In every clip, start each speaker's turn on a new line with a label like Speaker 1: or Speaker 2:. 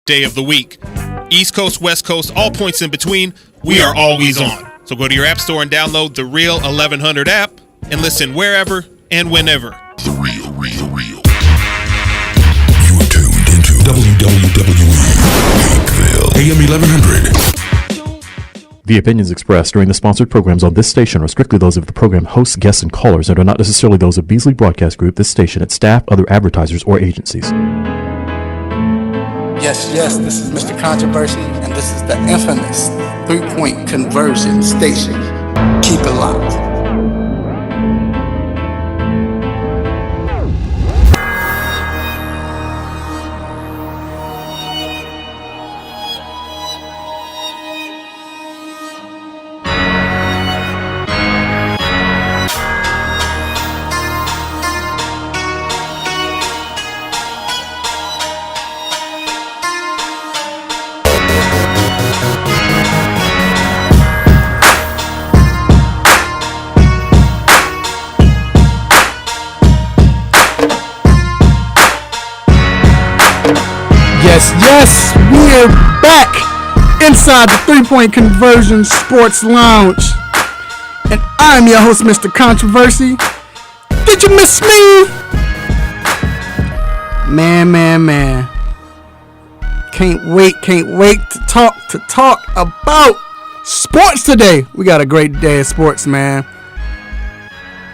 Speaker 1: day of the week. East Coast, West Coast, all points in between, we are always on. So go to your app store and download the Real 1100 app and listen wherever and whenever.
Speaker 2: The Real. You are tuned into WWE AM 1100.
Speaker 3: The opinions expressed during the sponsored programs on this station are strictly those of the program hosts, guests, and callers and are not necessarily those of Beasley Broadcast Group, this station, its staff, other advertisers, or agencies.
Speaker 4: Yes, this is Mr. Controversy, and this is the infamous three-point conversion station. Keep it locked. Yes, we're back inside the three-point conversion sports lounge. And I'm your host, Mr. Controversy. Did you miss me? Man. Can't wait to talk about sports today. We got a great day of sports, man.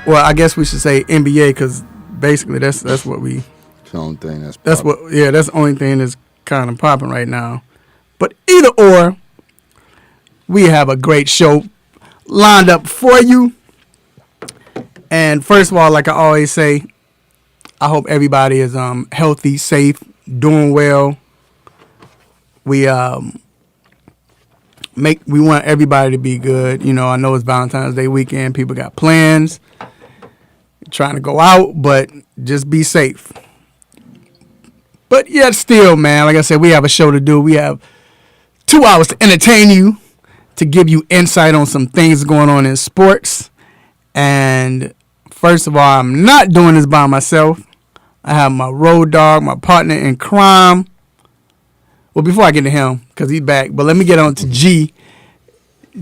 Speaker 4: Well, I guess we should say NBA because basically that's what we.
Speaker 5: It's the only thing that's
Speaker 4: the only thing that's kind of popping right now. But either or, we have a great show lined up for you. And first of all, like I always say, I hope everybody is healthy, safe, doing well. We want everybody to be good. You know, I know it's Valentine's Day weekend. People got plans, trying to go out, but just be safe. But yet still, man, like I said, we have a show to do. We have 2 hours to entertain you, to give you insight on some things going on in sports. And first of all, I'm not doing this by myself. I have my road dog, my partner in crime. Well, before I get to him, because he's back, but let me get on to G.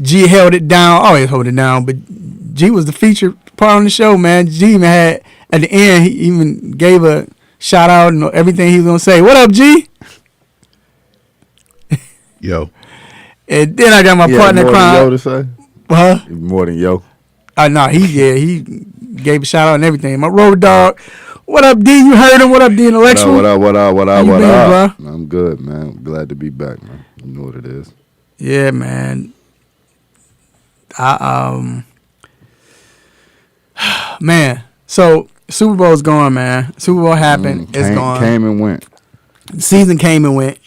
Speaker 4: G held it down. Always hold it down, but G was the featured part on the show, man. G even had, at the end, he even gave a shout out and everything he was going to say. What up, G?
Speaker 5: Yo.
Speaker 4: And then I got my partner in crime.
Speaker 5: Yo to say?
Speaker 4: Huh?
Speaker 5: More than yo.
Speaker 4: No, he gave a shout out and everything. My road dog. What up, D? You heard him. What up, D Intellectual?
Speaker 5: What up?
Speaker 4: How you been, bro?
Speaker 5: I'm good, man. I'm glad to be back, man. You know what it is.
Speaker 4: Yeah, man. Man. So Super Bowl's gone, man. Super Bowl happened. It's gone.
Speaker 5: Came and went.
Speaker 4: The season came and went.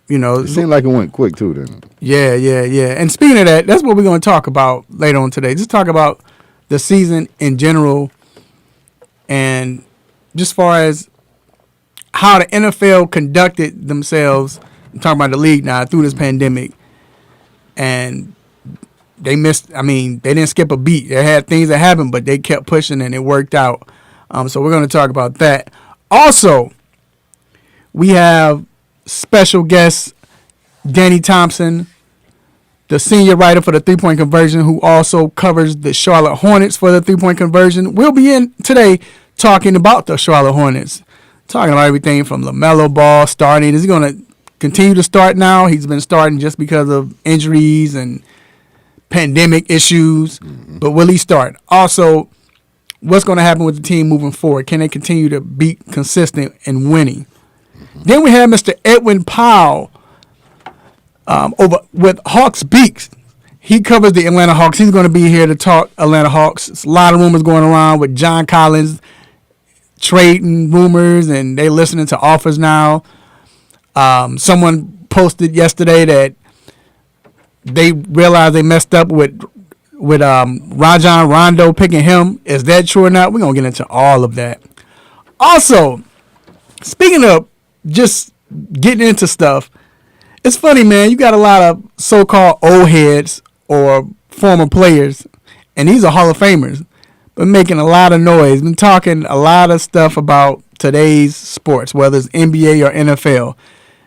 Speaker 4: You know,
Speaker 5: it seemed like it went quick too, didn't it?
Speaker 4: Yeah. And speaking of that, that's what we're going to talk about later on today. Just talk about the season in general, and just far as how the NFL conducted themselves. I'm talking about the league now through this pandemic, and they missed. I mean, they didn't skip a beat. They had things that happened, but they kept pushing and it worked out. So we're going to talk about that. Also, we have special guest Danny Thompson, the senior writer for the three-point conversion, who also covers the Charlotte Hornets for the three-point conversion. We'll be in today talking about the Charlotte Hornets, talking about everything from LaMelo Ball starting. Is he going to continue to start now? He's been starting just because of injuries and pandemic issues, but will he start? Also, what's going to happen with the team moving forward? Can they continue to be consistent and winning? Then we have Mr. Edwin Powell over with Hawks Beaks. He covers the Atlanta Hawks. He's going to be here to talk Atlanta Hawks. There's a lot of rumors going around with John Collins trading rumors, and they listening to offers now. Someone posted yesterday that they realized they messed up with Rajon Rondo picking him. Is that true or not? We're going to get into all of that. Also, speaking of just getting into stuff, it's funny, man. You got a lot of so-called old heads or former players, and these are Hall of Famers, but making a lot of noise, been talking a lot of stuff about today's sports, whether it's NBA or NFL.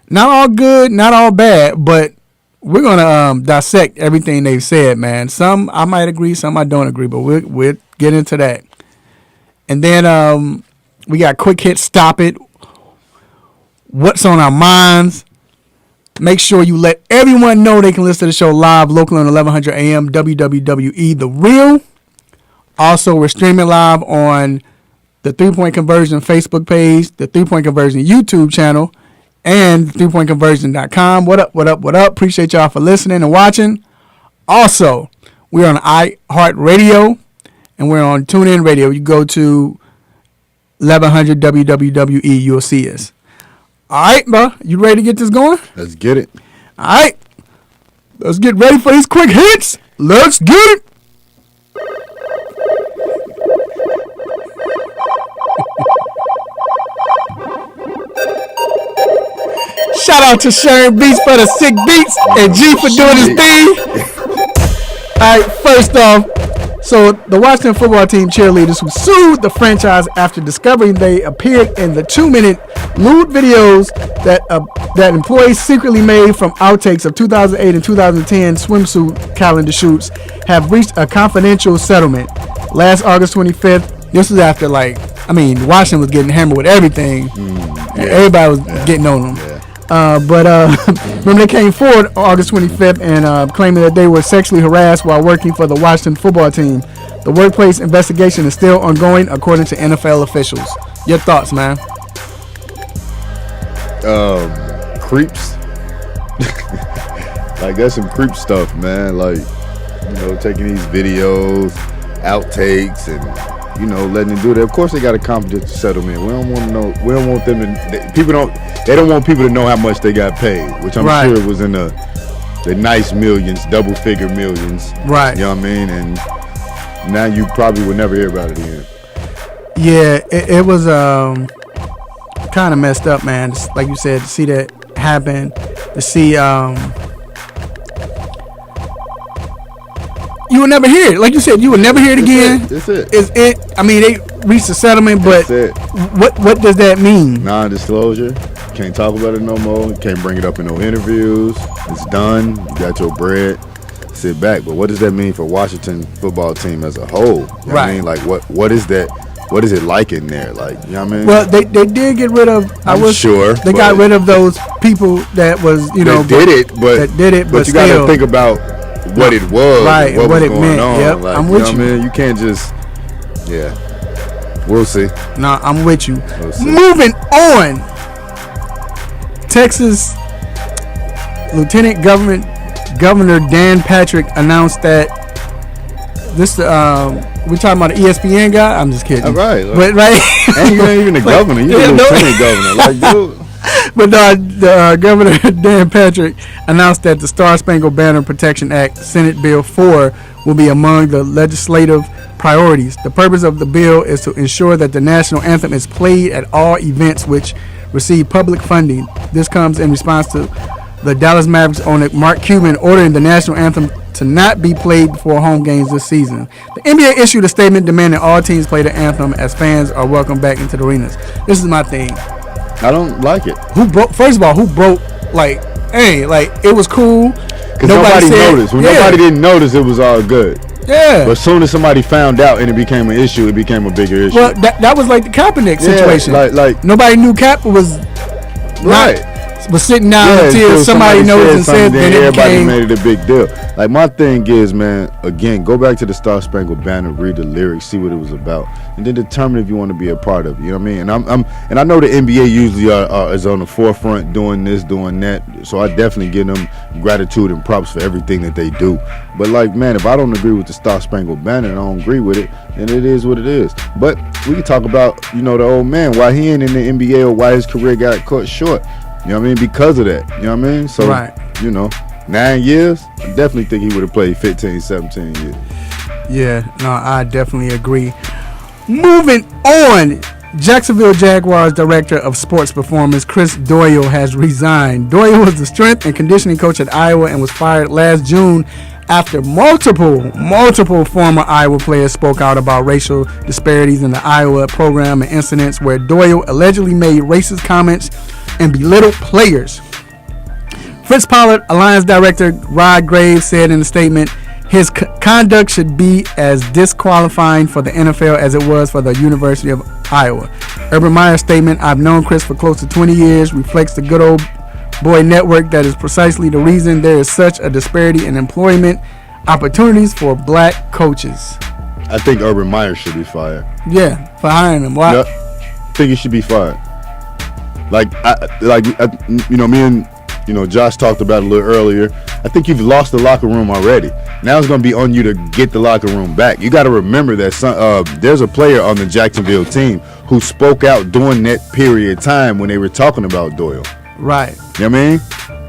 Speaker 4: Not all good, not all bad, but we're gonna dissect everything they've said, man. Some I might agree, some I don't agree, but we'll get into that. And then we got quick hit, stop it. What's on our minds? Make sure you let everyone know they can listen to the show live locally on 1100 AM WWWE The Real. Also, we're streaming live on the 3-Point Conversion Facebook page, the 3-Point Conversion YouTube channel, and 3pointconversion.com. What up, what up, what up? Appreciate y'all for listening and watching. Also, we're on iHeartRadio, and we're on TuneIn Radio. You go to 1100 WWWE, you'll see us. All right, bro. You ready to get this going?
Speaker 5: Let's get it.
Speaker 4: All right. Let's get ready for these quick hits. Let's get it. Shout out to Sharon Beats for the sick beats and G for doing his thing. All right, first off, so the Washington football team cheerleaders who sued the franchise after discovering they appeared in the 2-minute lewd videos that employees secretly made from outtakes of 2008 and 2010 swimsuit calendar shoots have reached a confidential settlement. Last August 25th, this was after Washington was getting hammered with everything. And everybody was getting on them.
Speaker 5: Yeah.
Speaker 4: But remember they came forward August 25th and claiming that they were sexually harassed while working for the Washington football team. The workplace investigation is still ongoing, according to NFL officials. Your thoughts, man?
Speaker 5: Creeps. That's some creep stuff, man. Taking these videos, outtakes, and letting them do that. Of course, they got a confidential settlement. We don't want to know. We don't want them to. They don't want people to know how much they got paid, which I'm sure was in the nice millions, double-figure millions.
Speaker 4: Right.
Speaker 5: You know what I mean? And now you probably will never hear about it again.
Speaker 4: Yeah, it was kind of messed up, man. Just like you said, to see that happen, to see you will never hear it. Like you said, you will never hear it again.
Speaker 5: That's it.
Speaker 4: It's it. I mean, they reached a settlement, but what does that mean?
Speaker 5: Non-disclosure. Can't talk about it no more. Can't bring it up in no interviews. It's done. You got your bread. Sit back. But what does that mean for Washington football team as a whole? You know what I mean? What is that? What is it like in there? You know what I mean?
Speaker 4: Well, they did get rid of. They got rid of those people that was that did it, but
Speaker 5: you got to think about what it was,
Speaker 4: right?
Speaker 5: What was
Speaker 4: it
Speaker 5: going
Speaker 4: meant.
Speaker 5: on.
Speaker 4: Yep, I'm with you.
Speaker 5: Know what I mean? You can't just. Yeah. We'll see.
Speaker 4: No, I'm with you.
Speaker 5: We'll see.
Speaker 4: Moving on. Texas Lieutenant Governor Dan Patrick announced that this we're talking about the ESPN guy. I'm just kidding.
Speaker 5: All right.
Speaker 4: But right.
Speaker 5: And you ain't even the governor. You're the lieutenant governor. Dude.
Speaker 4: But the Governor Dan Patrick announced that the Star-Spangled Banner Protection Act, Senate Bill 4, will be among the legislative priorities. The purpose of the bill is to ensure that the national anthem is played at all events which receive public funding. This comes in response to the Dallas Mavericks owner Mark Cuban ordering the national anthem to not be played before home games this season. The NBA issued a statement demanding all teams play the anthem as fans are welcomed back into the arenas. This is my thing.
Speaker 5: I don't like it.
Speaker 4: First of all, who broke? It was cool.
Speaker 5: Because nobody noticed. When nobody didn't notice, it was all good.
Speaker 4: Yeah.
Speaker 5: But as soon as somebody found out and it became an issue, it became a bigger issue.
Speaker 4: Well, that was like the Kaepernick situation.
Speaker 5: Like
Speaker 4: nobody knew Cap was
Speaker 5: right.
Speaker 4: Was sitting down until somebody noticed and said, then
Speaker 5: everybody made it a big deal. Like, my thing is, man, again, go back to the Star Spangled Banner, read the lyrics, see what it was about, and then determine if you want to be a part of it. You know what I mean? And I know the NBA usually is on the forefront doing this, doing that. So I definitely give them gratitude and props for everything that they do. But like, man, if I don't agree with the Star Spangled Banner and I don't agree with it, then it is what it is. But we can talk about, the old man, why he ain't in the NBA or why his career got cut short. You know what I mean? Because of that. You know what I mean? So, 9 years, I definitely think he would have played 15, 17 years.
Speaker 4: Yeah, no, I definitely agree. Moving on, Jacksonville Jaguars Director of Sports Performance Chris Doyle has resigned. Doyle was the strength and conditioning coach at Iowa and was fired last June after multiple former Iowa players spoke out about racial disparities in the Iowa program and incidents where Doyle allegedly made racist comments and belittled players. Fritz Pollard, Alliance Director Rod Graves, said in a statement, his conduct should be as disqualifying for the NFL as it was for the University of Iowa. Urban Meyer's statement, I've known Chris for close to 20 years, reflects the good old boy network that is precisely the reason there is such a disparity in employment opportunities for black coaches.
Speaker 5: I think Urban Meyer should be fired.
Speaker 4: Yeah, for hiring him. Why?
Speaker 5: Yep. I think he should be fired. Me and Josh talked about it a little earlier. I think you've lost the locker room already. Now it's going to be on you to get the locker room back. You got to remember that there's a player on the Jacksonville team who spoke out during that period of time when they were talking about Doyle.
Speaker 4: Right.
Speaker 5: You know what I mean?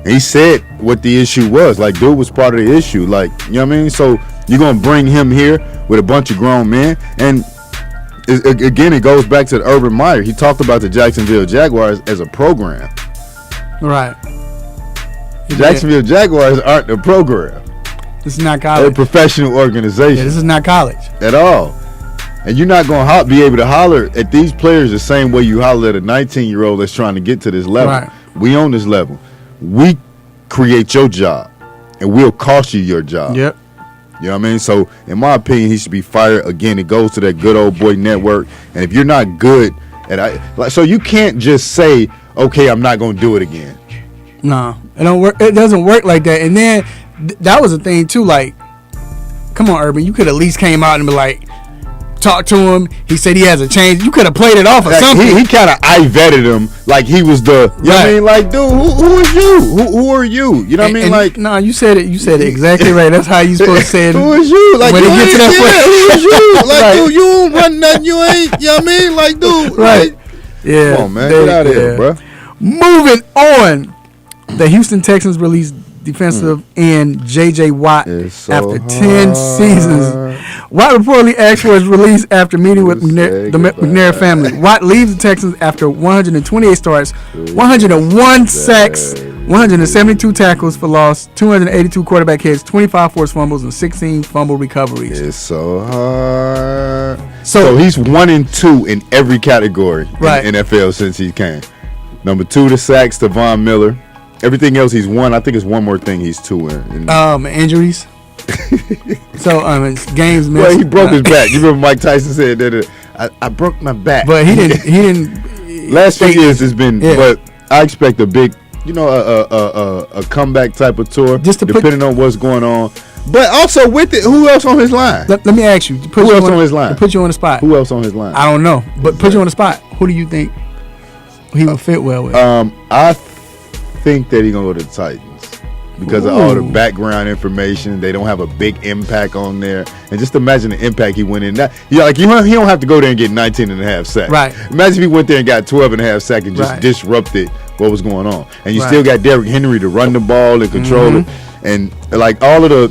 Speaker 5: And he said what the issue was. Like, dude was part of the issue. Like, you know what I mean? So you're going to bring him here with a bunch of grown men. And again, it goes back to the Urban Meyer. He talked about the Jacksonville Jaguars as a program.
Speaker 4: Right.
Speaker 5: Jacksonville Jaguars aren't a program.
Speaker 4: This is not
Speaker 5: They're
Speaker 4: college.
Speaker 5: a professional organization.
Speaker 4: Yeah, this is not college.
Speaker 5: At all. And you're not going to be able to holler at these players the same way you holler at a 19-year-old that's trying to get to this level.
Speaker 4: Right.
Speaker 5: We on this level. We create your job, and we'll cost you your job.
Speaker 4: Yep.
Speaker 5: You know what I mean? So, in my opinion, he should be fired. Again, it goes to that good old boy network. And if you're not good so you can't just say, okay, I'm not going to do it again.
Speaker 4: No, it don't work. It doesn't work like that. And then that was the thing too. Like, come on, Urban, you could at least came out and be like, talk to him. He said he has a change. You could have played it off or something.
Speaker 5: He kind of vetted him like he was the. You know what I mean? Like, dude, who is you? Who are you? You know what I mean? Like,
Speaker 4: no, you said it. You said it exactly right. That's how you supposed to say it.
Speaker 5: Who is you? Like,
Speaker 4: when
Speaker 5: you
Speaker 4: it get to that
Speaker 5: who is you? Like,
Speaker 4: Right.
Speaker 5: dude, you don't run nothing. You ain't. You know what I mean? Like, dude,
Speaker 4: Right.
Speaker 5: Like,
Speaker 4: Yeah.
Speaker 5: come on, man, get out of here, bro.
Speaker 4: Moving on, the Houston Texans released defensive end J.J. Watt
Speaker 5: It's
Speaker 4: after
Speaker 5: so
Speaker 4: 10
Speaker 5: hard.
Speaker 4: seasons. Watt reportedly asked for his release after meeting with
Speaker 5: Say
Speaker 4: the
Speaker 5: goodbye.
Speaker 4: McNair family. Watt leaves the Texans after 128 starts, 101 sacks, 172 tackles for loss, 282 quarterback hits, 25 forced fumbles, and 16 fumble recoveries.
Speaker 5: It's so hard.
Speaker 4: So-
Speaker 5: So he's 1 and 2 in every category
Speaker 4: Right.
Speaker 5: in the NFL since he came. Number 2 the sacks to Von Miller. Everything else he's 1. I think it's one more thing he's 2 in.
Speaker 4: Injuries. So it's games missed.
Speaker 5: Well, he broke his back. You remember Mike Tyson said that I broke my back.
Speaker 4: But he didn't.
Speaker 5: Last few years it's been,
Speaker 4: Yeah.
Speaker 5: but I expect a big, a comeback type of tour,
Speaker 4: Just to
Speaker 5: depending on what's going on. But also with it, who else on his line?
Speaker 4: Let me ask you. To put
Speaker 5: Who
Speaker 4: you
Speaker 5: else on his line?
Speaker 4: To put you on the spot.
Speaker 5: Who else on his line?
Speaker 4: I don't know, but put you on the spot. Who do you think he would fit well with?
Speaker 5: I think that he's gonna go to the Titans because of all the
Speaker 4: Ooh.
Speaker 5: background information. They don't have a big impact on there, and just imagine the impact he went in. That he don't have to go there and get 19 and a half sacks.
Speaker 4: Right.
Speaker 5: Imagine if he went there and got 12 and a half sacks and just
Speaker 4: Right.
Speaker 5: disrupted what was going on. And you
Speaker 4: Right.
Speaker 5: still got Derrick Henry to run the ball and control it, and like all of the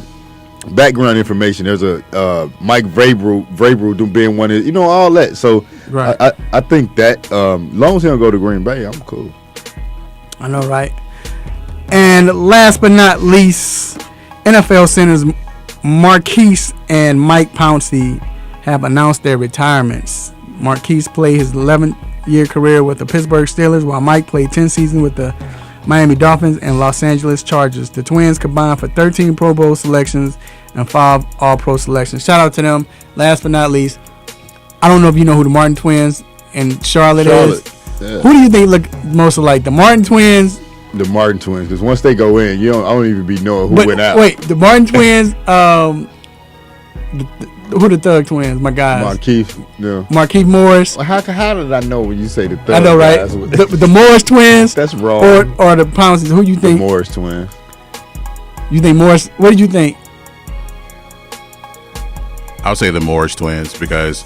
Speaker 5: background information. There's a Mike Vrabel being one of all that. So
Speaker 4: Right.
Speaker 5: I think that long as he don't go to Green Bay, I'm cool.
Speaker 4: I know, right? And last but not least, NFL centers Marquise and Mike Pouncey have announced their retirements. Marquise played his 11th-year career with the Pittsburgh Steelers, while Mike played 10 seasons with the Miami Dolphins and Los Angeles Chargers. The Twins combined for 13 Pro Bowl selections and 5 All-Pro selections. Shout out to them. Last but not least, I don't know if you know who the Martin Twins in Charlotte is.
Speaker 5: Yeah.
Speaker 4: Who do you think look most alike, the Martin Twins?
Speaker 5: The Martin Twins, because once they go in, I don't even be knowing who went out.
Speaker 4: Wait, the Martin Twins, who the Thug Twins? My guys,
Speaker 5: Markeith, yeah.
Speaker 4: Marquise Morris.
Speaker 5: Well, how did I know when you say the third?
Speaker 4: I know, right?
Speaker 5: guys?
Speaker 4: The Morris Twins.
Speaker 5: That's wrong.
Speaker 4: Or the Pounces. Who you
Speaker 5: The
Speaker 4: think?
Speaker 5: Morris Twins.
Speaker 4: You think Morris? What did you think?
Speaker 6: I'll say the Morris Twins because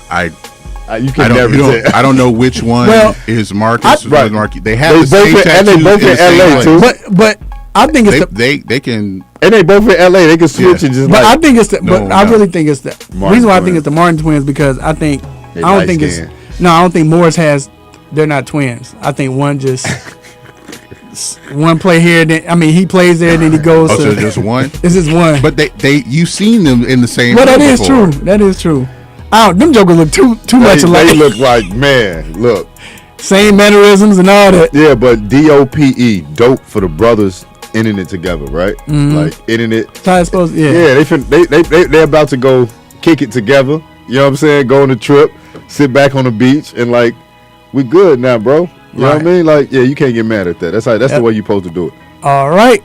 Speaker 5: You can
Speaker 6: I
Speaker 5: never
Speaker 6: don't
Speaker 5: tell.
Speaker 6: I don't know which one
Speaker 4: Well,
Speaker 6: is Marcus. Which one is Marquis. They have
Speaker 5: They
Speaker 6: the same
Speaker 5: both in- and they
Speaker 6: tattoos
Speaker 5: both in
Speaker 6: the same
Speaker 5: LA
Speaker 6: place.
Speaker 5: too.
Speaker 4: But I think it's the.
Speaker 6: They can.
Speaker 5: And they both in LA. They can switch
Speaker 6: Yeah.
Speaker 5: and just
Speaker 4: But I
Speaker 5: like.
Speaker 4: think it's the. But
Speaker 6: No,
Speaker 4: I
Speaker 6: no.
Speaker 4: really think it's the
Speaker 5: Martin
Speaker 4: reason why I
Speaker 5: Twins.
Speaker 4: think it's the Martin Twins because I think
Speaker 5: They
Speaker 4: I don't
Speaker 5: light
Speaker 4: think it's
Speaker 5: skin.
Speaker 4: no. I don't think Morris has. They're not twins. I think one just. One play here, then he plays there, then he goes.
Speaker 6: Oh, so
Speaker 4: to,
Speaker 6: just one.
Speaker 4: It's just one.
Speaker 6: But they you've seen them in the same.
Speaker 4: Well, that
Speaker 6: room
Speaker 4: is
Speaker 6: before.
Speaker 4: true. That is true. Oh, them jokers look too much
Speaker 5: They
Speaker 4: alike.
Speaker 5: look like, man, look.
Speaker 4: Same mannerisms and all that.
Speaker 5: Yeah, but DOPE, dope for the brothers ending it together, right? Like ending it.
Speaker 4: That's how it's supposed to,
Speaker 5: They're about to go kick it together. You know what I'm saying? Go on a trip, sit back on the beach, and like, we good now, bro. You know what I mean? Like, yeah, you can't get mad at that. That's the way you're supposed to do it.
Speaker 4: All right.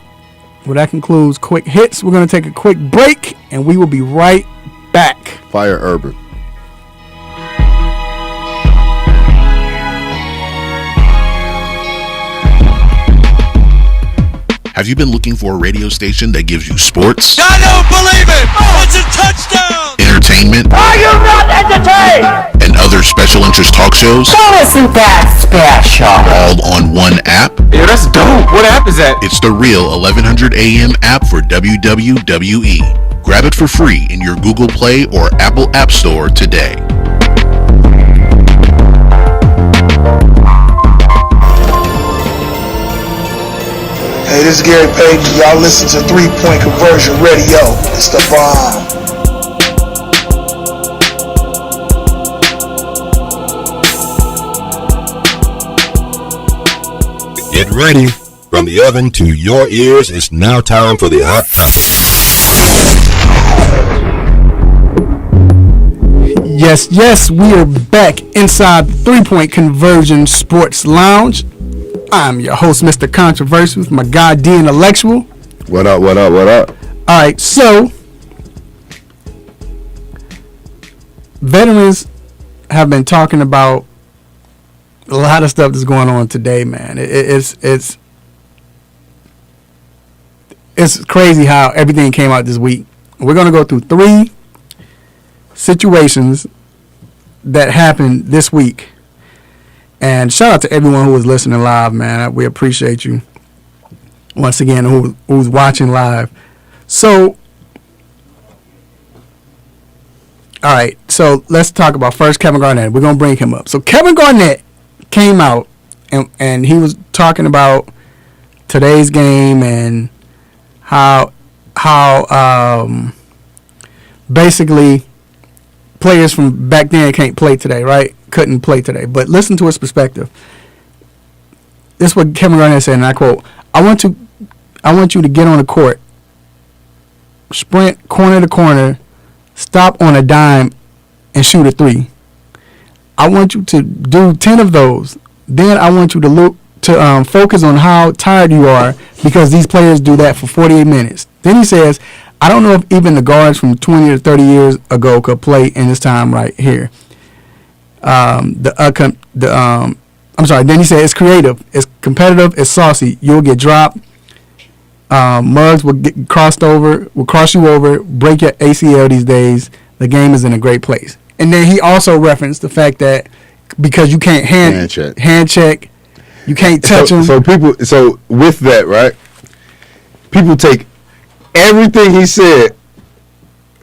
Speaker 4: Well, that concludes Quick Hits. We're going to take a quick break, and we will be right back.
Speaker 5: Fire Urban.
Speaker 2: Have you been looking for a radio station that gives you sports?
Speaker 7: I don't believe it! It's a touchdown!
Speaker 2: Entertainment?
Speaker 8: Are you not entertained?
Speaker 2: And other special interest talk shows?
Speaker 8: That isn't that special.
Speaker 2: All on one app?
Speaker 9: Yeah, that's dope. What app is that?
Speaker 2: It's the Real 1100 AM app for WWE. Grab it for free in your Google Play or Apple App Store today.
Speaker 10: Hey, this is Gary Payton. Y'all listen to 3-Point Conversion Radio. It's the bomb.
Speaker 11: Get ready. From the oven to your ears, it's now time for the Hot Topic.
Speaker 4: Yes, we are back inside the 3-Point Conversion Sports Lounge. I'm your host, Mr. Controversial, with my guy, D Intellectual.
Speaker 5: What up?
Speaker 4: All right, so veterans have been talking about a lot of stuff that's going on today, man. It's crazy how everything came out this week. We're going to go through 3 situations that happened this week. And shout out to everyone who was listening live, man. We appreciate you. Once again, who's watching live. So, all right. So let's talk about first Kevin Garnett. We're gonna bring him up. So Kevin Garnett came out and he was talking about today's game and how basically players from back then can't play today, right? Couldn't play today. But listen to his perspective. This is what Kevin Garnett said, and I quote, I want you to get on the court, sprint corner to corner, stop on a dime, and shoot a 3. I want you to do 10 of those. Then I want you to focus on how tired you are, because these players do that for 48 minutes. Then he says, I don't know if even the guards from 20 or 30 years ago could play in this time right here. Then he said it's creative, it's competitive, it's saucy. You'll get dropped. Mugs will get cross you over, break your ACL these days. The game is in a great place. And then he also referenced the fact that because you can't hand check, you can't touch them.
Speaker 5: So with that, right? People take everything he said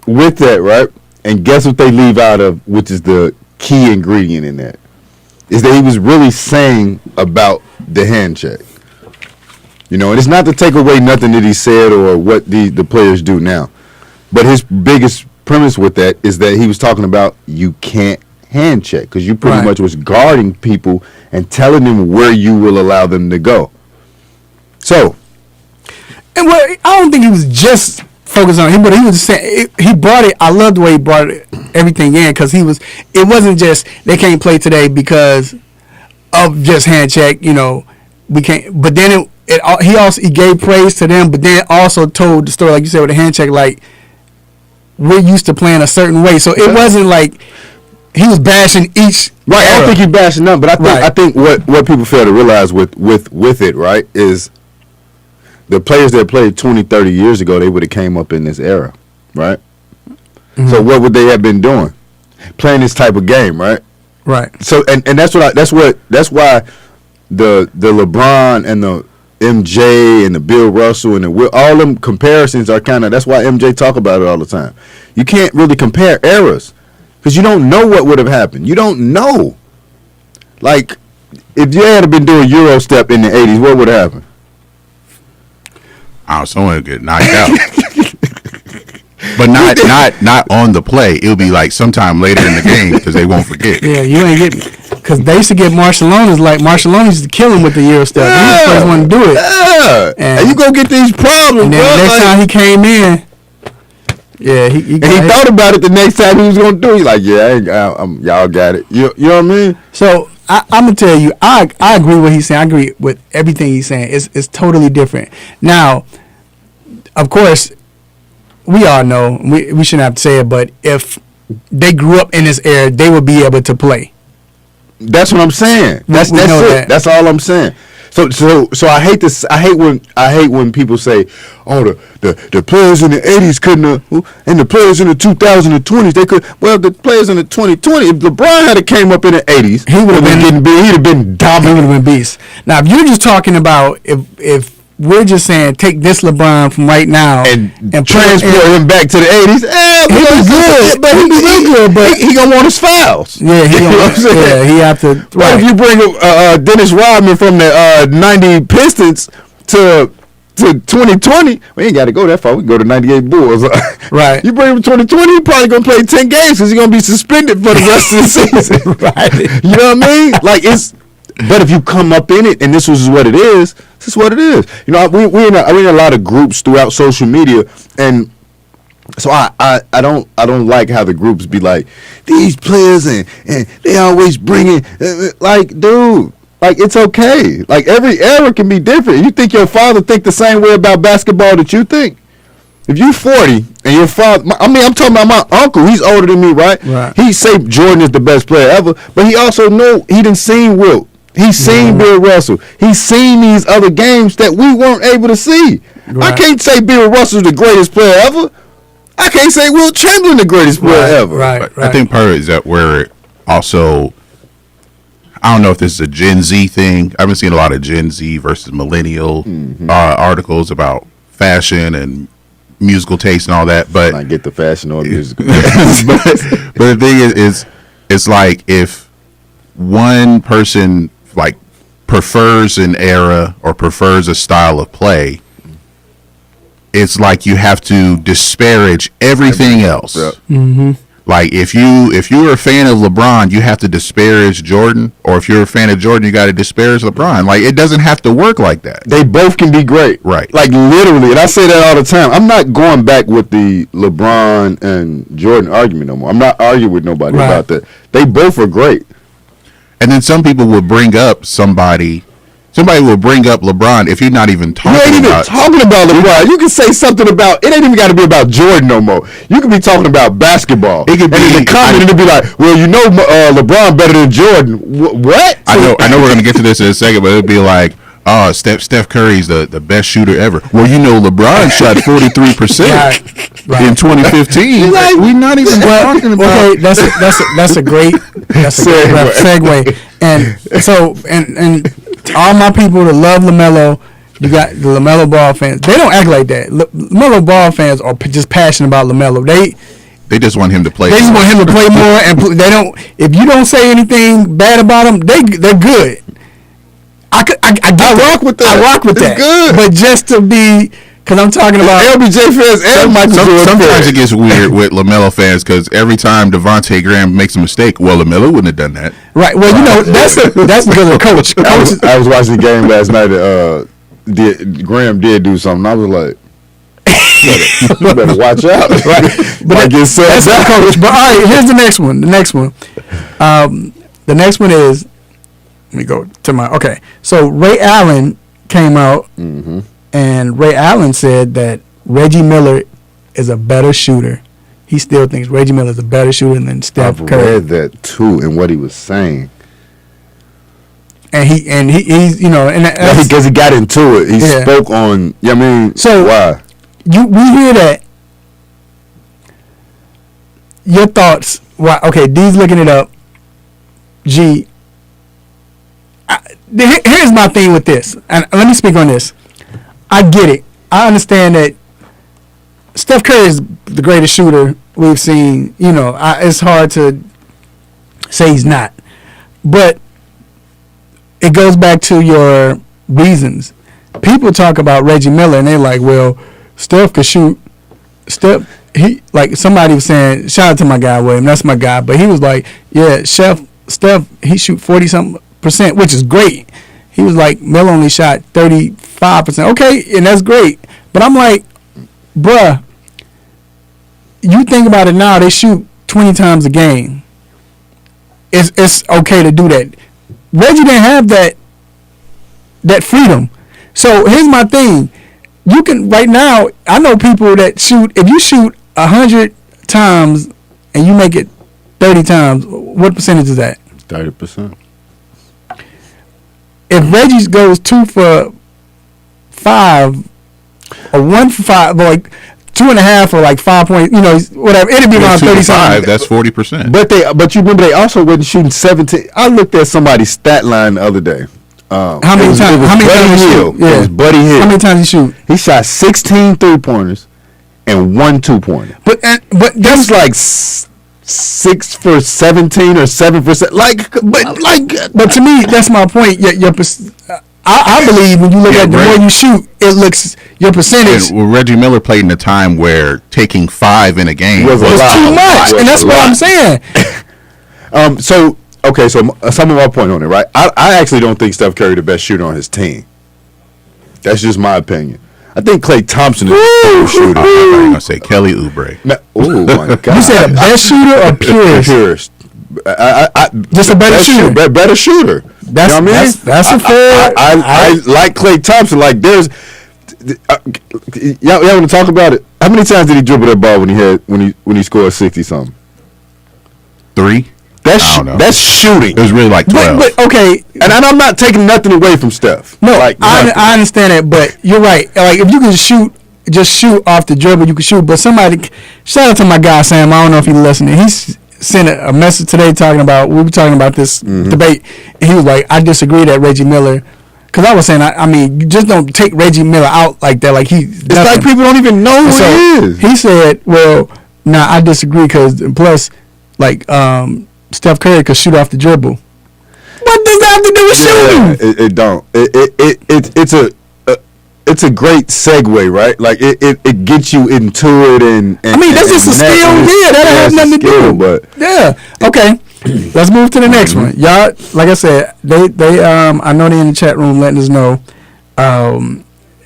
Speaker 5: with that, right? And guess what they leave out of, which is the key ingredient in that, is that he was really saying about the hand check. You know, and it's not to take away nothing that he said or what the players do now. But his biggest premise with that is that he was talking about you can't hand check, because you pretty much was guarding people and telling them where you will allow them to go. So,
Speaker 4: and I don't think he was just focused on him, but he was saying he brought it. I love the way he brought everything in, because it wasn't just they can't play today because of just hand check. You know, we can't. But then he gave praise to them, but then also told the story, like you said, with the hand check, like we're used to playing a certain way. So it wasn't like he was bashing each.
Speaker 5: Right, I don't think he bashing them, but I think what people fail to realize with it, right, is the players that played 20, 30 years ago, they would have came up in this era, right? Mm-hmm. So what would they have been doing? Playing this type of game, right?
Speaker 4: Right.
Speaker 5: So and that's why the LeBron and the MJ and the Bill Russell and all them comparisons are that's why MJ talk about it all the time. You can't really compare eras, because you don't know what would have happened. You don't know. Like, if you had been doing Euro step in the 80s, what would have happened?
Speaker 6: Someone would get knocked out. But not on the play. It'll be like sometime later in the game, because they won't forget.
Speaker 4: Yeah, you ain't getting. Because they used to get Marcialonis, like Marcialonis used to kill him with the Euro step. He was the first one to do it.
Speaker 5: Yeah. And you gonna get these problems,
Speaker 4: and then
Speaker 5: bro.
Speaker 4: the next time he came in, he
Speaker 5: thought about it the next time he was gonna do it. He's like, y'all got it. You know what I mean?
Speaker 4: So I'm gonna tell you, I agree with what he's saying. I agree with everything he's saying. It's totally different. Now, of course, we all know we shouldn't have to say it, but if they grew up in this era, they would be able to play.
Speaker 5: That's what I'm saying. That's it. That's all I'm saying. So I hate this. I hate when people say, "Oh, the players in the '80s couldn't have, and the players in the 2020s they could." Well, the players in the 2020, if LeBron had came up in the '80s, he would have been he'd have been dominant.
Speaker 4: He would have been beast. Now, if you're just talking about if we're just saying take this LeBron from right now
Speaker 5: and transport him back to the '80s,
Speaker 4: he was good, but he be real good. But
Speaker 5: he gonna want his fouls.
Speaker 4: Yeah, he have to.
Speaker 5: Right. If you bring Dennis Rodman from the '90 Pistons to 2020, we ain't got to go that far. We can go to '98 Bulls.
Speaker 4: Right.
Speaker 5: You bring him to 2020, he probably gonna play 10 games because he's gonna be suspended for the rest of the season.
Speaker 4: Right.
Speaker 5: You know what I mean? Like it's. But if you come up in it and this is what it is, this is what it is. You know, we're in a lot of groups throughout social media, and so I don't like how the groups be like these players and they always bring it like, dude, like it's okay. Like every era can be different. You think your father think the same way about basketball that you think? If you're 40 and your father, I'm talking about my uncle. He's older than me, right? He say Jordan is the best player ever, but he also know he didn't seen Wilt. He's seen Bill Russell. He's seen these other games that we weren't able to see. Right. I can't say Bill Russell's the greatest player ever. I can't say Wilt Chamberlain the greatest player ever.
Speaker 6: Right. I think part of it is that where it also, I don't know if this is a Gen Z thing. I haven't seen a lot of Gen Z versus millennial articles about fashion and musical taste and all that. But
Speaker 5: I get the fashion or musical.
Speaker 6: but the thing is it's like if one person like prefers an era or prefers a style of play, it's like you have to disparage everything else.
Speaker 5: Yeah.
Speaker 4: Mm-hmm.
Speaker 6: Like if you're a fan of LeBron, you have to disparage Jordan, or if you're a fan of Jordan, you got to disparage LeBron. Like it doesn't have to work like that.
Speaker 5: They both can be great,
Speaker 6: right?
Speaker 5: Like literally, and I say that all the time. I'm not going back with the LeBron and Jordan argument no more. I'm not arguing with nobody about that. They both are great.
Speaker 6: And then some people will bring up somebody will bring up LeBron if you're not even talking about.
Speaker 5: You ain't even talking about LeBron. You can say something about, it ain't even got to be about Jordan no more. You can be talking about basketball. It could be in the comment, it'll be like, well, you know, LeBron better than Jordan. What?
Speaker 6: I know we're going to get to this in a second, but it'll be like, oh, Steph Curry's the best shooter ever. Well, you know, LeBron shot 43% in 2015.
Speaker 4: Like,
Speaker 6: we're not even talking about.
Speaker 4: Okay, that's a great segue. And so and all my people that love LaMelo, you got the LaMelo Ball fans. They don't act like that. LaMelo Ball fans are just passionate about LaMelo.
Speaker 6: They just want him to play.
Speaker 4: They just want him to play more, and they don't. If you don't say anything bad about him, they're good. I rock with that. I rock with that.
Speaker 5: Good.
Speaker 4: But just to be, because I'm talking about
Speaker 5: LBJ fans and Michael Jordan.
Speaker 6: Sometimes it gets weird with LaMelo fans because every time Devontae Graham makes a mistake, well, LaMelo wouldn't have done that.
Speaker 4: Right. Well, you know that's because of the coach.
Speaker 5: I was watching the game last night. Graham did do something. I was like, you better watch out. Right. But that's
Speaker 4: the coach. But all right, here's the next one. The next one is. Let me go to okay. So Ray Allen came out, and Ray Allen said that Reggie Miller is a better shooter. He still thinks Reggie Miller is a better shooter than Steph Curry.
Speaker 5: I've read that too, and what he was saying.
Speaker 4: And he's you know, and that's
Speaker 5: because he got into it. He spoke on. I mean,
Speaker 4: so
Speaker 5: why?
Speaker 4: We hear that. Your thoughts? Why? Okay, D's looking it up. G. Here's my thing with this, and let me speak on this. I get it. I understand that Steph Curry is the greatest shooter we've seen. You know, it's hard to say he's not, but it goes back to your reasons. People talk about Reggie Miller, and they're like, "Well, Steph could shoot." Steph, somebody was saying, shout out to my guy William, that's my guy, but he was like, "Yeah, Steph Steph, he shoot 40-something%, which is great. He was like, Melo only shot 35%. Okay, and that's great. But I'm like, bruh, you think about it now, they shoot 20 times a game. It's okay to do that. Reggie didn't have that freedom. So here's my thing. You can, right now, I know people that shoot, if you shoot 100 times and you make it 30 times, what percentage is that?
Speaker 5: 30%.
Speaker 4: If Reggie goes 2 for 5 or 1 for 5, like 2.5 or like 5 points, whatever, it'd be around 30 something.
Speaker 6: That's 40%.
Speaker 5: But you remember they also wasn't shooting 17. I looked at somebody's stat line the other day.
Speaker 4: How many times? How many times he shoot?
Speaker 5: Yeah. It was Buddy Hill.
Speaker 4: How many times he shoot?
Speaker 5: He shot 16 3-pointers and 1 2-pointer.
Speaker 4: But
Speaker 5: that's like 6 for 17 or 7 for
Speaker 4: But to me, that's my point. I believe when you look at the more you shoot, it looks your percentage.
Speaker 6: Well, Reggie Miller played in a time where taking 5 in a game
Speaker 5: was
Speaker 4: too much, and that's what I'm saying.
Speaker 5: So some of my point on it, right? I actually don't think Steph Curry the best shooter on his team. That's just my opinion. I think Klay Thompson is the better shooter.
Speaker 6: I'm going to say Kelly Oubre.
Speaker 5: Oh my God!
Speaker 4: You said a best shooter or purist?
Speaker 5: Purist.
Speaker 4: Just a better shooter.
Speaker 5: Better shooter.
Speaker 4: That's,
Speaker 5: you know what I mean?
Speaker 4: That's a fair.
Speaker 5: I like Klay Thompson. Like there's, y'all want to talk about it? How many times did he dribble that ball when he scored 60 something?
Speaker 6: 3.
Speaker 5: That's shooting.
Speaker 6: It was really like 12.
Speaker 4: But okay,
Speaker 5: and I'm not taking nothing away from Steph.
Speaker 4: No, I understand that, but you're right. Like if you can just shoot off the dribble, you can shoot. But shout out to my guy Sam. I don't know if he's listening. He's sent a message today we were talking about this debate, and he was like, I disagree that Reggie Miller, because I was saying, I mean, you just don't take Reggie Miller out like that. Like it's
Speaker 5: like people don't even know who he is.
Speaker 4: He said, well, I disagree because plus, like, Steph Curry could shoot off the dribble. What does that have to do with shooting?
Speaker 5: It don't. It's a great segue, right? Like it gets you into it, and
Speaker 4: I mean that's just a skill. Yeah, that has nothing to do. But okay. Let's move to the next one, y'all. Like I said, they I know they're in the chat room letting us know.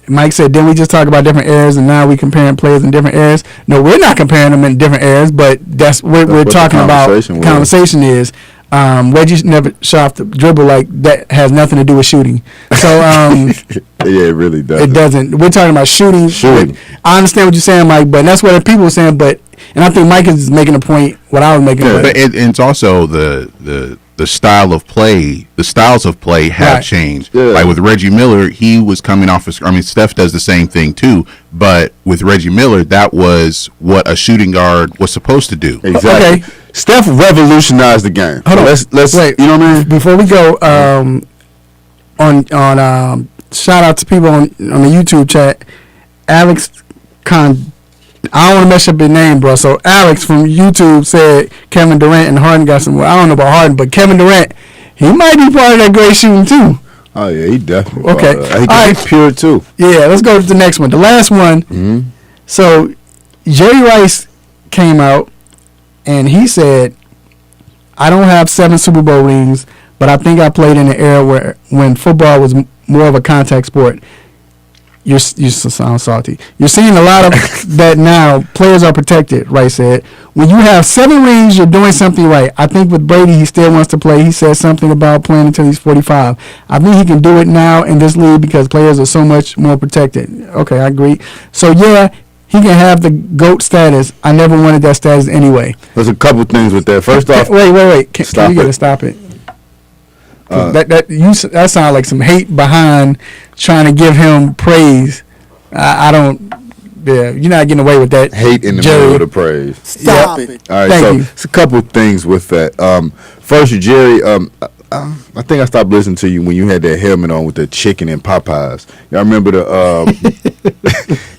Speaker 4: Mike said, didn't we just talk about different eras and now we comparing players in different eras? No, we're not comparing them in different eras, but that's what we're talking about. The conversation is Reggie never shot off the dribble. Like that has nothing to do with shooting. So
Speaker 5: yeah, it really doesn't.
Speaker 4: It doesn't. We're talking about shooting. I understand what you're saying, Mike, but that's what people were saying. And I think Mike is making a point. What I was making.
Speaker 6: Yeah, but it's also the style of play. The styles of play have changed. Yeah. Like with Reggie Miller, he was coming off. Steph does the same thing too. But with Reggie Miller, that was what a shooting guard was supposed to do.
Speaker 5: Exactly. Okay. Steph revolutionized the game.
Speaker 4: Hold on. Let's wait. You know what I mean? Before we go, on shout out to people on the YouTube chat. Alex I don't want to mess up your name, bro. So Alex from YouTube said Kevin Durant and Harden got some. I don't know about Harden, but Kevin Durant, he might be part of that great shooting too.
Speaker 5: Oh yeah, he definitely.
Speaker 4: Okay,
Speaker 5: he's pure too.
Speaker 4: Yeah, let's go to the next one. The last one. Mm-hmm. So Jerry Rice came out and he said, "I don't have 7 Super Bowl rings, but I think I played in an era when football was more of a contact sport." You sound salty. You're seeing a lot of that now. Players are protected, Rice said. When you have 7 rings, you're doing something right. I think with Brady, he still wants to play. He said something about playing until he's 45. I think he can do it now in this league because players are so much more protected. Okay, I agree. So, yeah, he can have the GOAT status. I never wanted that status anyway.
Speaker 5: There's a couple things with that. First off,
Speaker 4: wait. Can you get to stop it? That sounds like some hate behind trying to give him praise. I don't. Yeah, you're not getting away with that.
Speaker 5: Hate in the middle of the praise.
Speaker 4: Stop it.
Speaker 5: All right, it's a couple things with that. First, Jerry. I think I stopped listening to you when you had that helmet on with the chicken and Popeyes. Y'all remember the?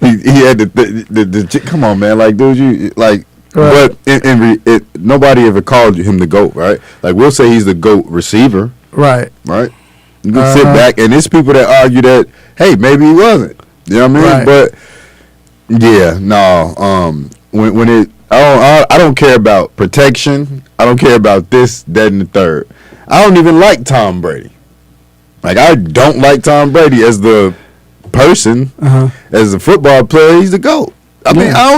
Speaker 5: He had the. Come on, man! Like, dude, you like. Right. But nobody ever called him the GOAT, right? Like, we'll say he's the GOAT receiver.
Speaker 4: Right.
Speaker 5: You can sit back, and there's people that argue that, hey, maybe he wasn't. You know what I mean? Right. But yeah, no. When I don't care about protection. I don't care about this, that, and the third. I don't even like Tom Brady. Like, I don't like Tom Brady as the person, as a football player. He's the GOAT. I mean, I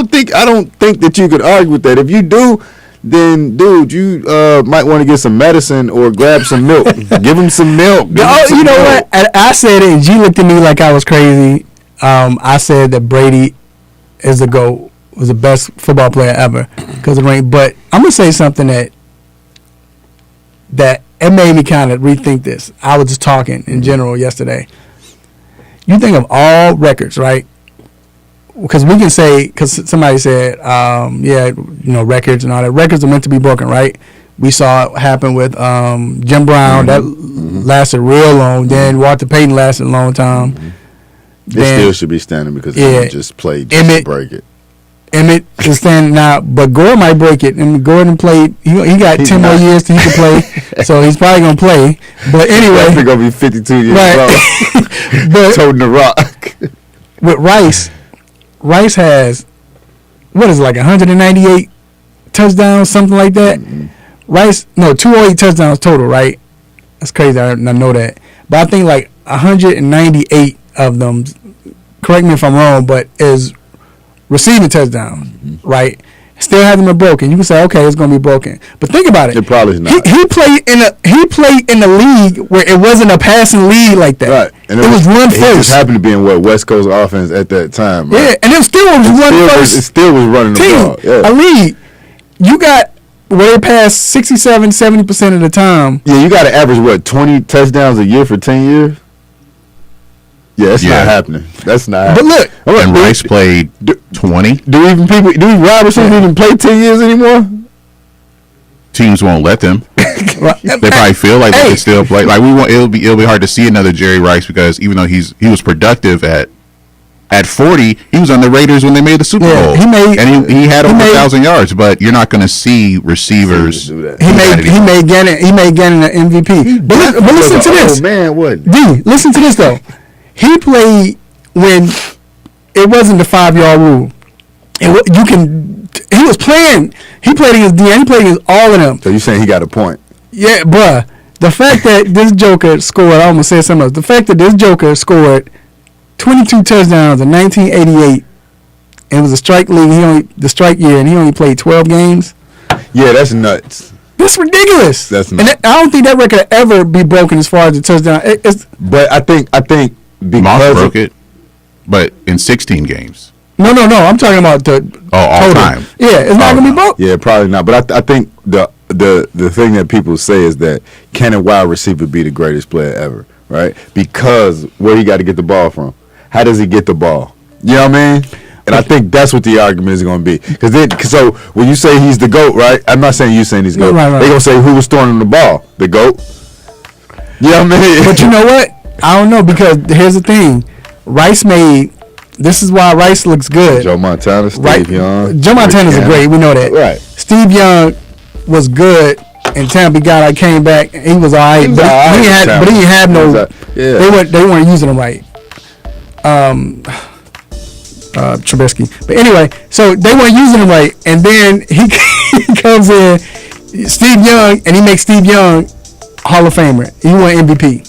Speaker 5: don't think that you could argue with that. If you do, then dude, you might want to get some medicine or grab some milk. Give him some milk.
Speaker 4: You know what? I said it, and G looked at me like I was crazy. I said that Brady is the GOAT, was the best football player ever because of the ring. But I'm gonna say something that it made me kind of rethink this. I was just talking in general yesterday. You think of all records, right? Because we can say, because somebody said, records and all that. Records are meant to be broken, right? We saw it happen with Jim Brown. That lasted real long. Then Walter Payton lasted a long time.
Speaker 5: It still should be standing because he just played just to break it.
Speaker 4: Emmett is standing now, but Gore might break it. And Gordon played. He got 10 more years till he can play, so he's probably gonna play. But anyway,
Speaker 5: he's gonna be 52 years old,
Speaker 4: but
Speaker 5: holding the rock.
Speaker 4: With Rice has what is it, like 198 touchdowns, something like that. Rice, 208 touchdowns total, right? That's crazy. I know that, but I think like 198 of them. Correct me if I'm wrong, but is receiving touchdowns, right? Still hasn't been broken. You can say, okay, it's going to be broken, but think about it.
Speaker 5: It probably is not.
Speaker 4: He played in the league where it wasn't a passing league like that.
Speaker 5: Right, and
Speaker 4: it was run first.
Speaker 5: It just happened to be in West Coast offense at that time. Right?
Speaker 4: Yeah, and it still was run first.
Speaker 5: It still was running the ball. Yeah.
Speaker 4: A league, you got where they pass 67-70% of the time.
Speaker 5: Yeah, you got to average 20 touchdowns a year for 10 years. Yeah, that's not happening. That's not happening.
Speaker 4: But look,
Speaker 6: and Rice played 20.
Speaker 5: Do Robertson even play 10 years anymore?
Speaker 6: Teams won't let them. They probably feel like they can still play. Like it'll be hard to see another Jerry Rice because even though he was productive at 40, he was on the Raiders when they made the Super Bowl. He had over 1,000 yards, but you're not going to see receivers.
Speaker 4: He made Gannon an MVP. But listen to this.
Speaker 5: Oh man, what?
Speaker 4: D, listen to this though. He played when it wasn't the 5-yard rule. He was playing. He played against Deion. He played against all of them.
Speaker 5: So you saying he got a point?
Speaker 4: Yeah, bruh. The fact that this Joker scored, I almost said something else. The fact that this Joker scored 22 touchdowns in 1988, and it was a strike league. The strike year, and he only played 12 games.
Speaker 5: Yeah, that's nuts.
Speaker 4: That's ridiculous.
Speaker 5: That's nuts.
Speaker 4: And I don't think that record will ever be broken as far as the touchdown.
Speaker 5: But I think because
Speaker 6: Moss broke it, but in 16 games.
Speaker 4: No. I'm talking about the
Speaker 6: all
Speaker 4: total.
Speaker 6: Time.
Speaker 4: Yeah, it's not gonna be broke.
Speaker 5: Yeah, probably not. But I think the thing that people say is that can a wide receiver be the greatest player ever, right? Because where he got to get the ball from. How does he get the ball? You know what I mean? And I think that's what the argument is going to be. So when you say he's the GOAT, right? I'm not saying you saying he's the GOAT. Right. They're going to say who was throwing him the ball? The GOAT? You know what I mean?
Speaker 4: But you know what? I don't know because here's the thing. This is why Rice looks good.
Speaker 5: Joe Montana, Steve Young.
Speaker 4: Joe Montana's great. We know that.
Speaker 5: Right.
Speaker 4: Steve Young was good. And Tampa came back. And he was all right. But he didn't have no. They weren't using him right. Trubisky. But anyway, so they weren't using him right, and then he comes in, Steve Young, and he makes Steve Young Hall of Famer. He won MVP.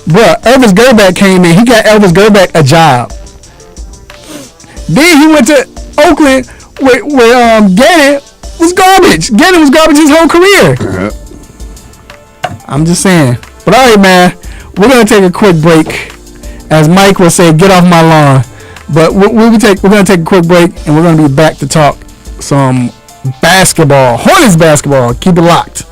Speaker 4: Bruh, Elvis Gerback came in. He got Elvis Gerback a job. Then he went to Oakland where Gannon was garbage. Gannon was garbage his whole career. I'm just saying. But all right, man, we're gonna take a quick break. As Mike will say, get off my lawn. But we're going to take a quick break, and we're going to be back to talk some basketball. Hornets basketball. Keep it locked.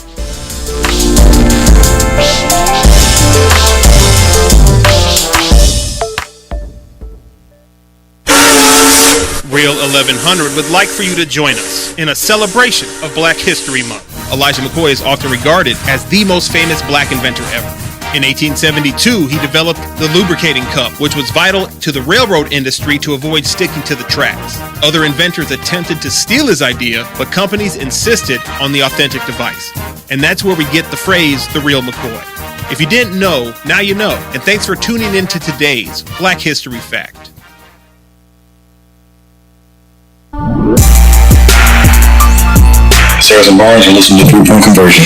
Speaker 1: Real 1100 would like for you to join us in a celebration of Black History Month. Elijah McCoy is often regarded as the most famous black inventor ever. In 1872, he developed the lubricating cup, which was vital to the railroad industry to avoid sticking to the tracks. Other inventors attempted to steal his idea, but companies insisted on the authentic device. And that's where we get the phrase, the real McCoy. If you didn't know, now you know. And thanks for tuning in to today's Black History Fact.
Speaker 10: is Harrison Barnes. You're listening to 3-Point Conversion.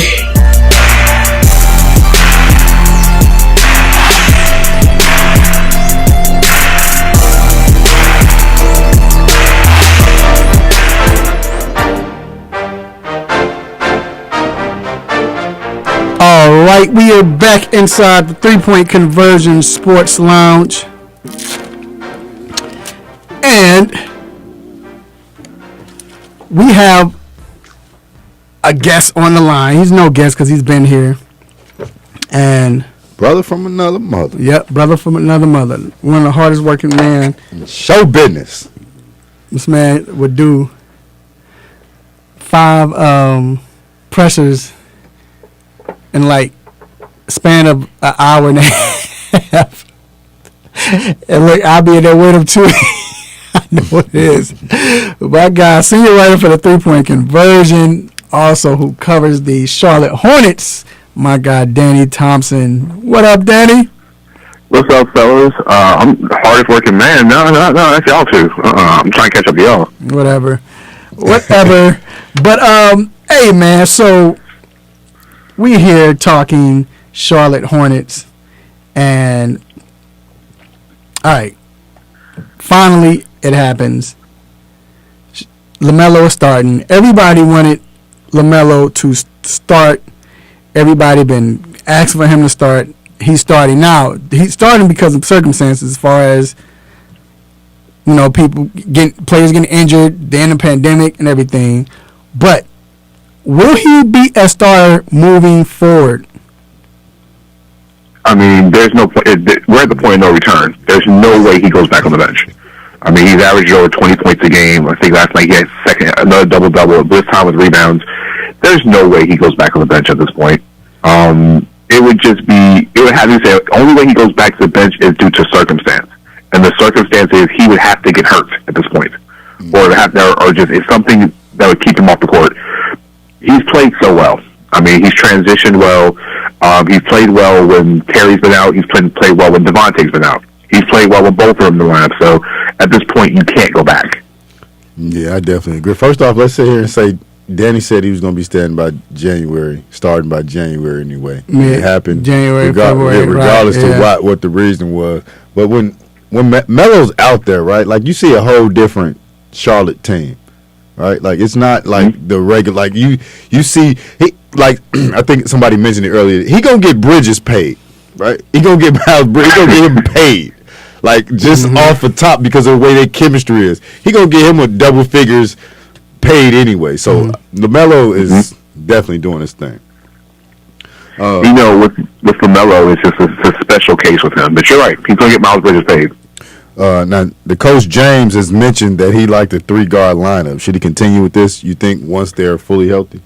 Speaker 4: All right, we are back inside the 3-Point Conversion Sports Lounge. And we have a guest on the line. He's no guest because he's been here. And
Speaker 5: brother from another mother.
Speaker 4: Yep, brother from another mother. One of the hardest working men
Speaker 5: in show business.
Speaker 4: This man would do 5 pressures in like span of an hour and a half. And look, I'll be in there with him too. I know what it is. My guy, senior writer for the 3-Point Conversion, also who covers the Charlotte Hornets, my guy Danny Thompson. What up, Danny?
Speaker 12: What's up, fellas? I'm the hardest working man. No, that's y'all too. I'm trying to catch up to y'all.
Speaker 4: Whatever. But hey man, so we here talking Charlotte Hornets, and all right, finally it happens. LaMelo is starting. Everybody wanted LaMelo to start. Everybody been asking for him to start. He's starting now. He's starting because of circumstances, as far as players getting injured, then the pandemic and everything. But will he be a starter moving forward?
Speaker 12: I mean, there's no point. We're at the point of no return. There's no way he goes back on the bench. I mean, he's averaging over 20 points a game. I think last night he had another double-double, this time with rebounds. There's no way he goes back on the bench at this point. It would have to say, the only way he goes back to the bench is due to circumstance. And the circumstance is he would have to get hurt at this point. Or just it's something that would keep him off the court. He's played so well. I mean, he's transitioned well. He's played well when Terry's been out. He's played well when Devontae's been out. He's played well with both of them in the lineup. So at this point, you can't go back.
Speaker 5: Yeah, I definitely agree. First off, let's sit here and say Danny said he was going to be starting by January anyway. Yeah, it happened
Speaker 4: February,
Speaker 5: regardless
Speaker 4: right,
Speaker 5: to what the reason was. But when Melo's out there, right, like you see a whole different Charlotte team, right? Like it's not like the regular, like you see, he, like I think somebody mentioned it earlier, he going to get Bridges paid, right? He going to get Miles Bridges, he going to get him paid. Like just off the top because of the way their chemistry is. He going to get him with double figures paid anyway. So LaMelo is definitely doing his thing.
Speaker 12: With LaMelo, it's just a special case with him. But you're right. He's going to get Miles Bridges paid.
Speaker 5: Now, the coach James has mentioned that he liked the 3-guard lineup. Should he continue with this, you think, once they're fully healthy?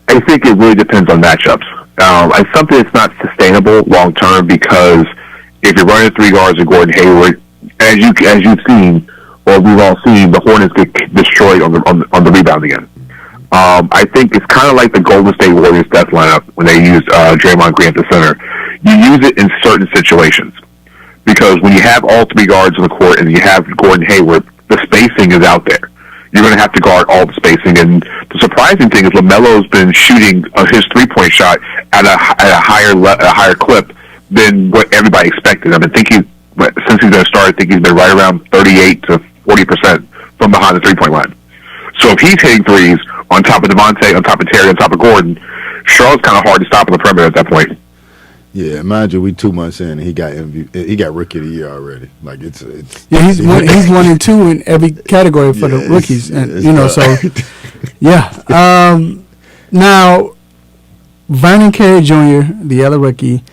Speaker 12: I think it really depends on matchups. It's something that's not sustainable long term because if you're running 3 guards with Gordon Hayward, as you've seen, or we've all seen, the Hornets get destroyed on the rebound again. I think it's kind of like the Golden State Warriors death lineup when they used Draymond Green at the center. You use it in certain situations because when you have all 3 guards on the court and you have Gordon Hayward, the spacing is out there. You're going to have to guard all the spacing. And the surprising thing is LaMelo's been shooting his 3-point shot at a higher clip than what everybody expected. I've been thinking since he's going to start, I think he's been right around 38 to 40% from behind the 3-point line. So if he's hitting threes on top of Devontae, on top of Terry, on top of Gordon, Charlotte's kind of hard to stop on the perimeter at that point.
Speaker 5: Yeah, imagine we 2 months in and he got Rookie of the Year already. Like it's
Speaker 4: he's 1 and 2 in every category for the rookies, and so yeah. Now Vernon Carey Jr., the other rookie,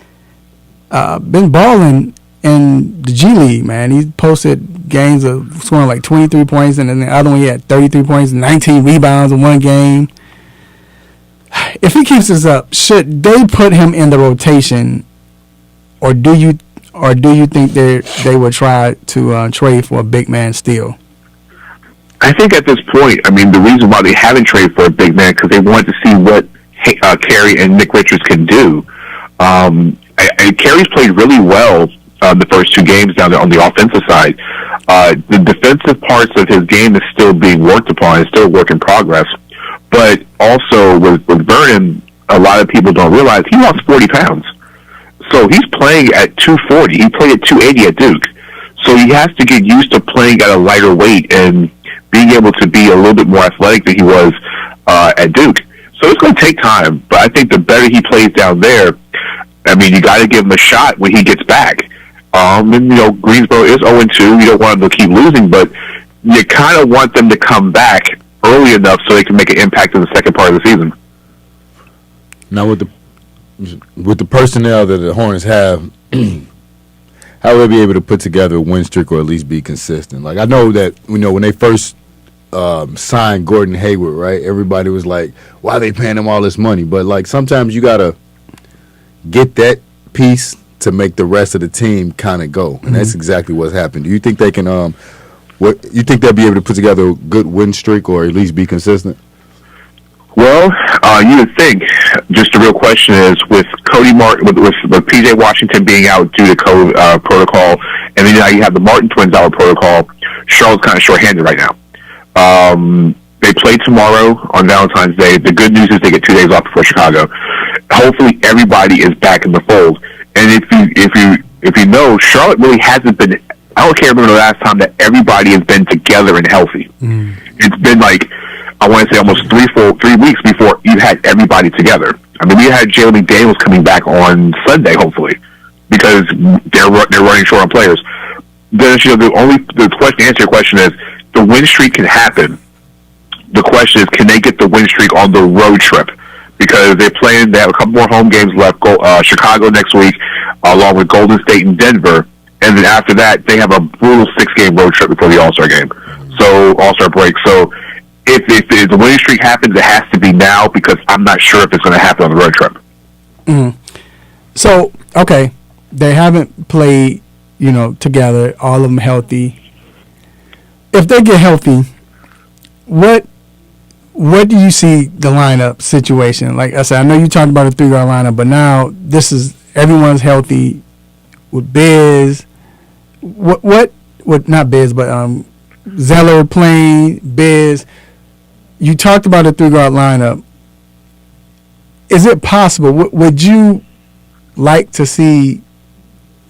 Speaker 4: been balling in the G League, man. He posted games of scoring like 23 points, and then the other one he had 33 points and 19 rebounds in one game. If he keeps this up, should they put him in the rotation, or do you think they would try to trade for a big man still?
Speaker 12: I think at this point, I mean, the reason why they haven't traded for a big man because they wanted to see what Carey and Nick Richards can do. Carey's played really well the first 2 games down there on the offensive side. The defensive parts of his game is still being worked upon. It's still a work in progress. But also with Vernon, a lot of people don't realize he lost 40 pounds. So he's playing at 240. He played at 280 at Duke. So he has to get used to playing at a lighter weight and being able to be a little bit more athletic than he was at Duke. So it's going to take time. But I think the better he plays down there, I mean, you got to give him a shot when he gets back. And, you know, Greensboro is 0-2. You don't want them to keep losing, but you kind of want them to come back early enough so they can make an impact in the second part of the season.
Speaker 5: Now, with the personnel that the Hornets have, how will they be able to put together a win streak or at least be consistent? Like, I know that, you know, when they first signed Gordon Hayward, right, everybody was like, why are they paying him all this money? But, like, sometimes you got to get that piece to make the rest of the team kind of go. And that's exactly what's happened. Do you think they can you think they'll be able to put together a good win streak or at least be consistent?
Speaker 12: Well, you would think. Just the real question is with Cody Martin, with P.J. Washington being out due to COVID protocol, and then now you have the Martin twins out of protocol. Charlotte's kind of short-handed right now. They play tomorrow on Valentine's Day. The good news is they get 2 days off before Chicago. Hopefully, everybody is back in the fold. And if you know, Charlotte really hasn't been. I don't care remember the last time that everybody has been together and healthy. It's been like, I want to say almost 3 weeks before you had everybody together. I mean, we had Jalen McDaniels coming back on Sunday, hopefully, because they're running short on players. Then, you know, the question to answer your question is, the win streak can happen. The question is, can they get the win streak on the road trip? Because they have a couple more home games left. Chicago next week, along with Golden State and Denver. And then after that, they have a brutal 6-game road trip before the All-Star game. So, All-Star break. So, if the winning streak happens, it has to be now because I'm not sure if it's going to happen on the road trip.
Speaker 4: So, okay, they haven't played, you know, together, all of them healthy. If they get healthy, what do you see the lineup situation? Like I said, I know you talked about a 3-guard lineup, but now this is everyone's healthy with Biz. What not Biz, but Zeller playing, Biz. You talked about a 3-guard lineup. Is it possible? Would you like to see?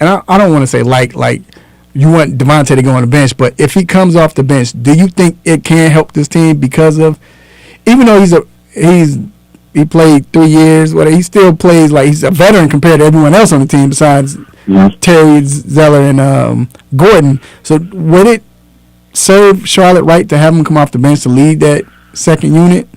Speaker 4: And I don't want to say like you want Devontae to go on the bench, but if he comes off the bench, do you think it can help this team because of, even though he played 3 years, he still plays like he's a veteran compared to everyone else on the team besides Terry, Zeller, and Gordon. So would it serve Charlotte right to have him come off the bench to lead that second unit?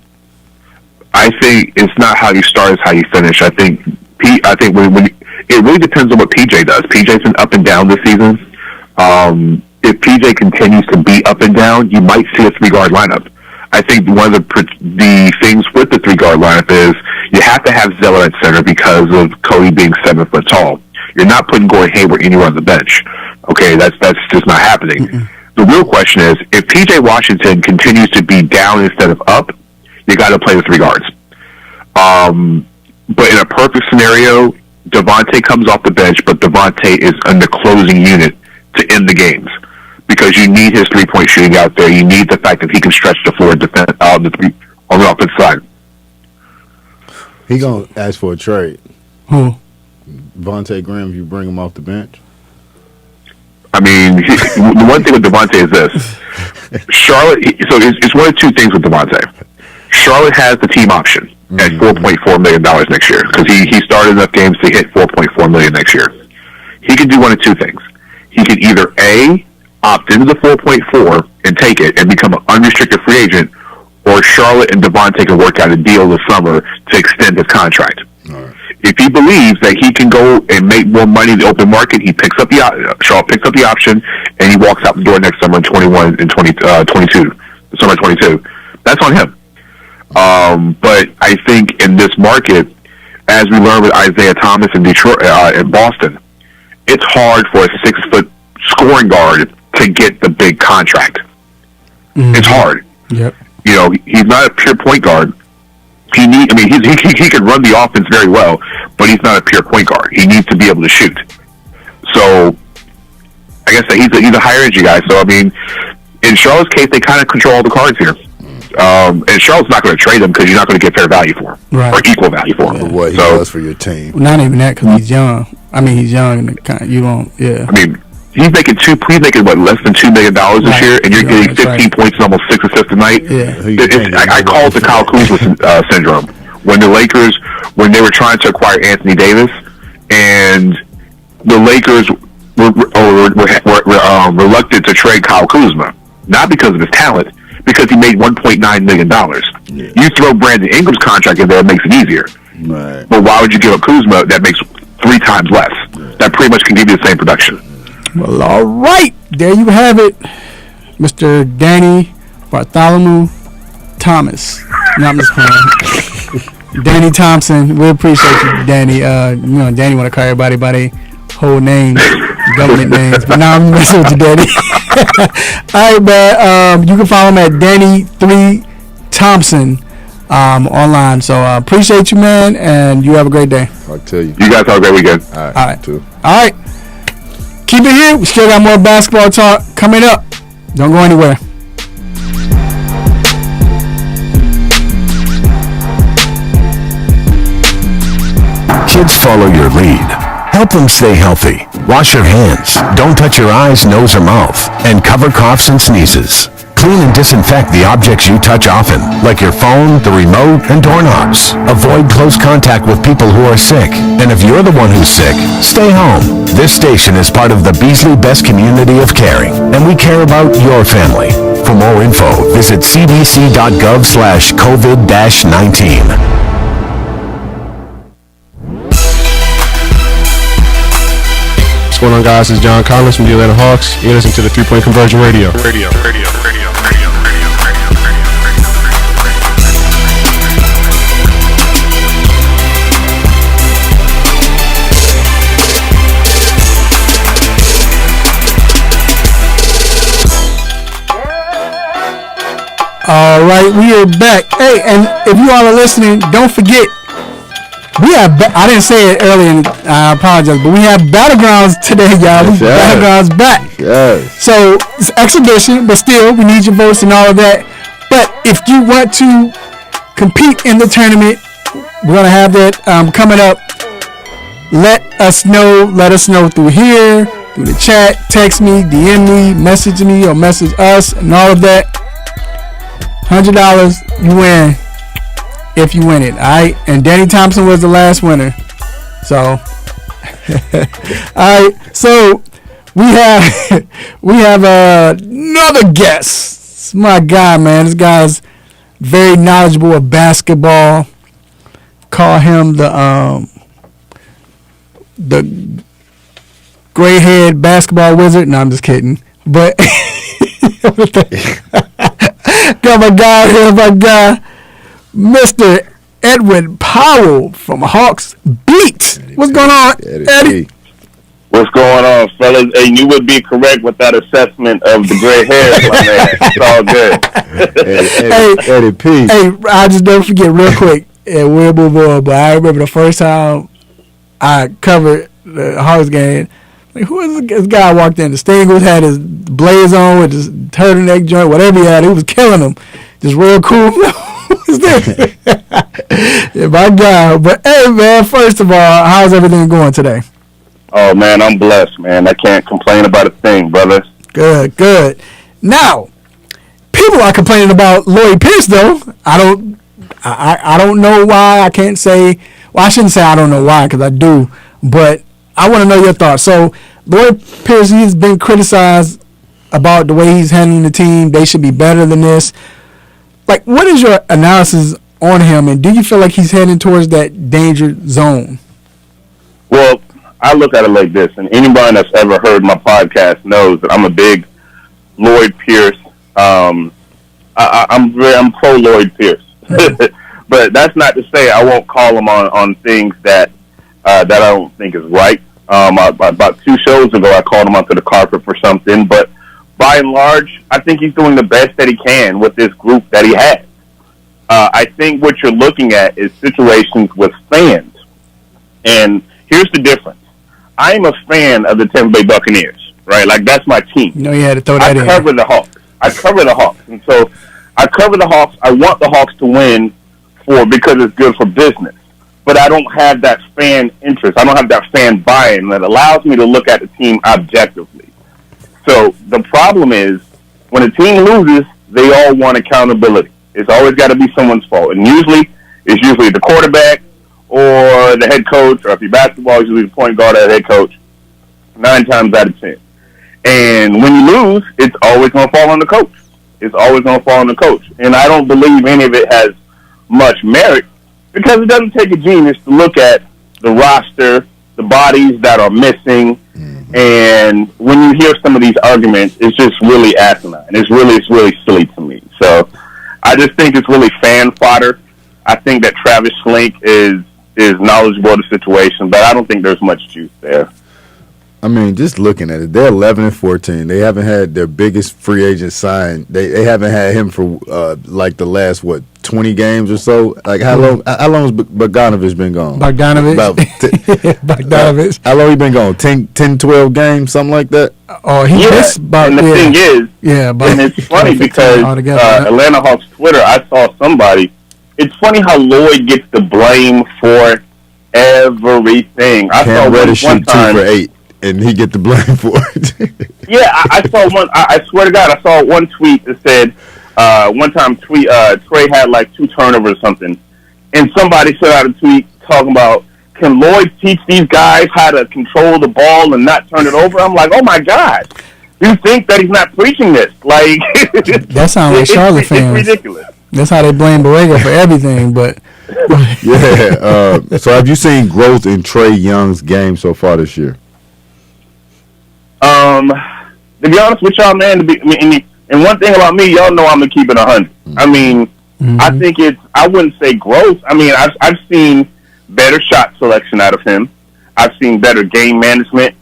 Speaker 12: I think it's not how you start; it's how you finish. I think when it really depends on what PJ does. PJ's been up and down this season. If PJ continues to be up and down, you might see a 3-guard lineup. I think one of the things with the 3-guard lineup is you have to have Zeller at center because of Cody being 7 foot tall. You're not putting Gordon Hayward anywhere on the bench. Okay, that's just not happening. The real question is, if P.J. Washington continues to be down instead of up, you got to play the 3 guards. But in a perfect scenario, Devontae comes off the bench, but Devontae is in the closing unit to end the games because you need his 3-point shooting out there. You need the fact that he can stretch the floor on the offensive side.
Speaker 5: He gonna ask for a trade.
Speaker 4: Who?
Speaker 5: Devontae Graham, if you bring him off the bench.
Speaker 12: I mean, the one thing with Devontae is this. Charlotte, so it's one of two things with Devontae. Charlotte has the team option at $4.4 million next year because he started enough games to hit $4.4 million next year. He can do one of two things. He can either A, opt into the 4.4 and take it and become an unrestricted free agent, or Charlotte and Devontae can work out a deal this summer to extend his contract. If he believes that he can go and make more money in the open market, Charlotte picks up the option, and he walks out the door next summer in 21 and 22, summer 22. That's on him. But I think in this market, as we learned with Isaiah Thomas in Detroit, in Boston, it's hard for a 6-foot scoring guard to get the big contract. It's hard.
Speaker 4: Yep.
Speaker 12: You know, he's not a pure point guard. He can run the offense very well, but he's not a pure point guard. He needs to be able to shoot. So, I guess he's a higher energy guy. So, I mean, in Charlotte's case, they kind of control all the cards here. And Charlotte's not going to trade him because you're not going to get fair value for him or equal value for him.
Speaker 5: For what he does for your team.
Speaker 4: Well, not even that, because he's young. I mean, he's young. And you don't. Yeah.
Speaker 12: I mean, he's making what, less than $2 million this year, and you're getting 15 points and almost 6 assists a night.
Speaker 4: Yeah.
Speaker 12: I call it the Kyle Kuzma syndrome. When the Lakers, when they were trying to acquire Anthony Davis, and the Lakers were reluctant to trade Kyle Kuzma, not because of his talent, because he made $1.9 million. Yeah. You throw Brandon Ingram's contract in there, it makes it easier.
Speaker 5: Right.
Speaker 12: But why would you give up Kuzma that makes 3 times less? Yeah. That pretty much can give you the same production.
Speaker 4: Well, all right. There you have it, Mr. Danny Bartholomew Thomas. No, I'm just playing. Danny Thompson. We appreciate you, Danny. Danny want to call everybody by their whole name, government names. But now I'm messing with you, Danny. All right, man. You can follow him at Danny3 Thompson online. So appreciate you, man, and you have a great day.
Speaker 5: I'll tell you.
Speaker 12: You guys have a great weekend.
Speaker 5: All right. Too.
Speaker 4: All right. Keep it here. We still got more basketball talk coming up. Don't go anywhere.
Speaker 13: Kids follow your lead. Help them stay healthy. Wash your hands. Don't touch your eyes, nose, or mouth. And cover coughs and sneezes. Clean and disinfect the objects you touch often, like your phone, the remote, and doorknobs. Avoid close contact with people who are sick. And if you're the one who's sick, stay home. This station is part of the Beasley Best community of caring, and we care about your family. For more info, visit cdc.gov/COVID-19.
Speaker 14: What's going on, guys? It's John Collins from the Atlanta Hawks. You're listening to the 3-Point Conversion Radio.
Speaker 4: All right, we are back. Hey, and if you all are listening, don't forget, we have, I didn't say it earlier, and I apologize, but we have Battlegrounds today, y'all.
Speaker 5: Yes,
Speaker 4: Battlegrounds back.
Speaker 5: Yes.
Speaker 4: So, it's exhibition, but still, we need your votes and all of that. But if you want to compete in the tournament, we're going to have that coming up. Let us know through here, through the chat, text me, DM me, message me, or message us, and all of that. $100, you win. If you win it, all right. And Danny Thompson was the last winner. So, all right. So we have another guest. My God, man, this guy's very knowledgeable of basketball. Call him the gray-haired basketball wizard. No, I'm just kidding. But got my guy here, my guy. Mr. Edwin Powell from Hawks Beat. What's going on, Eddie?
Speaker 15: What's going on, fellas? Hey, you would be correct with that assessment of the gray hair, my man. It's all good.
Speaker 5: Eddie P.
Speaker 4: Hey, I just never forget real quick, and we'll move on, but I remember the first time I covered the Hawks game, like, who is this guy walked in? The Stingles had his blaze on with his turtleneck joint, whatever he had. He was killing them. Just real cool. Who's this? Yeah, my God. But, hey, man, first of all, how's everything going today?
Speaker 15: Oh, man, I'm blessed, man. I can't complain about a thing, brother.
Speaker 4: Good. Now, people are complaining about Lloyd Pierce, though. I don't know why. I can't say. Well, I shouldn't say I don't know why, because I do. But I want to know your thoughts. So, Lloyd Pierce, he's been criticized about the way he's handling the team. They should be better than this. Like, what is your analysis on him, and do you feel like he's heading towards that danger zone?
Speaker 15: Well, I look at it like this, and anybody that's ever heard my podcast knows that I'm a big Lloyd Pierce. I'm pro Lloyd Pierce, but that's not to say I won't call him on things that I don't think is right. About 2 shows ago, I called him onto the carpet for something, but by and large, I think he's doing the best that he can with this group that he has. I think what you're looking at is situations with fans, and here's the difference. I'm a fan of the Tampa Bay Buccaneers, right? Like, that's my team.
Speaker 4: You know, you had to throw that in.
Speaker 15: I cover the Hawks, and so I cover the Hawks. I want the Hawks to win because it's good for business. But I don't have that fan interest. I don't have that fan buy-in that allows me to look at the team objectively. So the problem is when a team loses, they all want accountability. It's always got to be someone's fault. And it's usually the quarterback or the head coach, or if you're basketball, it's usually the point guard or the head coach, 9 times out of 10. And when you lose, it's always going to fall on the coach. It's always going to fall on the coach. And I don't believe any of it has much merit because it doesn't take a genius to look at the roster, the bodies that are missing, and when you hear some of these arguments, it's just really asinine. It's really silly to me. So I just think it's really fan fodder. I think that Travis Schlenk is knowledgeable of the situation, but I don't think there's much juice there.
Speaker 5: I mean, just looking at it, they're 11-14. They haven't had their biggest free agent signed. They haven't had him for like the last 20 games or so. Like how long has Bogdanovich been gone?
Speaker 4: Bogdanovich.
Speaker 5: How long he been gone? 10, 12 games, something like that.
Speaker 4: Oh, he missed about.
Speaker 15: And the thing is, and it's funny because Atlanta Hawks Twitter, I saw somebody. It's funny how Lloyd gets the blame for everything. I saw one time
Speaker 5: 2 for 8. And he get the blame for it.
Speaker 15: Yeah, I saw one. I swear to God, I saw one tweet that said one time Trae had like 2 turnovers or something, and somebody sent out a tweet talking about, can Lloyd teach these guys how to control the ball and not turn it over? I'm like, oh my God, you think that he's not preaching this? Like
Speaker 4: that sounds like Charlotte fans.
Speaker 15: It's ridiculous.
Speaker 4: That's how they blame Borrego for everything, but.
Speaker 5: Yeah. So have you seen growth in Trae Young's game so far this year?
Speaker 15: To be honest with y'all, man, and one thing about me, y'all know I'm gonna keep it 100. I mean, I think I wouldn't say growth. I mean, I've seen better shot selection out of him. I've seen better game management.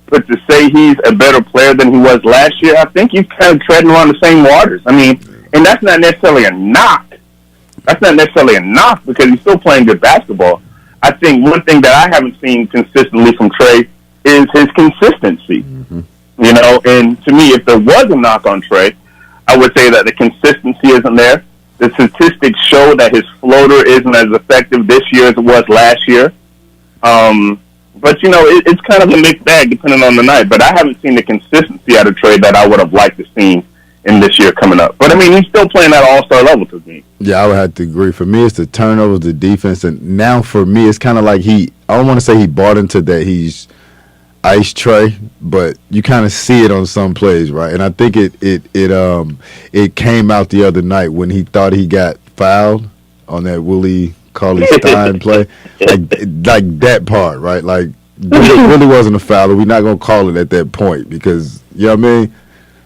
Speaker 15: But to say he's a better player than he was last year, I think he's kind of treading around the same waters. I mean, and that's not necessarily a knock. That's not necessarily a knock because he's still playing good basketball. I think one thing that I haven't seen consistently from Trae is his consistency. You know, and to me, if there was a knock on Trae, I would say that the consistency isn't there. The statistics show that his floater isn't as effective this year as it was last year. But, you know, it's kind of a mixed bag depending on the night. But I haven't seen the consistency out of Trae that I would have liked to see in this year coming up. But, I mean, he's still playing at all-star level to me.
Speaker 5: Yeah, I would have to agree. For me, it's the turnovers, the defense. And now for me, it's kind of like I don't want to say he bought into that he's ice Trae, but you kind of see it on some plays, right? And I think it came out the other night when he thought he got fouled on that Willie Cauley-Stein play, like that part, right? Like really wasn't a foul. We're not gonna call it at that point because you know what I mean.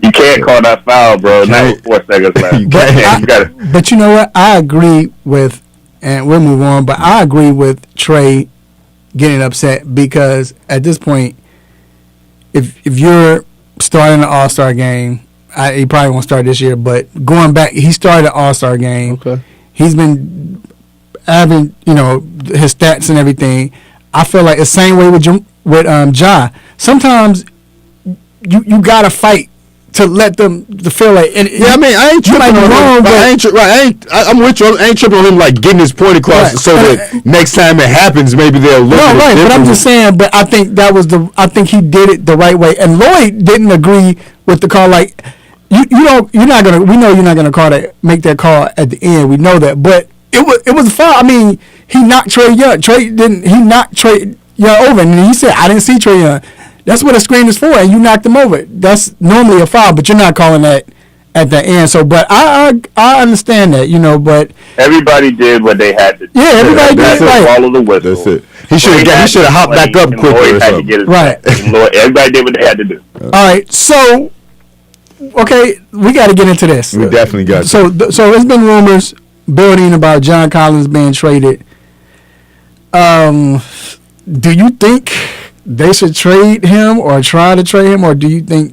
Speaker 15: You can't call that foul, bro. Not with 4 seconds left.
Speaker 4: But you know what? I agree with, and we'll move on. But I agree with Trae getting upset because at this point, if you're starting an All-Star game, he probably won't start this year, but going back, he started an All-Star game.
Speaker 5: Okay.
Speaker 4: He's been having, you know, his stats and everything. I feel like the same way with Ja. Sometimes you gotta fight to let them to feel like. And
Speaker 5: yeah, I mean, I ain't tripping on him. I'm with you. I ain't tripping on him like getting his point across so that next time it happens, maybe they'll look at it differently.
Speaker 4: But I'm just saying. But I think I think he did it the right way. And Lloyd didn't agree with the call. Like we know you're not gonna make that call at the end. We know that. But it was a foul. I mean, he knocked Trae Young. He knocked Trae Young over, and he said, "I didn't see Trae Young." That's what a screen is for, and you knocked him over. That's normally a foul, but you're not calling that at the end. So, but I understand that, you know. But
Speaker 15: everybody did what they had to do.
Speaker 4: Yeah, everybody did right.
Speaker 15: Follow the whistle.
Speaker 5: That's it. He should have hopped back up quicker or something.
Speaker 4: Right.
Speaker 15: Everybody did what they had to do.
Speaker 4: All right. So, okay, we got to get into this.
Speaker 5: We definitely got to.
Speaker 4: So there's been rumors building about John Collins being traded. Do you think they should trade him or try to trade him, or do you think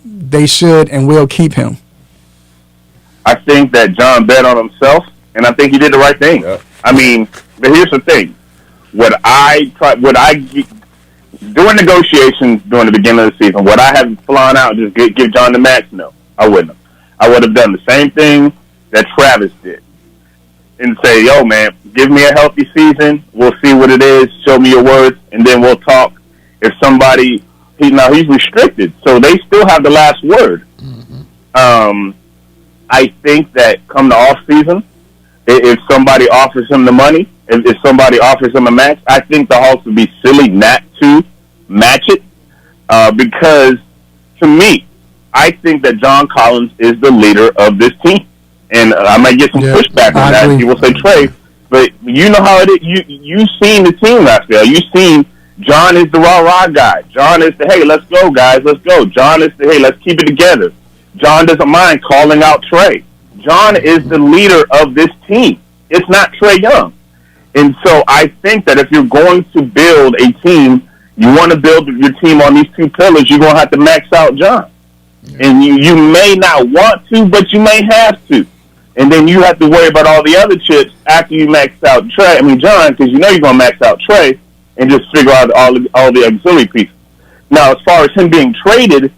Speaker 4: they should and will keep him?
Speaker 15: I think that John bet on himself, and I think he did the right thing. Yeah. I mean, but here's the thing: during negotiations during the beginning of the season, would I have flown out and just give John the max? No, I wouldn't have. I would have done the same thing that Travis did and say, yo, man, give me a healthy season. We'll see what it is. Show me your worth, and then we'll talk. If somebody, he's restricted, so they still have the last word. Mm-hmm. I think that come the off season, if somebody offers him the money, if somebody offers him a max, I think the Hawks would be silly not to match it. Because to me, I think that John Collins is the leader of this team. And I might get some pushback on that. People say Trae, but you know how it is. You've seen the team, Raphael. You've seen John is the rah-rah guy. John is the, hey, let's go, guys, let's go. John is the, hey, let's keep it together. John doesn't mind calling out Trae. John is the leader of this team. It's not Trae Young. And so I think that if you're going to build a team, you want to build your team on these two pillars, you're going to have to max out John. And you may not want to, but you may have to. And then you have to worry about all the other chips after you max out John, because you know you're going to max out Trae and just figure out all the auxiliary pieces. Now, as far as him being traded,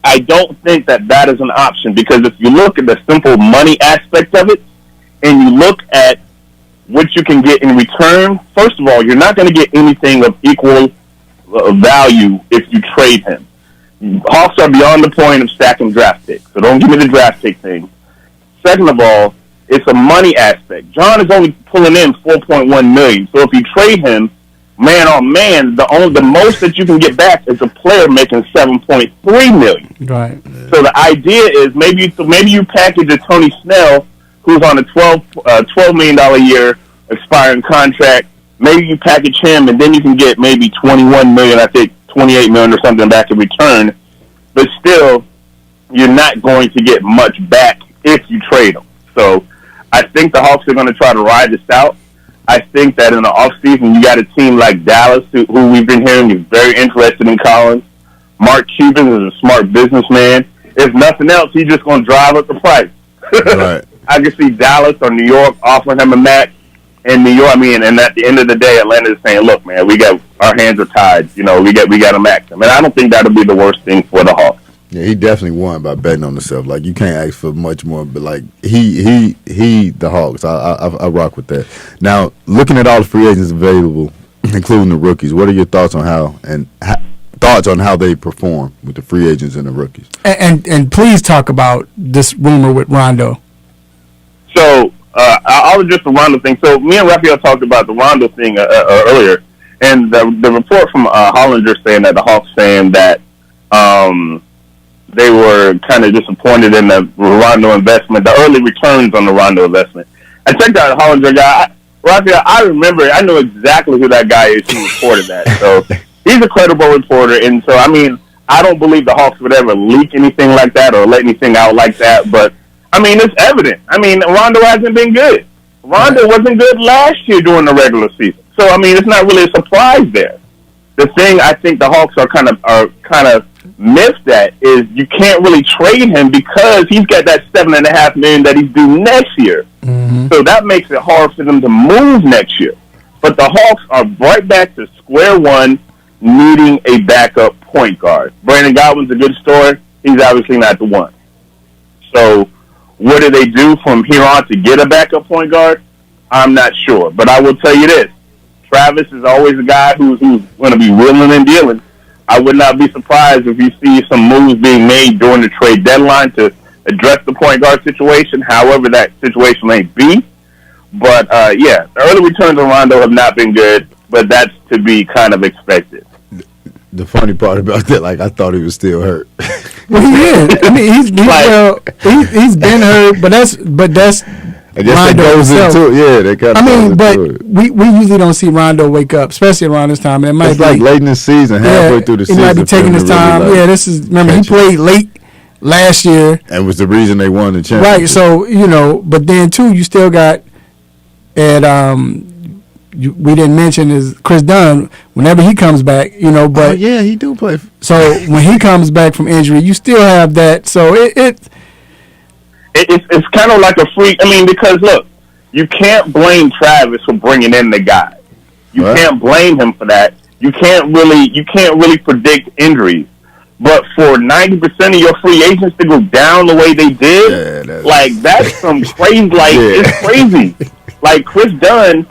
Speaker 15: I don't think that is an option, because if you look at the simple money aspect of it and you look at what you can get in return, first of all, you're not going to get anything of equal value if you trade him. Hawks are beyond the point of stacking draft picks, so don't give me the draft pick thing. Second of all, it's a money aspect. John is only pulling in $4.1 million, so if you trade him, man, oh man, the most that you can get back is a player making $7.3 million.
Speaker 4: Right.
Speaker 15: So the idea is maybe you package a Tony Snell who's on a $12 million a year expiring contract. Maybe you package him, and then you can get maybe $21 million, I think $28 million or something back in return. But still, you're not going to get much back if you trade him. So I think the Hawks are going to try to ride this out. I think that in the offseason, you got a team like Dallas, who we've been hearing is very interested in Collins. Mark Cuban is a smart businessman. If nothing else, he's just going to drive up the price.
Speaker 5: Right.
Speaker 15: I can see Dallas or New York offering him a max. And New York, and at the end of the day, Atlanta is saying, look, man, our hands are tied. We got to max him. And I don't think that'll be the worst thing for the Hawks.
Speaker 5: Yeah, he definitely won by betting on himself. Like, you can't ask for much more, but like he the Hawks. I rock with that. Now, looking at all the free agents available, including the rookies, what are your thoughts on how they perform with the free agents and the rookies?
Speaker 4: And please talk about this rumor with Rondo.
Speaker 15: So I'll address the Rondo thing. So me and Raphael talked about the Rondo thing earlier, and the report from Hollinger saying that the Hawks saying that they were kind of disappointed in the Rondo investment, the early returns on the Rondo investment. I checked out the Hollinger guy. Raphael, I know exactly who that guy is who reported that. So he's a credible reporter, and so I don't believe the Hawks would ever leak anything like that or let anything out like that, but it's evident. Rondo hasn't been good. Rondo wasn't good last year during the regular season. So, it's not really a surprise there. The thing I think the Hawks are kind of miffed at is you can't really trade him because he's got that $7.5 million that he's due next year. Mm-hmm. So that makes it hard for them to move next year. But the Hawks are right back to square one, needing a backup point guard. Brandon Godwin's a good story. He's obviously not the one. So what do they do from here on to get a backup point guard? I'm not sure. But I will tell you this. Travis is always a guy who's going to be willing and dealing. I would not be surprised if you see some moves being made during the trade deadline to address the point guard situation, however that situation may be. But, the early returns on Rondo have not been good, but that's to be kind of expected.
Speaker 5: The funny part about that, I thought he was still hurt.
Speaker 4: Well, he is. He's been hurt, but that's.
Speaker 5: I guess that goes into it. Yeah, they kind of.
Speaker 4: But we usually don't see Rondo wake up, especially around this time. It might
Speaker 5: be late in the season, halfway through the season.
Speaker 4: He might be taking his time. He played late last year,
Speaker 5: and was the reason they won the championship.
Speaker 4: Right. So but then too, you still got we didn't mention is Chris Dunn. Whenever he comes back, but
Speaker 5: he do play.
Speaker 4: So when he comes back from injury, you still have that. So
Speaker 15: it's kind of like a freak. Because look, you can't blame Travis for bringing in the guy. You can't blame him for that. You can't really predict injuries. But for 90% of your free agents to go down the way they did, that's some crazy. It's crazy. Like Chris Dunn,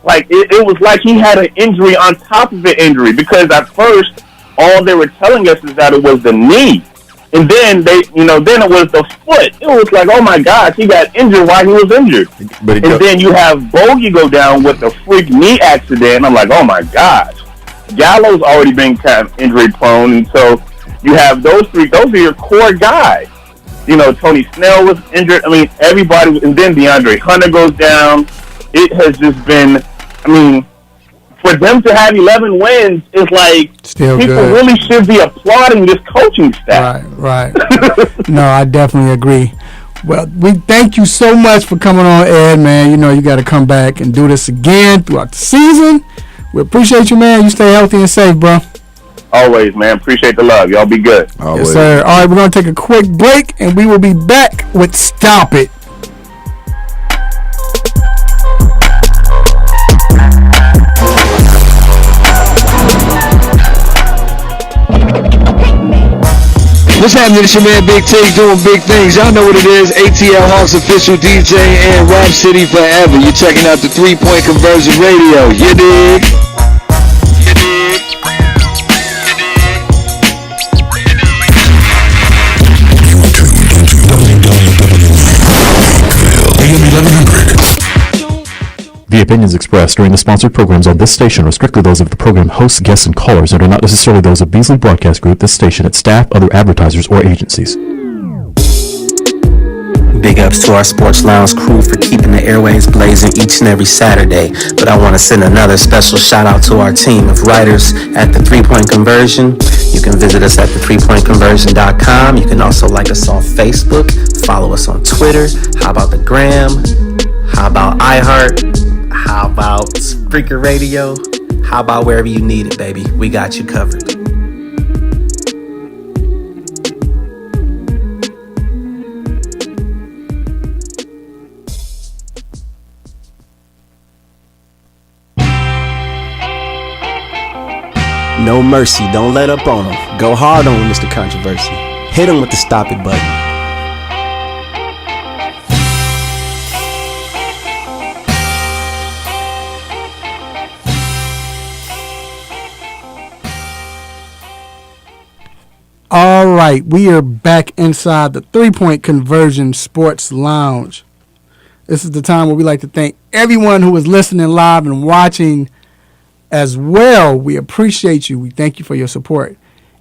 Speaker 15: it was like he had an injury on top of an injury, because at first all they were telling us is that it was the knee, and then then it was the foot. It was like, oh my gosh, he got injured while he was injured. Then you have Bogey go down with a freak knee accident. I'm like, oh my gosh, Gallo's already been kind of injury prone, and so you have those three. Those are your core guys. Tony Snell was injured. I mean, everybody, and then DeAndre Hunter goes down. It has just been, for them to have 11 wins is like,
Speaker 4: still
Speaker 15: people
Speaker 4: good.
Speaker 15: Really should be applauding this coaching staff.
Speaker 4: Right. No, I definitely agree. Well, we thank you so much for coming on, Ed, man. You got to come back and do this again throughout the season. We appreciate you, man. You stay healthy and safe, bro.
Speaker 15: Always, man. Appreciate the love. Y'all be good.
Speaker 5: Always.
Speaker 4: Yes, sir. All right, we're going to take a quick break, and we will be back with Stop It.
Speaker 16: What's happening? It's your man Big T doing big things. Y'all know what it is. ATL Hawks official DJ and Rap City forever. You're checking out the 3-Point Conversion Radio. You dig?
Speaker 3: The opinions expressed during the sponsored programs on this station are strictly those of the program hosts, guests, and callers and are not necessarily those of Beasley Broadcast Group, this station, its staff, other advertisers, or agencies.
Speaker 17: Big ups to our Sports Lounge crew for keeping the airways blazing each and every Saturday. But I want to send another special shout out to our team of writers at the 3-Point Conversion. You can visit us at the3pointconversion.com. You can also like us on Facebook, follow us on Twitter. How about the Gram? How about iHeart? How about Spreaker Radio? How about wherever you need it, baby? We got you covered. No mercy, don't let up on him. Go hard on him, Mr. Controversy. Hit him with the stop it button.
Speaker 4: All right, we are back inside the 3-Point Conversion Sports Lounge. This is the time where we like to thank everyone who is listening live and watching as well. We appreciate you. We thank you for your support.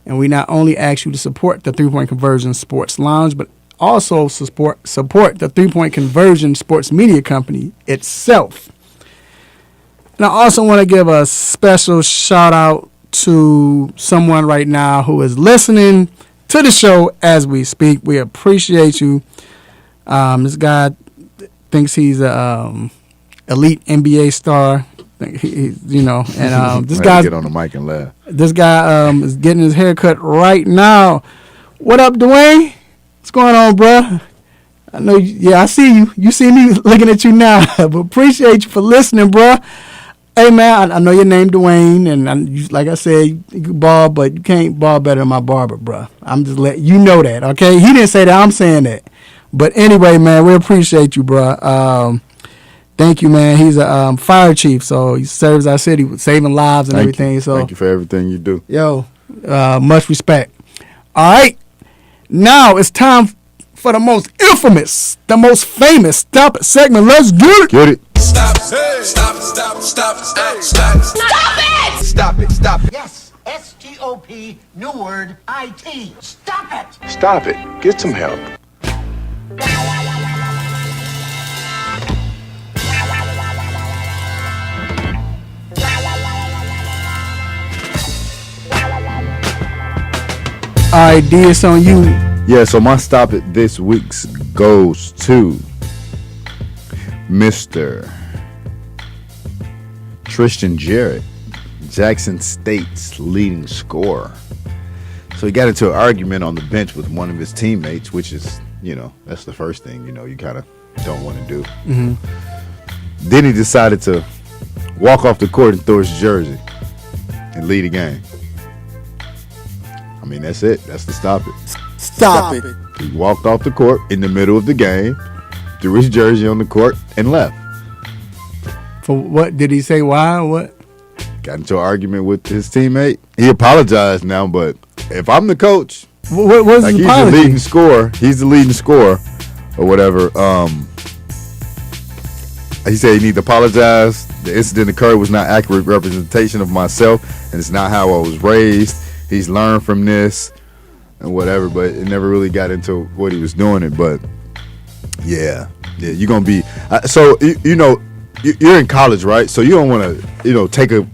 Speaker 4: And we not only ask you to support the 3-Point Conversion Sports Lounge, but also support the 3-Point Conversion Sports Media Company itself. And I also want to give a special shout out to someone right now who is listening to the show as we speak. We appreciate you. This guy thinks he's a elite NBA star. This guy
Speaker 5: get on the mic and laugh.
Speaker 4: This guy is getting his hair cut right now. What up, Dwayne? What's going on, bro? I know. I see you. You see me looking at you now. But appreciate you for listening, bro. Hey, man, I know your name Dwayne, and like I said, you can ball, but you can't ball better than my barber, bro. I'm just letting you know that, okay? He didn't say that. I'm saying that. But anyway, man, we appreciate you, bro. Thank you, man. He's a fire chief, so he serves our city with saving lives and everything.
Speaker 5: You.
Speaker 4: So
Speaker 5: thank you for everything you do.
Speaker 4: Yo, much respect. All right, now it's time for the most infamous, the most famous Stop It segment. Let's get it.
Speaker 5: Get it.
Speaker 7: Stop it. Stop it. Stop it. Stop it. Stop it. Stop it.
Speaker 16: Stop it. Stop it.
Speaker 8: Yes, S-T-O-P, new word, I-T. Stop it.
Speaker 16: Stop it. Get some help.
Speaker 4: All right, D, it's on you.
Speaker 5: Yeah, so my Stop It this week's goes to Mr. Tristan Jarrett, Jackson State's leading scorer. So he got into an argument on the bench with one of his teammates, which is, that's the first thing, you kind of don't want to do.
Speaker 4: Mm-hmm.
Speaker 5: Then he decided to walk off the court and throw his jersey and lead the game. mean, that's it. That's the stop it.
Speaker 4: Stop it.
Speaker 5: He walked off the court in the middle of the game, threw his jersey on the court, and left.
Speaker 4: For what? Did he say why or what?
Speaker 5: Got into an argument with his teammate. He apologized now, but if I'm the coach,
Speaker 4: what was
Speaker 5: like
Speaker 4: his
Speaker 5: he's
Speaker 4: apology?
Speaker 5: the leading scorer. He's the leading scorer or whatever. He said he needs to apologize. The incident occurred was not accurate representation of myself, and it's not how I was raised. He's learned from this and whatever, but it never really got into what he was doing it. But yeah, you're gonna be you're in college, right? So you don't want to take a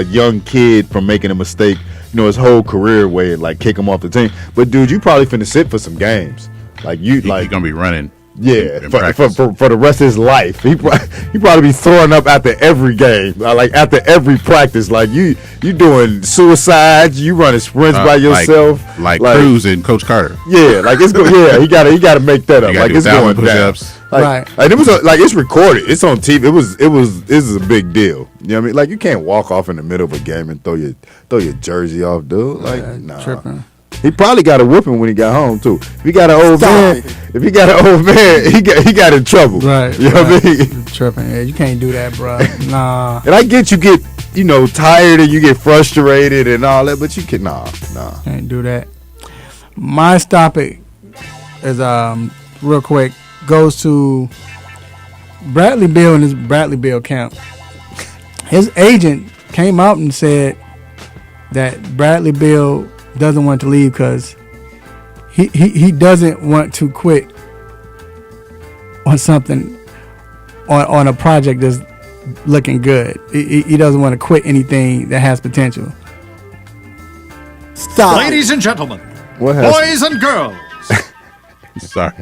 Speaker 5: young kid from making a mistake, his whole career way and like kick him off the team. But dude, you probably finna sit for some games. Like you're gonna
Speaker 6: be running.
Speaker 5: Yeah, for the rest of his life, he probably be throwing up after every game, like after every practice. Like you doing suicides, you running sprints by yourself,
Speaker 6: like Cruz and Coach Carter.
Speaker 5: Yeah, like it's he got to make that up. Like it's going down. Like it was it's recorded. It's on TV. This is a big deal. You know what I mean? Like you can't walk off in the middle of a game and throw your jersey off, dude. Like nah.
Speaker 4: Tripping.
Speaker 5: He probably got a whooping when he got home too. If he got an old man, he got in trouble.
Speaker 4: Right.
Speaker 5: You know what I mean?
Speaker 4: Tripping. Yeah, you can't do that, bro. Nah.
Speaker 5: And I get you get tired and you get frustrated and all that, but you can nah.
Speaker 4: Can't do that. My stop it is real quick goes to Bradley Beal and his Bradley Beal camp. His agent came out and said that Bradley Beal doesn't want to leave because he doesn't want to quit on something on a project that's looking good. He doesn't want to quit anything that has potential. Stop.
Speaker 18: Ladies and gentlemen, boys and girls.
Speaker 6: Sorry.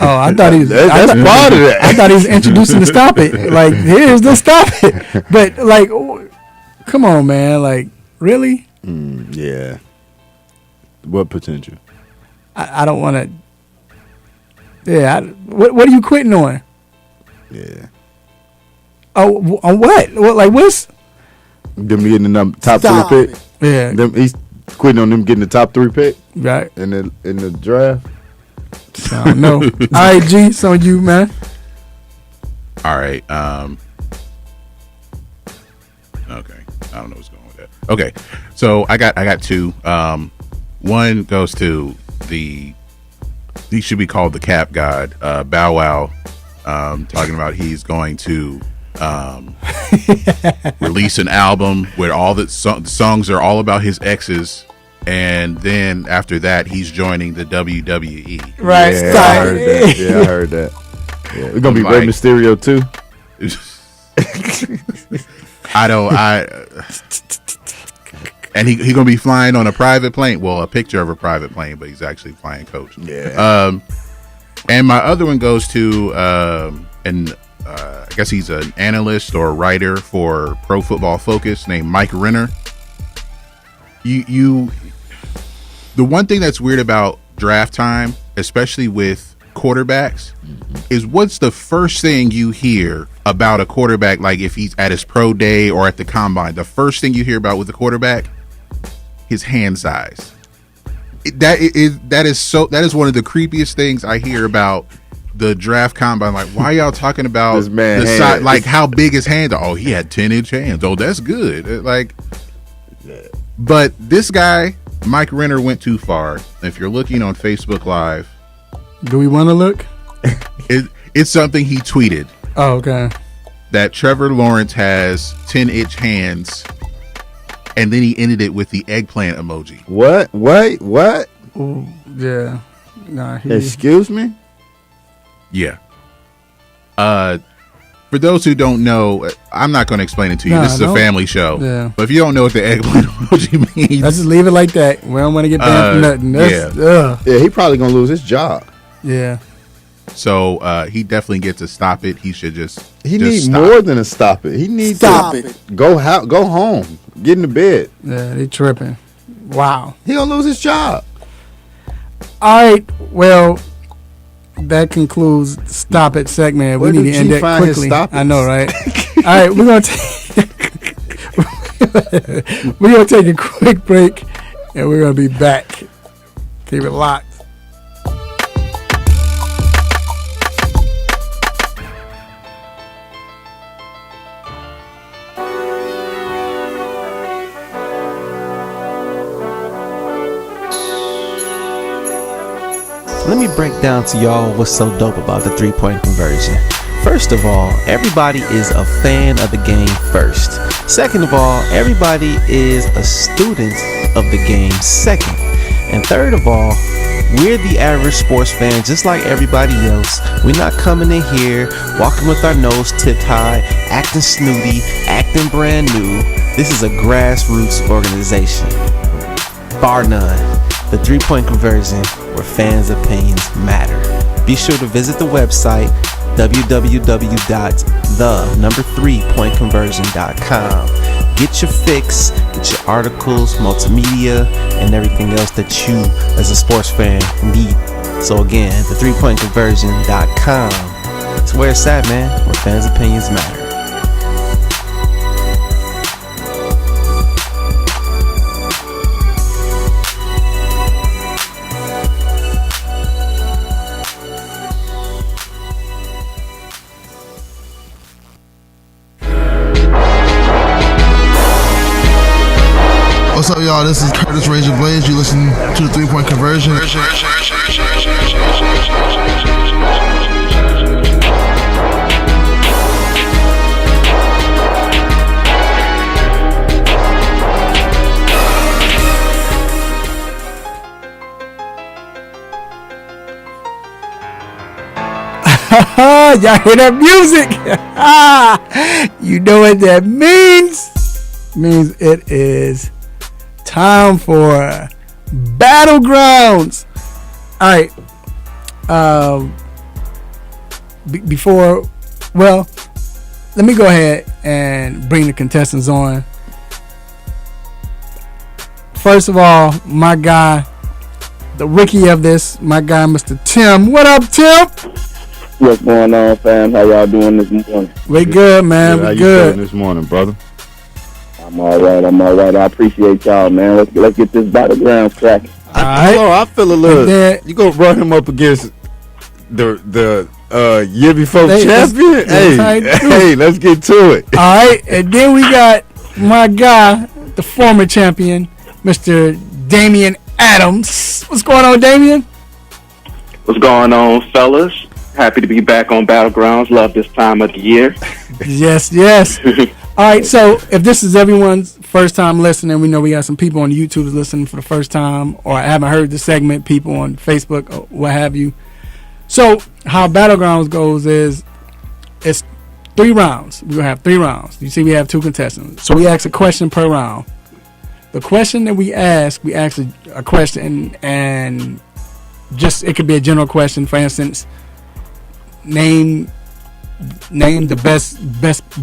Speaker 4: Oh, I thought he was.
Speaker 5: That's part of that.
Speaker 4: I thought he was introducing the stop it. Like, here's the stop it. But like, come on, man. Like, really?
Speaker 5: Yeah. What potential?
Speaker 4: I don't want to. Yeah. What are you quitting on?
Speaker 5: Yeah.
Speaker 4: Oh, on what? What? Like, what's?
Speaker 5: Them getting the top
Speaker 4: Stop
Speaker 5: 3 pick.
Speaker 4: Yeah.
Speaker 5: He's quitting on them getting the top 3 pick.
Speaker 4: Right.
Speaker 5: In the draft.
Speaker 4: I don't know. All right, G. So you, man.
Speaker 6: All right. Okay. I don't know what's going on with that. Okay. So I got two. One goes to he should be called the Cap God, Bow Wow, talking about he's going to release an album where all the songs are all about his exes, and then after that he's joining the WWE.
Speaker 4: Right.
Speaker 5: Yeah, I heard that. I heard that. Yeah. We're gonna be Rey Mysterio too.
Speaker 6: And he gonna be flying on a private plane. Well, a picture of a private plane, but he's actually flying coach.
Speaker 5: Yeah.
Speaker 6: And my other one goes to I guess he's an analyst or a writer for Pro Football Focus named Mike Renner. The one thing that's weird about draft time, especially with quarterbacks, is what's the first thing you hear about a quarterback? Like if he's at his pro day or at the combine, the first thing you hear about with the quarterback, his hand size. That is one of the creepiest things I hear about the draft combine. Like, why are y'all talking about
Speaker 5: this man
Speaker 6: the size? Like, how big his hands are? Oh, he had 10-inch hands. Oh, that's good. Like, but this guy, Mike Renner, went too far. If you're looking on Facebook Live,
Speaker 4: do we want to look?
Speaker 6: It's something he tweeted.
Speaker 4: Oh, okay.
Speaker 6: That Trevor Lawrence has 10-inch hands, and then he ended it with the eggplant emoji.
Speaker 5: What? Wait, what?
Speaker 4: Ooh, yeah. Nah.
Speaker 5: Excuse me?
Speaker 6: Yeah. For those who don't know, I'm not going to explain it to you. This is a family show.
Speaker 4: Yeah.
Speaker 6: But if you don't know what the eggplant emoji means,
Speaker 4: let's just leave it like that. We don't want to get banned for nothing.
Speaker 5: Yeah, he probably going to lose his job.
Speaker 4: Yeah.
Speaker 6: So he definitely gets to stop it. He should
Speaker 5: He needs more than a stop it. He needs
Speaker 4: stop
Speaker 5: to
Speaker 4: it.
Speaker 5: Go home, get in the bed.
Speaker 4: Yeah, they tripping. Wow.
Speaker 5: He gonna lose his job.
Speaker 4: All right. Well, that concludes the Stop It segment.
Speaker 5: Where
Speaker 4: we need
Speaker 5: did
Speaker 4: to end
Speaker 5: G
Speaker 4: it
Speaker 5: find his
Speaker 4: quickly.
Speaker 5: stop-its?
Speaker 4: I know, right? All right, we're gonna take a quick break, And we're going to be back. Keep it locked.
Speaker 19: Let me break down to y'all what's so dope about the three-point conversion. First of all, everybody is a fan of the game first. Second of all, everybody is a student of the game second. And third of all, we're the average sports fan just like everybody else. We're not coming in here, walking with our nose tipped high, acting snooty, acting brand new. This is a grassroots organization. Bar none. The three-point conversion, where fans' opinions matter. Be sure to visit the website www.the3pointconversion.com. Get your fix, get your articles, multimedia, and everything else that you as a sports fan need. So again, the3pointconversion.com. It's where it's at, man, where fans' opinions matter.
Speaker 20: What's up, y'all? This is Curtis Razor Blades. You listen to the 3-Point Conversion.
Speaker 4: Y'all hear that music? You know what that means? It means it is time for Battlegrounds. All right. Before, well, let me go ahead and bring the contestants on. First of all, my guy, the rookie of this, my guy, Mr. Tim. What up, Tim?
Speaker 15: What's going on, fam? How y'all doing this morning?
Speaker 4: We good, man.
Speaker 5: How
Speaker 4: We
Speaker 5: you
Speaker 4: good.
Speaker 5: feeling this morning, brother?
Speaker 15: I'm all right. I appreciate y'all, man. Let's get this Battlegrounds cracking.
Speaker 4: All right.
Speaker 5: I feel a little. You gonna run him up against the year before champion? Hey, let's get to it.
Speaker 4: All right, and then we got my guy, the former champion, Mr. Damian Adams. What's going on, Damian?
Speaker 21: What's going on, fellas? Happy to be back on Battlegrounds. Love this time of the year.
Speaker 4: Yes. All right, so if this is everyone's first time listening, we know we got some people on YouTube listening for the first time, or haven't heard the segment, people on Facebook or what have you. So how Battlegrounds goes is it's 3 rounds. We're going to have 3 rounds. You see we have 2 contestants. So we ask a question per round. The question that we ask a question, and just it could be a general question. For instance, name the best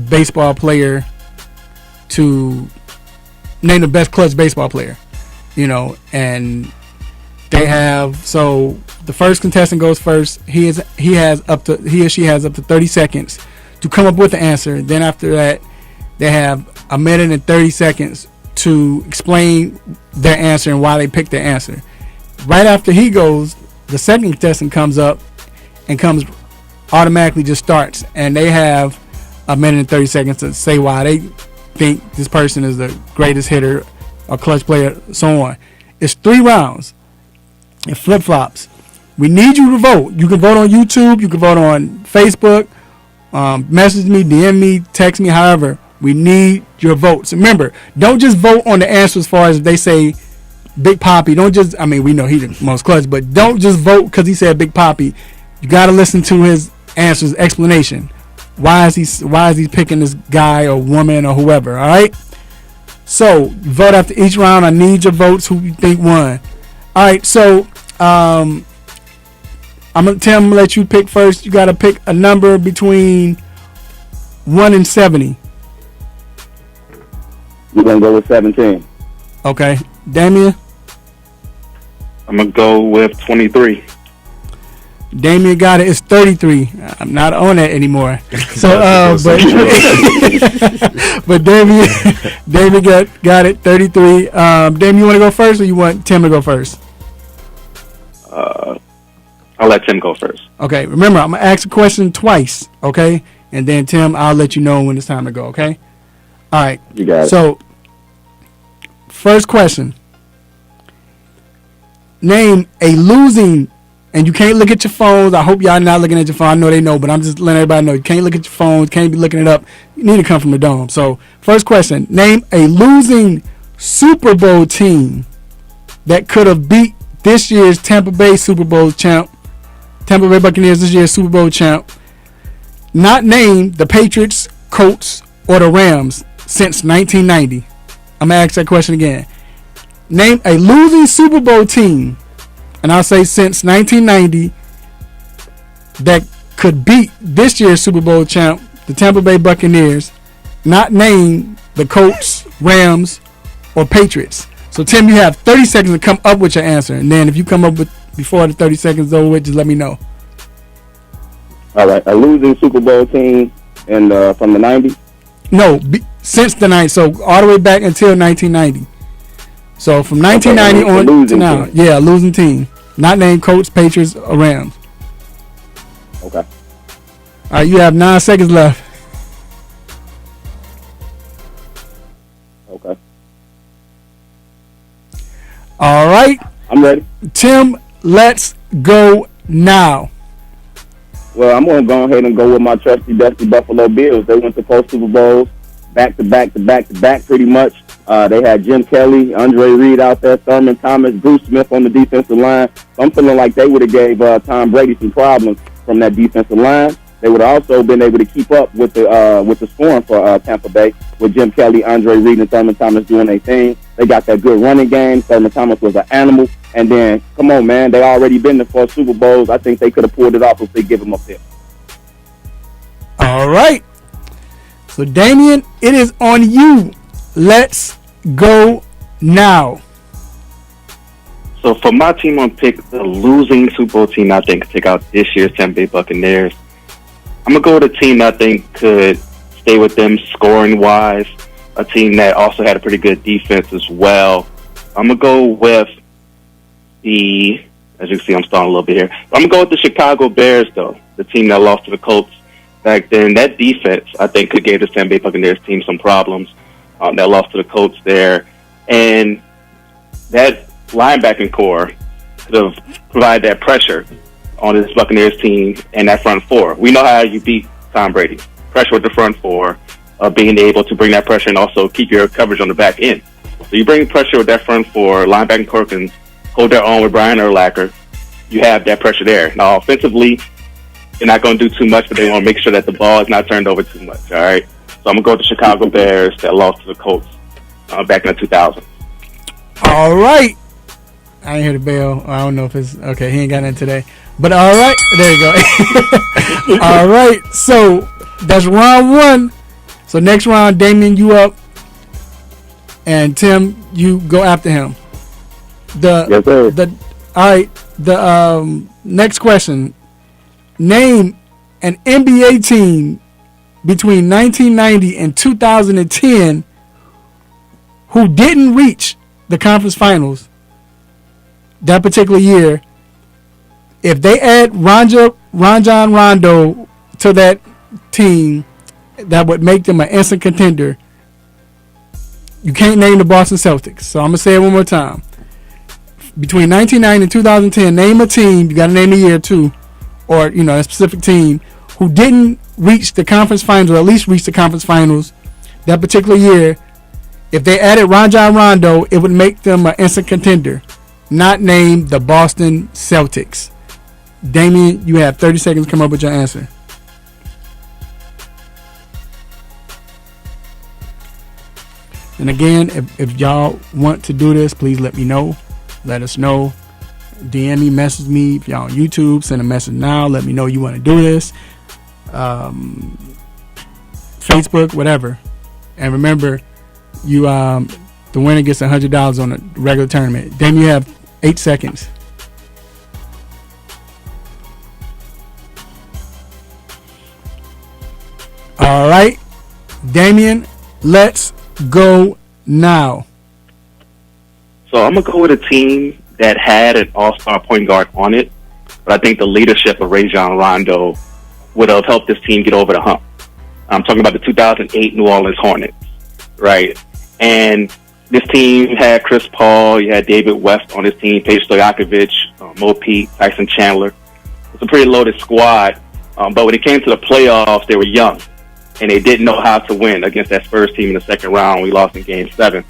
Speaker 4: baseball player name the best clutch baseball player, and they have, so the first contestant goes first. He or she has up to 30 seconds to come up with the answer. Then after that, they have a minute and 30 seconds to explain their answer and why they picked their answer. Right after he goes, the second contestant comes up and automatically just starts, and they have a minute and 30 seconds to say why they think this person is the greatest hitter or clutch player, so on. It's 3 rounds. It flip-flops. We need you to vote. You can vote on YouTube. You can vote on Facebook. Message me, DM me, text me, however. We need your votes. Remember, don't just vote on the answer as far as if they say Big Papi. We know he's the most clutch, but don't just vote because he said Big Papi. You got to listen to his answers, explanation. Why is he picking this guy or woman or whoever? All right. So vote after each round. I need your votes. Who you think won? All right. So I'm gonna let you pick first. You got to pick a number between 1 and 70.
Speaker 21: We're gonna go with 17.
Speaker 4: Okay, Damien.
Speaker 21: I'm gonna go with 23.
Speaker 4: Damian got it. It's 33. I'm not on that anymore. So, but Damian got it. 33. Damian, you want to go first, or you want Tim to go first?
Speaker 21: I'll let Tim go first.
Speaker 4: Okay. Remember, I'm gonna ask a question twice. Okay, and then Tim, I'll let you know when it's time to go. Okay. All right.
Speaker 21: You got it.
Speaker 4: So, first question. Name a losing, and you can't look at your phones. I hope y'all not looking at your phone. I know they know, but I'm just letting everybody know. You can't look at your phones. Can't be looking it up. You need to come from the dome. So, first question. Name a losing Super Bowl team that could have beat this year's Tampa Bay Super Bowl champ. Tampa Bay Buccaneers this year's Super Bowl champ. Not named the Patriots, Colts, or the Rams since 1990. I'm going to ask that question again. Name a losing Super Bowl team, and I'll say since 1990, that could beat this year's Super Bowl champ, the Tampa Bay Buccaneers, not named the Colts, Rams, or Patriots. So, Tim, you have 30 seconds to come up with your answer, and then if you come up with before the 30 seconds is over with, just let me know.
Speaker 21: All right, a losing Super Bowl team and from the 90s?
Speaker 4: No, since the 90s, so all the way back until 1990. So from 1990 on to now. Team. Yeah, losing team. Not named Colts, Patriots, or Rams.
Speaker 21: Okay.
Speaker 4: All right, you have 9 seconds left.
Speaker 21: Okay.
Speaker 4: All right.
Speaker 21: I'm ready.
Speaker 4: Tim, let's go now.
Speaker 21: Well, I'm going to go ahead and go with my trusty, dusty Buffalo Bills. They went to 4 Super Bowls, back to back pretty much. They had Jim Kelly, Andre Reed out there, Thurman Thomas, Bruce Smith on the defensive line. So I'm feeling like they would have gave Tom Brady some problems from that defensive line. They would have also been able to keep up with the scoring for Tampa Bay with Jim Kelly, Andre Reed, and Thurman Thomas doing their thing. They got that good running game. Thurman Thomas was an animal. And then, come on, man, they already been to 4 Super Bowls. I think they could have pulled it off if they give them a pick.
Speaker 4: All right. So, Damian, it is on you. Let's go now.
Speaker 21: So, for my team, I'm pick the losing Super Bowl team I think could take out this year's Tampa Bay Buccaneers. I'm going to go with a team that I think could stay with them scoring-wise, a team that also had a pretty good defense as well. I'm going to go with as you can see, I'm stalling a little bit here. I'm going to go with the Chicago Bears, though, the team that lost to the Colts back then. That defense, I think, could give the Tampa Bay Buccaneers team some problems. That lost to the Colts there. And that linebacking core could have provided that pressure on this Buccaneers team and that front four. We know how you beat Tom Brady. Pressure with the front four, being able to bring that pressure and also keep your coverage on the back end. So you bring pressure with that front four, linebacking core can hold their own with Brian Urlacher. You have that pressure there. Now, offensively, you're not going to do too much, but they want to make sure that the ball is not turned over too much, all right? So I'm going to go with the Chicago Bears that lost to the Colts back in the 2000s.
Speaker 4: All right. I ain't hear the bell. I don't know if it's... Okay, he ain't got it today. But all right. There you go. All right. So that's round 1. So next round, Damian, you up. And Tim, you go after him.
Speaker 21: Yes, sir.
Speaker 4: All right. The next question. Name an NBA team between 1990 and 2010 who didn't reach the conference finals that particular year. If they add Rajon Rondo to that team, that would make them an instant contender. You can't name the Boston Celtics. So I'm going to say it one more time. Between 1990 and 2010, name a team, you got to name a year too, or a specific team who didn't reach the conference finals, or at least reach the conference finals that particular year. If they added Rajon Rondo, it would make them an instant contender. Not named the Boston Celtics. Damian, you have 30 seconds to come up with your answer. And again, if y'all want to do this, please let me know. Let us know. DM me, message me. If y'all on YouTube, send a message now. Let me know you want to do this. Facebook, whatever. And remember, you the winner gets $100 on a regular tournament. Then you have 8 seconds. All right, Damian, let's go now.
Speaker 21: So I'm going to go with a team that had an all-star point guard on it, but I think the leadership of Rajon Rondo would have helped this team get over the hump. I'm talking about the 2008 New Orleans Hornets, right? And this team had Chris Paul, you had David West on this team, Paige Stojakovic, Mo Pete, Tyson Chandler. It's a pretty loaded squad, but when it came to the playoffs, they were young, and they didn't know how to win against that Spurs team in the second round. We lost in Game 7.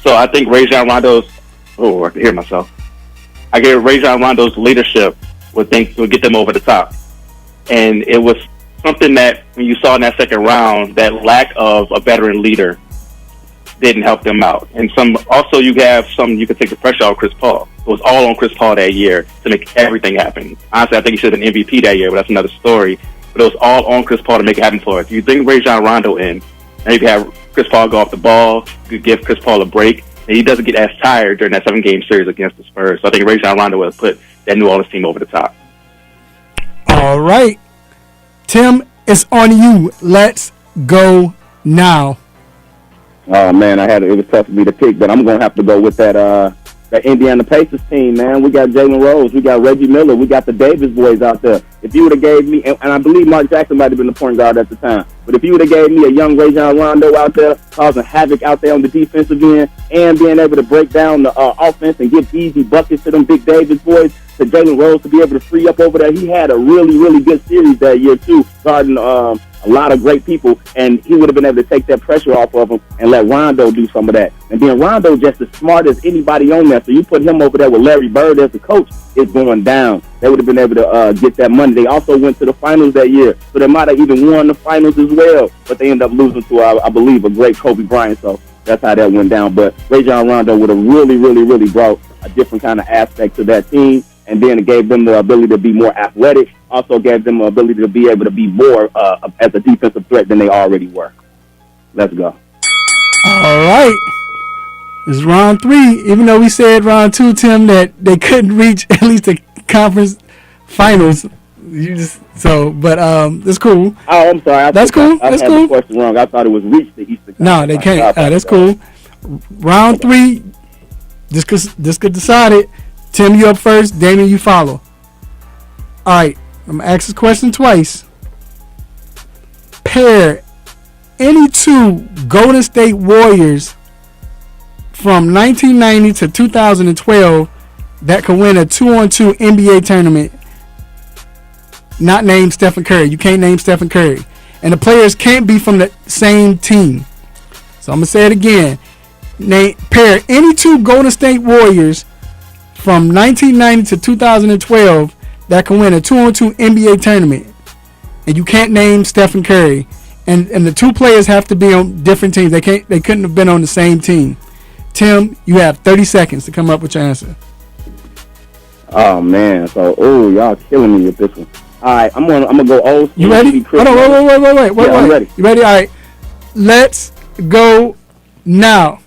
Speaker 21: So I think Rajon Rondo's, I can hear myself. I get Rajon Rondo's leadership would get them over the top. And it was something that when you saw in that second round, that lack of a veteran leader didn't help them out. And you could take the pressure off Chris Paul. It was all on Chris Paul that year to make everything happen. Honestly, I think he should have been MVP that year, but that's another story. But it was all on Chris Paul to make it happen for us. You bring Rajon Rondo in, and you can have Chris Paul go off the ball, you could give Chris Paul a break, and he doesn't get as tired during that 7-game series against the Spurs. So I think Rajon Rondo would have put that New Orleans team over the top.
Speaker 4: All right. Tim, it's on you. Let's go now.
Speaker 9: Oh man, it was tough for me to pick, but I'm gonna have to go with that Indiana Pacers team, man. We got Jalen Rose, we got Reggie Miller, we got the Davis boys out there. If you would have gave me, and I believe Mark Jackson might have been the point guard at the time, but if you would have gave me a young Rajon Rondo out there causing havoc out there on the defensive end and being able to break down the offense and give easy buckets to them big Davis boys, to Jalen Rose to be able to free up over there, he had a really, really good series that year too, guarding a lot of great people, and he would have been able to take that pressure off of him and let Rondo do some of that. And then Rondo just as smart as anybody on there, so you put him over there with Larry Bird as the coach, it's going down. They would have been able to get that money. They also went to the finals that year, so they might have even won the finals as well, but they ended up losing to, I believe, a great Kobe Bryant, so that's how that went down. But Rajon Rondo would have really, really, really brought a different kind of aspect to that team, and then it gave them the ability to be more athletic, also gave them the ability to be able to be more as a defensive threat than they already were. Let's go.
Speaker 4: All right. It's round 3. Even though we said round 2, Tim, that they couldn't reach at least the conference finals. But that's cool.
Speaker 9: Oh, I'm sorry.
Speaker 4: That's cool.
Speaker 9: I
Speaker 4: That's
Speaker 9: had
Speaker 4: cool.
Speaker 9: the question wrong. I thought it was reach the Eastern Conference.
Speaker 4: No, they can't. That's cool. Round 3. This could decide it. Tim, you up first. Damian, you follow. All right. I'm going to ask this question twice. Pair any 2 Golden State Warriors from 1990 to 2012 that could win a 2-on-2 NBA tournament. Not named Stephen Curry. You can't name Stephen Curry. And the players can't be from the same team. So I'm going to say it again. Pair any 2 Golden State Warriors from 1990 to 2012 that can win a 2-on-2 NBA tournament, and you can't name Stephen Curry, and the 2 players have to be on different teams. They couldn't have been on the same team. Tim, you have 30 seconds to come up with your answer.
Speaker 9: Oh man, so y'all killing me with this one. All right, I'm gonna go old school.
Speaker 4: You ready? Hold on, wait.
Speaker 9: I'm ready.
Speaker 4: You ready? All right, let's go now.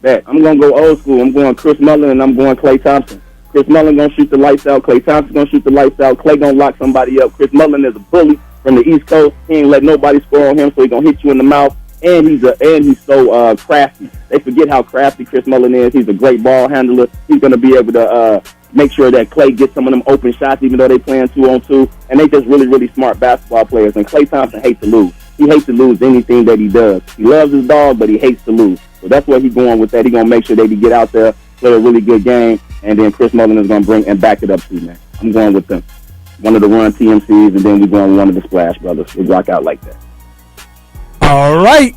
Speaker 9: I'm going to go old school. I'm going Chris Mullin and I'm going Klay Thompson. Chris Mullin going to shoot the lights out. Klay Thompson going to shoot the lights out. Klay going to lock somebody up. Chris Mullin is a bully from the East Coast. He ain't let nobody score on him, so he's going to hit you in the mouth. And he's so crafty. They forget how crafty Chris Mullin is. He's a great ball handler. He's going to be able to make sure that Klay gets some of them open shots, even though they playing 2-on-2. And they just really, really smart basketball players. And Klay Thompson hates to lose. He hates to lose anything that he does. He loves his dog, but he hates to lose. So that's where he's going with that. He's going to make sure they get out there, play a really good game, and then Chris Mullin is going to bring and back it up too, man. I'm going with them. One of the Run TMCs, and then we're going with one of the Splash Brothers. We rock out like that.
Speaker 4: All right.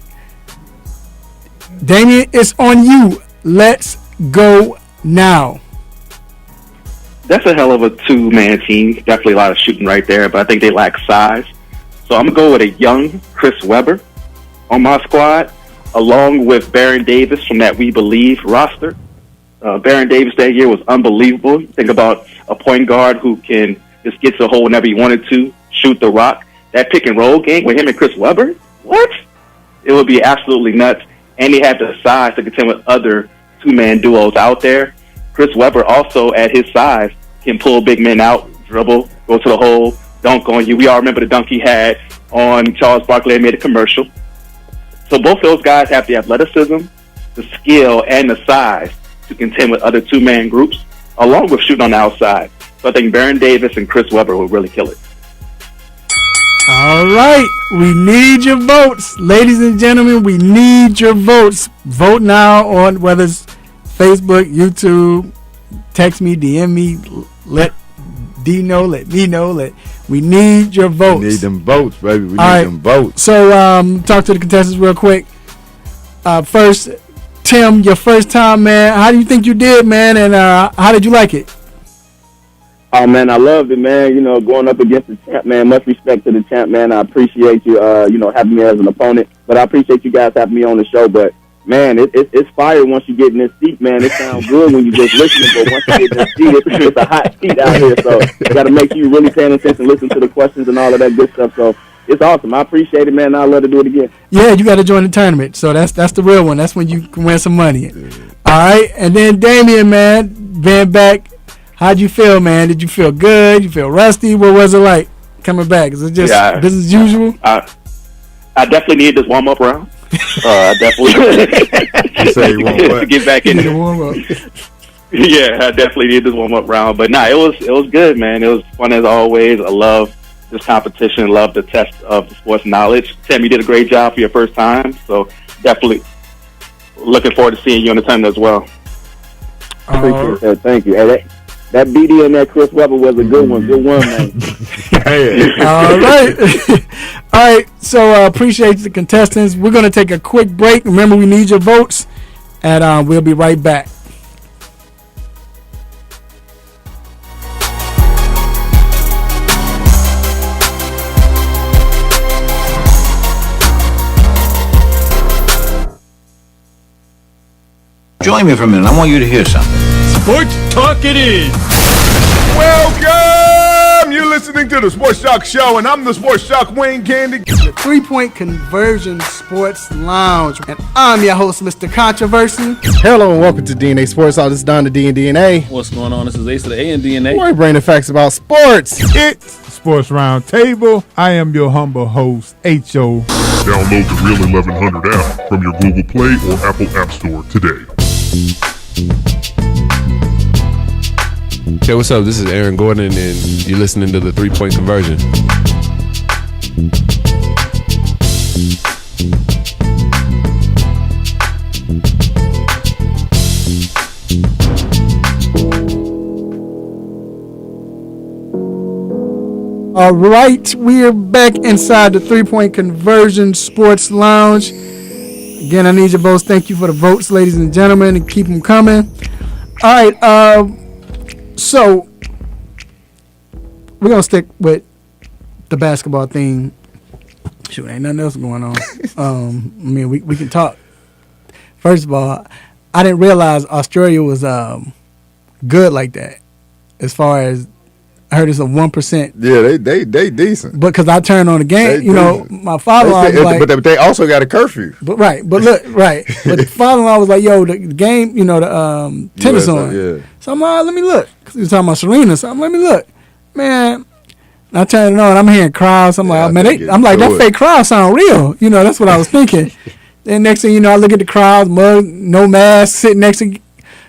Speaker 4: Damian, it's on you. Let's go now.
Speaker 21: That's a hell of a 2-man team. Definitely a lot of shooting right there, but I think they lack size. So I'm going to go with a young Chris Webber on my squad, along with Baron Davis from that We Believe roster. Baron Davis that year was unbelievable. Think about a point guard who can just get to the hole whenever he wanted to, shoot the rock. That pick and roll game with him and Chris Webber, what? It would be absolutely nuts. And he had the size to contend with other 2-man duos out there. Chris Webber also, at his size, can pull big men out, dribble, go to the hole, dunk on you. We all remember the dunk he had on Charles Barkley and made a commercial. So both of those guys have the athleticism, the skill, and the size to contend with other two-man groups, along with shooting on the outside. So I think Baron Davis and Chris Webber will really kill it.
Speaker 4: All right, we need your votes. Ladies and gentlemen, we need your votes. Vote now on whether it's Facebook, YouTube, text me, DM me, let D know, let me know. We need your votes.
Speaker 5: We need them votes, baby. We need them votes.
Speaker 4: So, talk to the contestants real quick. First, Tim, your first time, man. How do you think you did, man? And how did you like it?
Speaker 9: Oh, man, I loved it, man. You know, going up against the champ, man. Much respect to the champ, man. I appreciate you, having me as an opponent. But I appreciate you guys having me on the show. But, man, it's fire once you get in this seat, man. It sounds good when you just listening, but once you get in this seat, it's a hot seat out here. So you got to make sure you really paying attention, listen to the questions and all of that good stuff. So it's awesome. I appreciate it, man. I'd love to do it again.
Speaker 4: Yeah, you got to join the tournament. So that's the real one. That's when you can win some money. All right, and then Damian, man, being back. How'd you feel, man? Did you feel good? You feel rusty? What was it like coming back? Is it just business as usual?
Speaker 21: I definitely need this warm-up round. I definitely
Speaker 5: say you want what?
Speaker 21: to get back in there.
Speaker 4: Warm-up.
Speaker 21: Yeah, I definitely need this warm-up round. But it was good, man. It was fun as always. I love this competition. Love the test of the sports knowledge. Tim, you did a great job for your first time. So definitely looking forward to seeing you in the tournament as well.
Speaker 9: Appreciate that. Thank you. Hey, that BD and that Chris Webber was a good one. Good one, man.
Speaker 4: All right. All right. So appreciate the contestants. We're going to take a quick break. Remember, we need your votes. And we'll be right back.
Speaker 2: Join me for a minute. I want you to hear something.
Speaker 18: Sports Talk it is.
Speaker 5: Welcome! You're listening to the Sports Shock Show, and I'm the Sports Shock Wayne Candy.
Speaker 4: The 3-Point Conversion Sports Lounge. And I'm your host, Mr. Controversy.
Speaker 22: Hello and welcome to DNA Sports. This is Don the D and DNA.
Speaker 23: What's going on? This is Ace of the A and DNA.
Speaker 22: Where we bring the facts about sports.
Speaker 24: It's Sports Round Table. I am your humble host, H.O.
Speaker 25: Download the Real 1100 app from your Google Play or Apple App Store today.
Speaker 14: Okay, what's up? This is Aaron Gordon, and you're listening to the 3-Point Conversion.
Speaker 4: All right, we are back inside the 3-Point Conversion Sports Lounge. Again, I need your votes. Thank you for the votes, ladies and gentlemen, and keep them coming. All right, so we're gonna stick with the basketball theme. Shoot, ain't nothing else going on. I mean, we can talk. First of all, I didn't realize Australia was good like that. As far as I heard, it's a 1%.
Speaker 5: Yeah, they decent.
Speaker 4: But because I turned on the game, my father-in-law was like,
Speaker 5: but they also got a curfew.
Speaker 4: But the father-in-law was like, yo, the game, the tennis on.
Speaker 5: Yeah.
Speaker 4: So I'm like, let me look. Because he was talking about Serena. So let me look. Man, I turned it on. I'm hearing crowds. I'm like, that fake crowd sound real. That's what I was thinking. Then next thing you know, I look at the crowds, mug, no mask, sitting next to.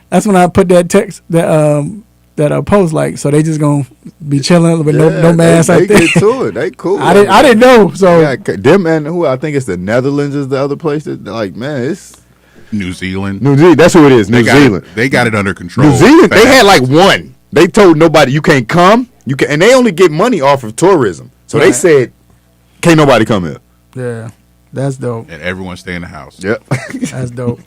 Speaker 4: That's when I put that text, that post, like, so they just gonna be chilling with no mask.
Speaker 5: They get to it. They cool.
Speaker 4: I didn't know. So
Speaker 5: them and who I think it's the Netherlands is the other place that, like, man, it's
Speaker 6: New Zealand.
Speaker 5: That's who it is. New Zealand.
Speaker 6: They got it under control.
Speaker 5: New Zealand. They had like one. They told nobody you can't come. And they only get money off of tourism. So they said, can't nobody come here.
Speaker 4: Yeah, that's dope.
Speaker 6: And everyone stay in the house.
Speaker 5: Yep,
Speaker 4: that's dope.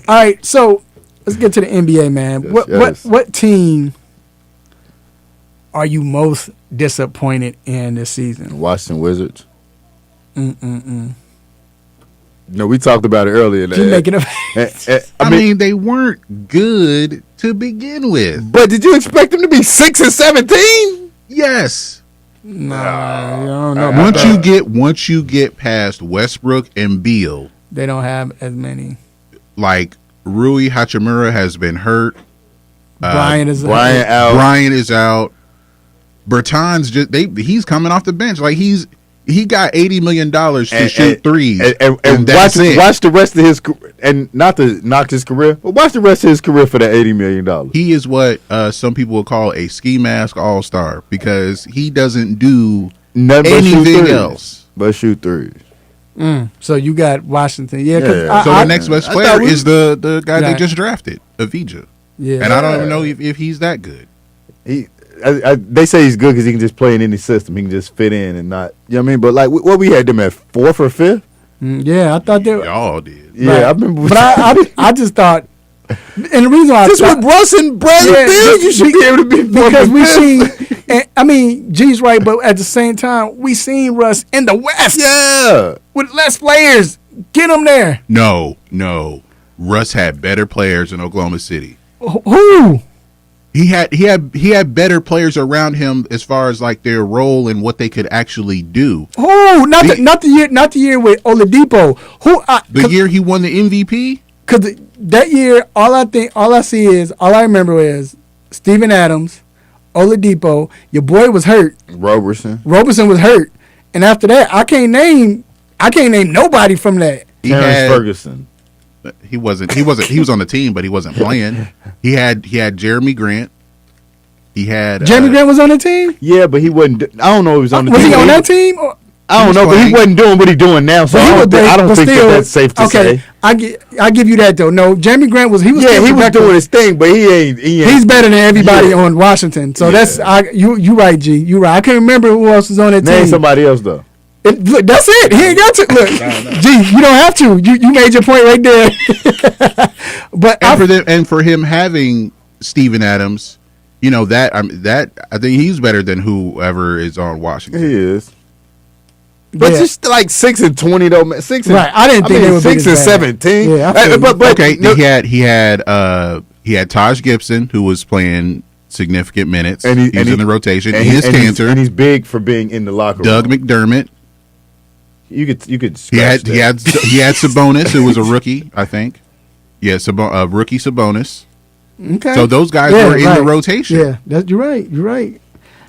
Speaker 4: All right, so let's get to the NBA, man. What team are you most disappointed in this season?
Speaker 5: Washington Wizards. No, we talked about it earlier.
Speaker 6: I mean, they weren't good to begin with.
Speaker 5: But did you expect them to be 6-17?
Speaker 6: Yes.
Speaker 4: No, no.
Speaker 6: Once you get past Westbrook and Beal,
Speaker 4: they don't have as many.
Speaker 6: Like Rui Hachimura has been hurt.
Speaker 4: Brian is
Speaker 6: out. Bertans he's coming off the bench. Like he's He got $80 million to shoot threes,
Speaker 5: and watch the rest of his, and not to knock his career, but watch the rest of his career for that $80 million.
Speaker 6: He is what some people would call a ski mask all-star because he doesn't do anything else
Speaker 5: but shoot threes.
Speaker 4: So you got Washington, so
Speaker 6: the next best player is the guy they just drafted, Avija.
Speaker 4: Yeah,
Speaker 6: and I don't even know if he's that good.
Speaker 5: They say he's good because he can just play in any system. He can just fit in and not, you know what I mean? But like, what we had them at 4th or 5th?
Speaker 4: Yeah, I thought they
Speaker 6: y'all did.
Speaker 5: Yeah,
Speaker 4: right.
Speaker 5: I remember.
Speaker 4: But I just thought, and the reason why
Speaker 5: just with Russ and Bradley Beal, you should be able to be
Speaker 4: because we seen. And, I mean, G's right, but at the same time, we seen Russ in the West.
Speaker 5: Yeah,
Speaker 4: with less players, get him there.
Speaker 6: No, Russ had better players in Oklahoma City.
Speaker 4: Who?
Speaker 6: He had better players around him as far as like their role and what they could actually do.
Speaker 4: Oh, not the year with Oladipo.
Speaker 6: The year he won the MVP?
Speaker 4: Because that year, all I remember is Steven Adams, Oladipo. Your boy was hurt.
Speaker 5: Roberson
Speaker 4: was hurt, and after that, I can't name nobody from that.
Speaker 5: Terrence Ferguson.
Speaker 6: He wasn't. He was on the team, but he wasn't playing. He had Jeremy Grant.
Speaker 4: Jeremy Grant was on the team.
Speaker 5: Yeah, but he wasn't. I don't know if he was on the
Speaker 4: team. Was he on that team?
Speaker 5: I don't know, but he wasn't doing what he's doing now. So I don't think that's safe to say.
Speaker 4: I give you that though. No, Jeremy Grant was. He was
Speaker 5: doing his thing, but he ain't.
Speaker 4: He's better than everybody on Washington. So that's you right, G. You right. I can't remember who else was on that team.
Speaker 5: Name somebody else though.
Speaker 4: Look, that's it. He ain't got to look. Gee, you don't have to. You made your point right there. But
Speaker 6: for him having Steven Adams, you know that I think he's better than whoever is on Washington.
Speaker 5: He is. But just like 6 and 20 though, man. 6 and,
Speaker 4: right. I didn't think they were
Speaker 5: 6 and 17.
Speaker 4: Yeah,
Speaker 6: but okay, he had Taj Gibson who was playing significant minutes. And he's in the rotation.
Speaker 5: And he's big for being in the locker room.
Speaker 6: Doug McDermott.
Speaker 5: You could. He
Speaker 6: had Sabonis, who was a rookie, I think. Yeah, rookie Sabonis.
Speaker 4: Okay.
Speaker 6: So those guys were in the rotation.
Speaker 4: Yeah, you're right.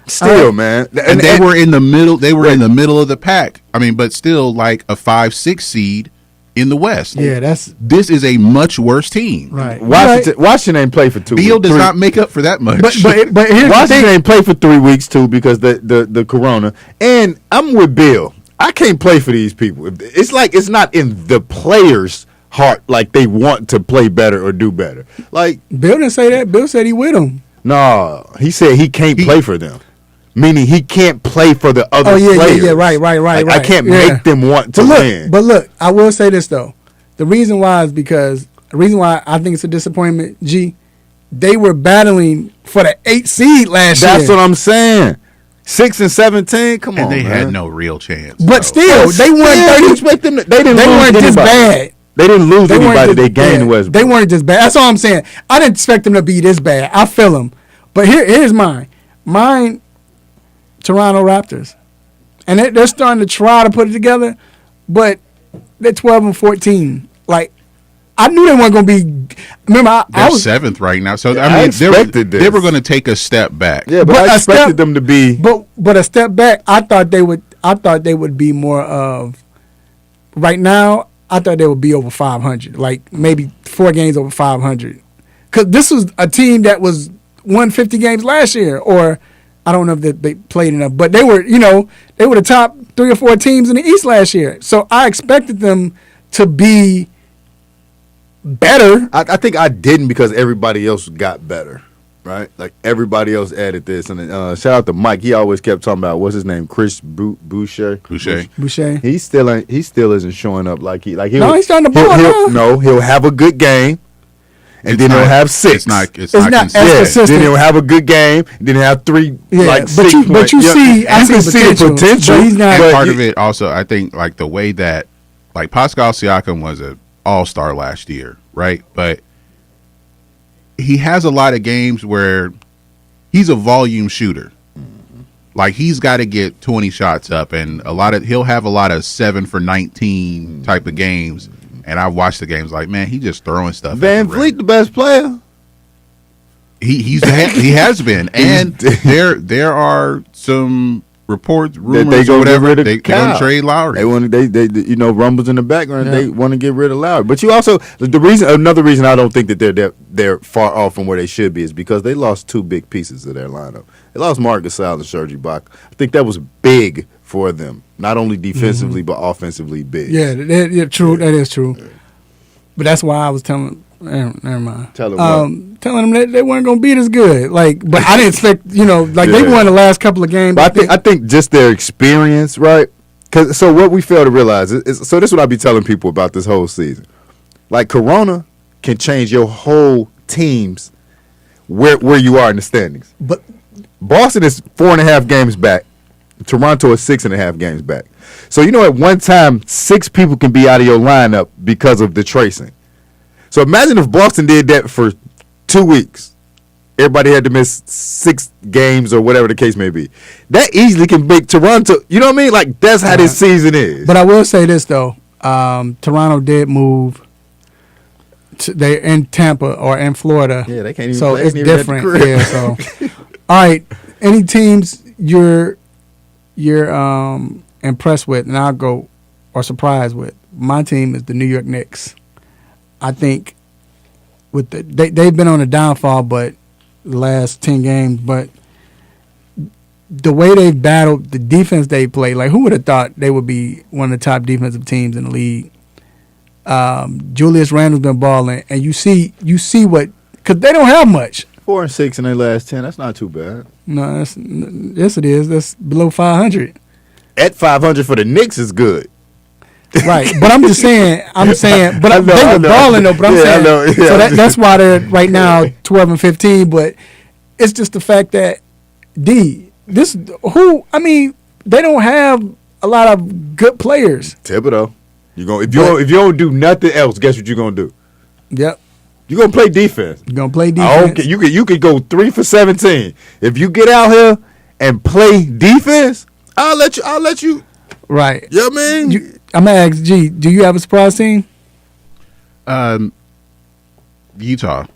Speaker 5: Still, man,
Speaker 6: and they were in the middle. They were in the middle of the pack. I mean, but still, like a 5-6 seed in the West.
Speaker 4: Yeah,
Speaker 6: this is a much worse team.
Speaker 4: Right.
Speaker 5: Washington ain't played for 2 weeks.
Speaker 6: Beal does not make up for that much.
Speaker 4: But here's
Speaker 5: Washington ain't played for 3 weeks too because the corona. And I'm with Bill. I can't play for these people. It's like it's not in the players' heart like they want to play better or do better. Like
Speaker 4: Bill didn't say that. Bill said he with them.
Speaker 5: No, he said he can't play for them. Meaning he can't play for the other players.
Speaker 4: Yeah, right.
Speaker 5: I can't make them want to win.
Speaker 4: But look, I will say this though. The reason why is because the reason why I think it's a disappointment, G, they were battling for the 8th seed last year.
Speaker 5: That's what I'm saying. 6 and 17, come on,
Speaker 6: and they
Speaker 5: man.
Speaker 6: had no real chance.
Speaker 4: But still, they weren't 30. They weren't just bad.
Speaker 5: They didn't lose anybody. They gained Westbrook.
Speaker 4: They weren't just bad. That's all I'm saying. I didn't expect them to be this bad. I feel them. But here's mine. Mine, Toronto Raptors. And they're starting to try to put it together, but they're 12 and 14. Like, I knew they weren't going to be. Remember,
Speaker 6: they're 7th right now. So I mean, they were going to take a step back.
Speaker 5: Yeah, but I expected them to be.
Speaker 4: But a step back, I thought they would be more of. Right now, I thought they would be over 500, like maybe 4 games over 500. Because this was a team that was won 50 games last year, or I don't know if they played enough, but they were the top 3 or 4 teams in the East last year. So I expected them to be better.
Speaker 5: I think I didn't because everybody else got better, right? Like everybody else added this. And shout out to Mike. He always kept talking about what's his name, Chris Boucher. He still isn't showing up like he's
Speaker 4: starting to ball now.
Speaker 5: No, he'll have a good game. And then he'll have 6.
Speaker 6: It's not
Speaker 4: consistent.
Speaker 5: Then he'll have a good game. And then he'll have 3 like 6 points.
Speaker 4: But you see, I can see the potential.
Speaker 6: But he's not. And part of it also, I think, like the way that, like Pascal Siakam was an all-star last year, right? But he has a lot of games where he's a volume shooter. Like he's got to get 20 shots up, and he'll have a lot of 7 for 19 type of games. And I watched the games like, man, he's just throwing stuff.
Speaker 5: Van Vliet, the best player.
Speaker 6: He has been, and there are some reports,
Speaker 5: that
Speaker 6: rumors,
Speaker 5: they
Speaker 6: or
Speaker 5: go
Speaker 6: whatever. They
Speaker 5: Kyle.
Speaker 6: gonna trade Lowry.
Speaker 5: They want they rumbles in the background. Yeah. They want to get rid of Lowry. But you also another reason I don't think that they're far off from where they should be is because they lost two big pieces of their lineup. They lost Marc Gasol and Serge Ibaka. I think that was big for them, not only defensively but offensively big.
Speaker 4: Yeah, true. That is true. But that's why I was telling. Never mind.
Speaker 5: Telling them
Speaker 4: that they weren't going to beat as good. but I didn't expect. They won the last couple of games.
Speaker 5: But I think just their experience, right? So what we fail to realize is this is what I be telling people about this whole season. Like Corona can change your whole teams where you are in the standings.
Speaker 4: But
Speaker 5: Boston is 4.5 games back. Toronto is 6.5 games back. So at one time 6 people can be out of your lineup because of the tracing. So imagine if Boston did that for 2 weeks. Everybody had to miss 6 games or whatever the case may be. That easily can make Toronto. You know what I mean? Like that's how this season is.
Speaker 4: But I will say this though, Toronto did move. They're in Tampa or in Florida.
Speaker 5: Yeah, they can't even.
Speaker 4: So
Speaker 5: play
Speaker 4: it's different. Yeah. So, all right. Any teams you're impressed with, and I'll go or surprised with. My team is the New York Knicks. I think they've been on a downfall, but the last 10 games, but the way they've battled, the defense they play, like who would have thought they would be one of the top defensive teams in the league? Julius Randle's been balling, and you see what, because they don't have much.
Speaker 5: 4-6 in their last 10. That's not too bad.
Speaker 4: No, yes it is. That's below 500.
Speaker 5: At 500 for the Knicks is good.
Speaker 4: Right, but I'm just saying, but they were balling though. But I'm saying, so that's why they're right now 12 and 15. But it's just the fact that they don't have a lot of good players.
Speaker 5: Thibodeau, if you don't do nothing else, guess what you're gonna do?
Speaker 4: Yep,
Speaker 5: you're gonna play defense.
Speaker 4: You're gonna play defense.
Speaker 5: Okay, you could go 3 for 17 if you get out here and play defense. I'll let you.
Speaker 4: Right.
Speaker 5: You know what I mean?
Speaker 4: I'm gonna ask G, do you have a surprise team?
Speaker 6: Utah.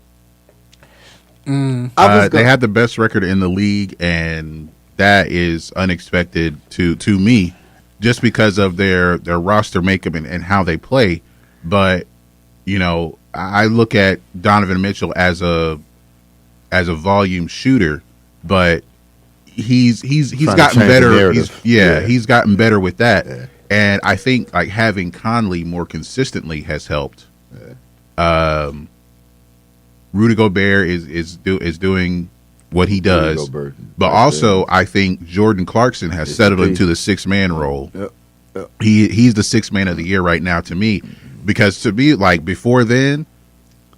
Speaker 5: They
Speaker 6: had the best record in the league, and that is unexpected to me, just because of their roster makeup and how they play. But I look at Donovan Mitchell as a volume shooter, but he's gotten better. He's gotten better with that. Yeah. And I think like having Conley more consistently has helped. Rudy Gobert is doing what he does, but also I think Jordan Clarkson has settled into the 6-man role.
Speaker 5: Yep.
Speaker 6: He's the 6th man of the year right now to me, because to be like before then,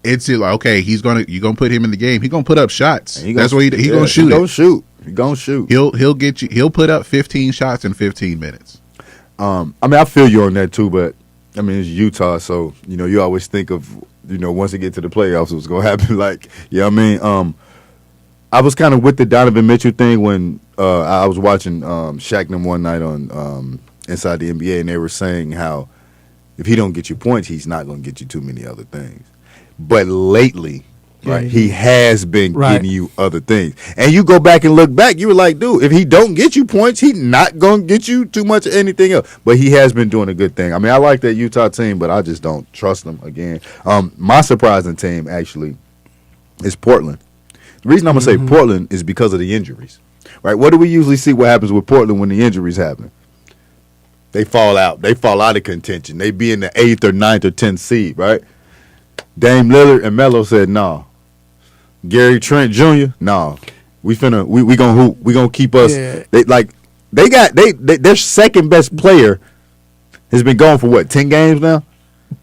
Speaker 6: it's like okay, you're gonna put him in the game. He's gonna put up shots. That's what he's gonna shoot.
Speaker 5: He's gonna shoot.
Speaker 6: He'll get you. He'll put up 15 shots in 15 minutes.
Speaker 5: I feel you on that too, but it's Utah, so you always think of once they get to the playoffs, what's gonna happen. Like, I was kind of with the Donovan Mitchell thing when I was watching Shaq them one night on Inside the NBA, and they were saying how if he don't get you points, he's not gonna get you too many other things. But lately, right, he has been getting you other things. And you go back and look back, you were like, dude, if he don't get you points, he's not going to get you too much of anything else. But he has been doing a good thing. I like that Utah team, but I just don't trust them again. My surprising team, actually, is Portland. The reason I'm going to say Portland is because of the injuries. Right? What do we usually see what happens with Portland when the injuries happen? They fall out. They fall out of contention. They be in the 8th or 9th or 10th seed, right? Dame Lillard and Melo said, no. Gary Trent Jr., no. We gonna hoop. We gonna keep us. Yeah. Their second best player has been gone for what, 10 games now?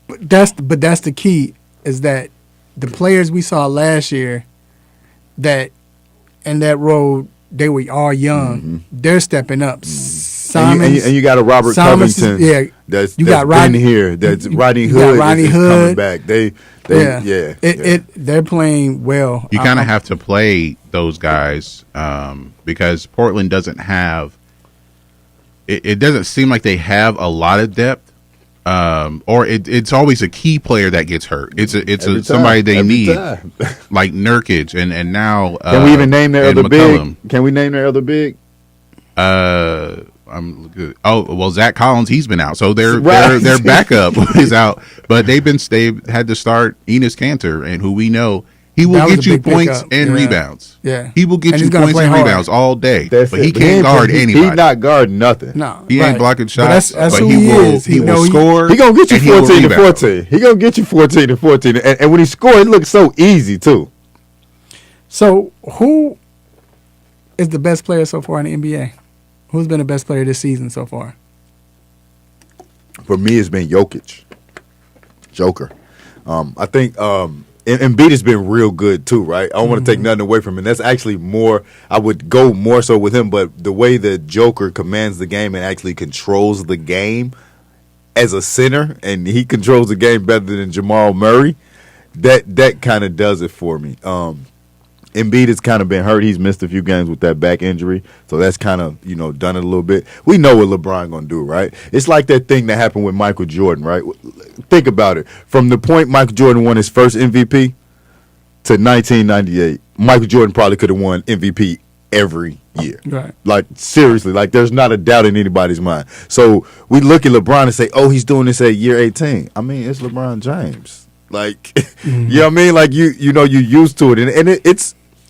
Speaker 4: But that's the key, is that the players we saw last year that in that road, they were all young. Mm-hmm. They're stepping up.
Speaker 5: And you got a Robert Covington that's been here. That's Rodney Hood is coming back.
Speaker 4: They're playing well.
Speaker 6: You kind of have to play those guys because Portland doesn't have. It doesn't seem like they have a lot of depth, or it's always a key player that gets hurt. It's somebody they need, like Nurkic, and now
Speaker 5: can we even name their other big? Can we name their other big?
Speaker 6: I'm good. Oh well, Zach Collins, he's been out, so their
Speaker 5: Right.
Speaker 6: backup is out. But they've had to start Enes Kanter, and who we know he will
Speaker 4: That was
Speaker 6: get
Speaker 4: a
Speaker 6: you
Speaker 4: big
Speaker 6: points
Speaker 4: pickup.
Speaker 6: and
Speaker 4: Yeah.
Speaker 6: rebounds.
Speaker 4: Yeah.
Speaker 6: He will get
Speaker 4: And
Speaker 6: you
Speaker 4: he's gonna
Speaker 6: points
Speaker 4: play
Speaker 6: and
Speaker 4: hard.
Speaker 6: rebounds all day.
Speaker 5: That's
Speaker 6: but
Speaker 5: it.
Speaker 6: he can't guard anybody.
Speaker 5: He's not guarding nothing.
Speaker 4: No,
Speaker 6: He ain't
Speaker 4: right.
Speaker 6: blocking
Speaker 4: But
Speaker 6: shots.
Speaker 4: that's
Speaker 6: but
Speaker 4: who
Speaker 6: he
Speaker 4: he
Speaker 6: will.
Speaker 4: is.
Speaker 6: He will score.
Speaker 5: He gonna get you
Speaker 6: and he will
Speaker 5: 14 to
Speaker 6: rebound.
Speaker 5: 14. He gonna get you 14 to 14. And when he scores, it looks so easy too.
Speaker 4: So who is the best player so far in the NBA? Who's been the best player this season so far?
Speaker 5: For me, it's been Joker. I think Embiid has been real good too, right? I don't want to take nothing away from him. That's actually more. I would go more so with him, but the way that Joker commands the game and actually controls the game as a center, and he controls the game better than Jamal Murray. That kind of does it for me. Embiid has kind of been hurt. He's missed a few games with that back injury, so that's kind of done it a little bit. We know what LeBron gonna do, right? It's like that thing that happened with Michael Jordan, right? Think about it. From the point Michael Jordan won his first MVP to 1998, Michael Jordan probably could have won MVP every year.
Speaker 4: Right.
Speaker 5: Like seriously, like there's not a doubt in anybody's mind. So we look at LeBron and say, "Oh, he's doing this at year 18." I mean, it's LeBron James. Like, you know what I mean? Like you used to it, and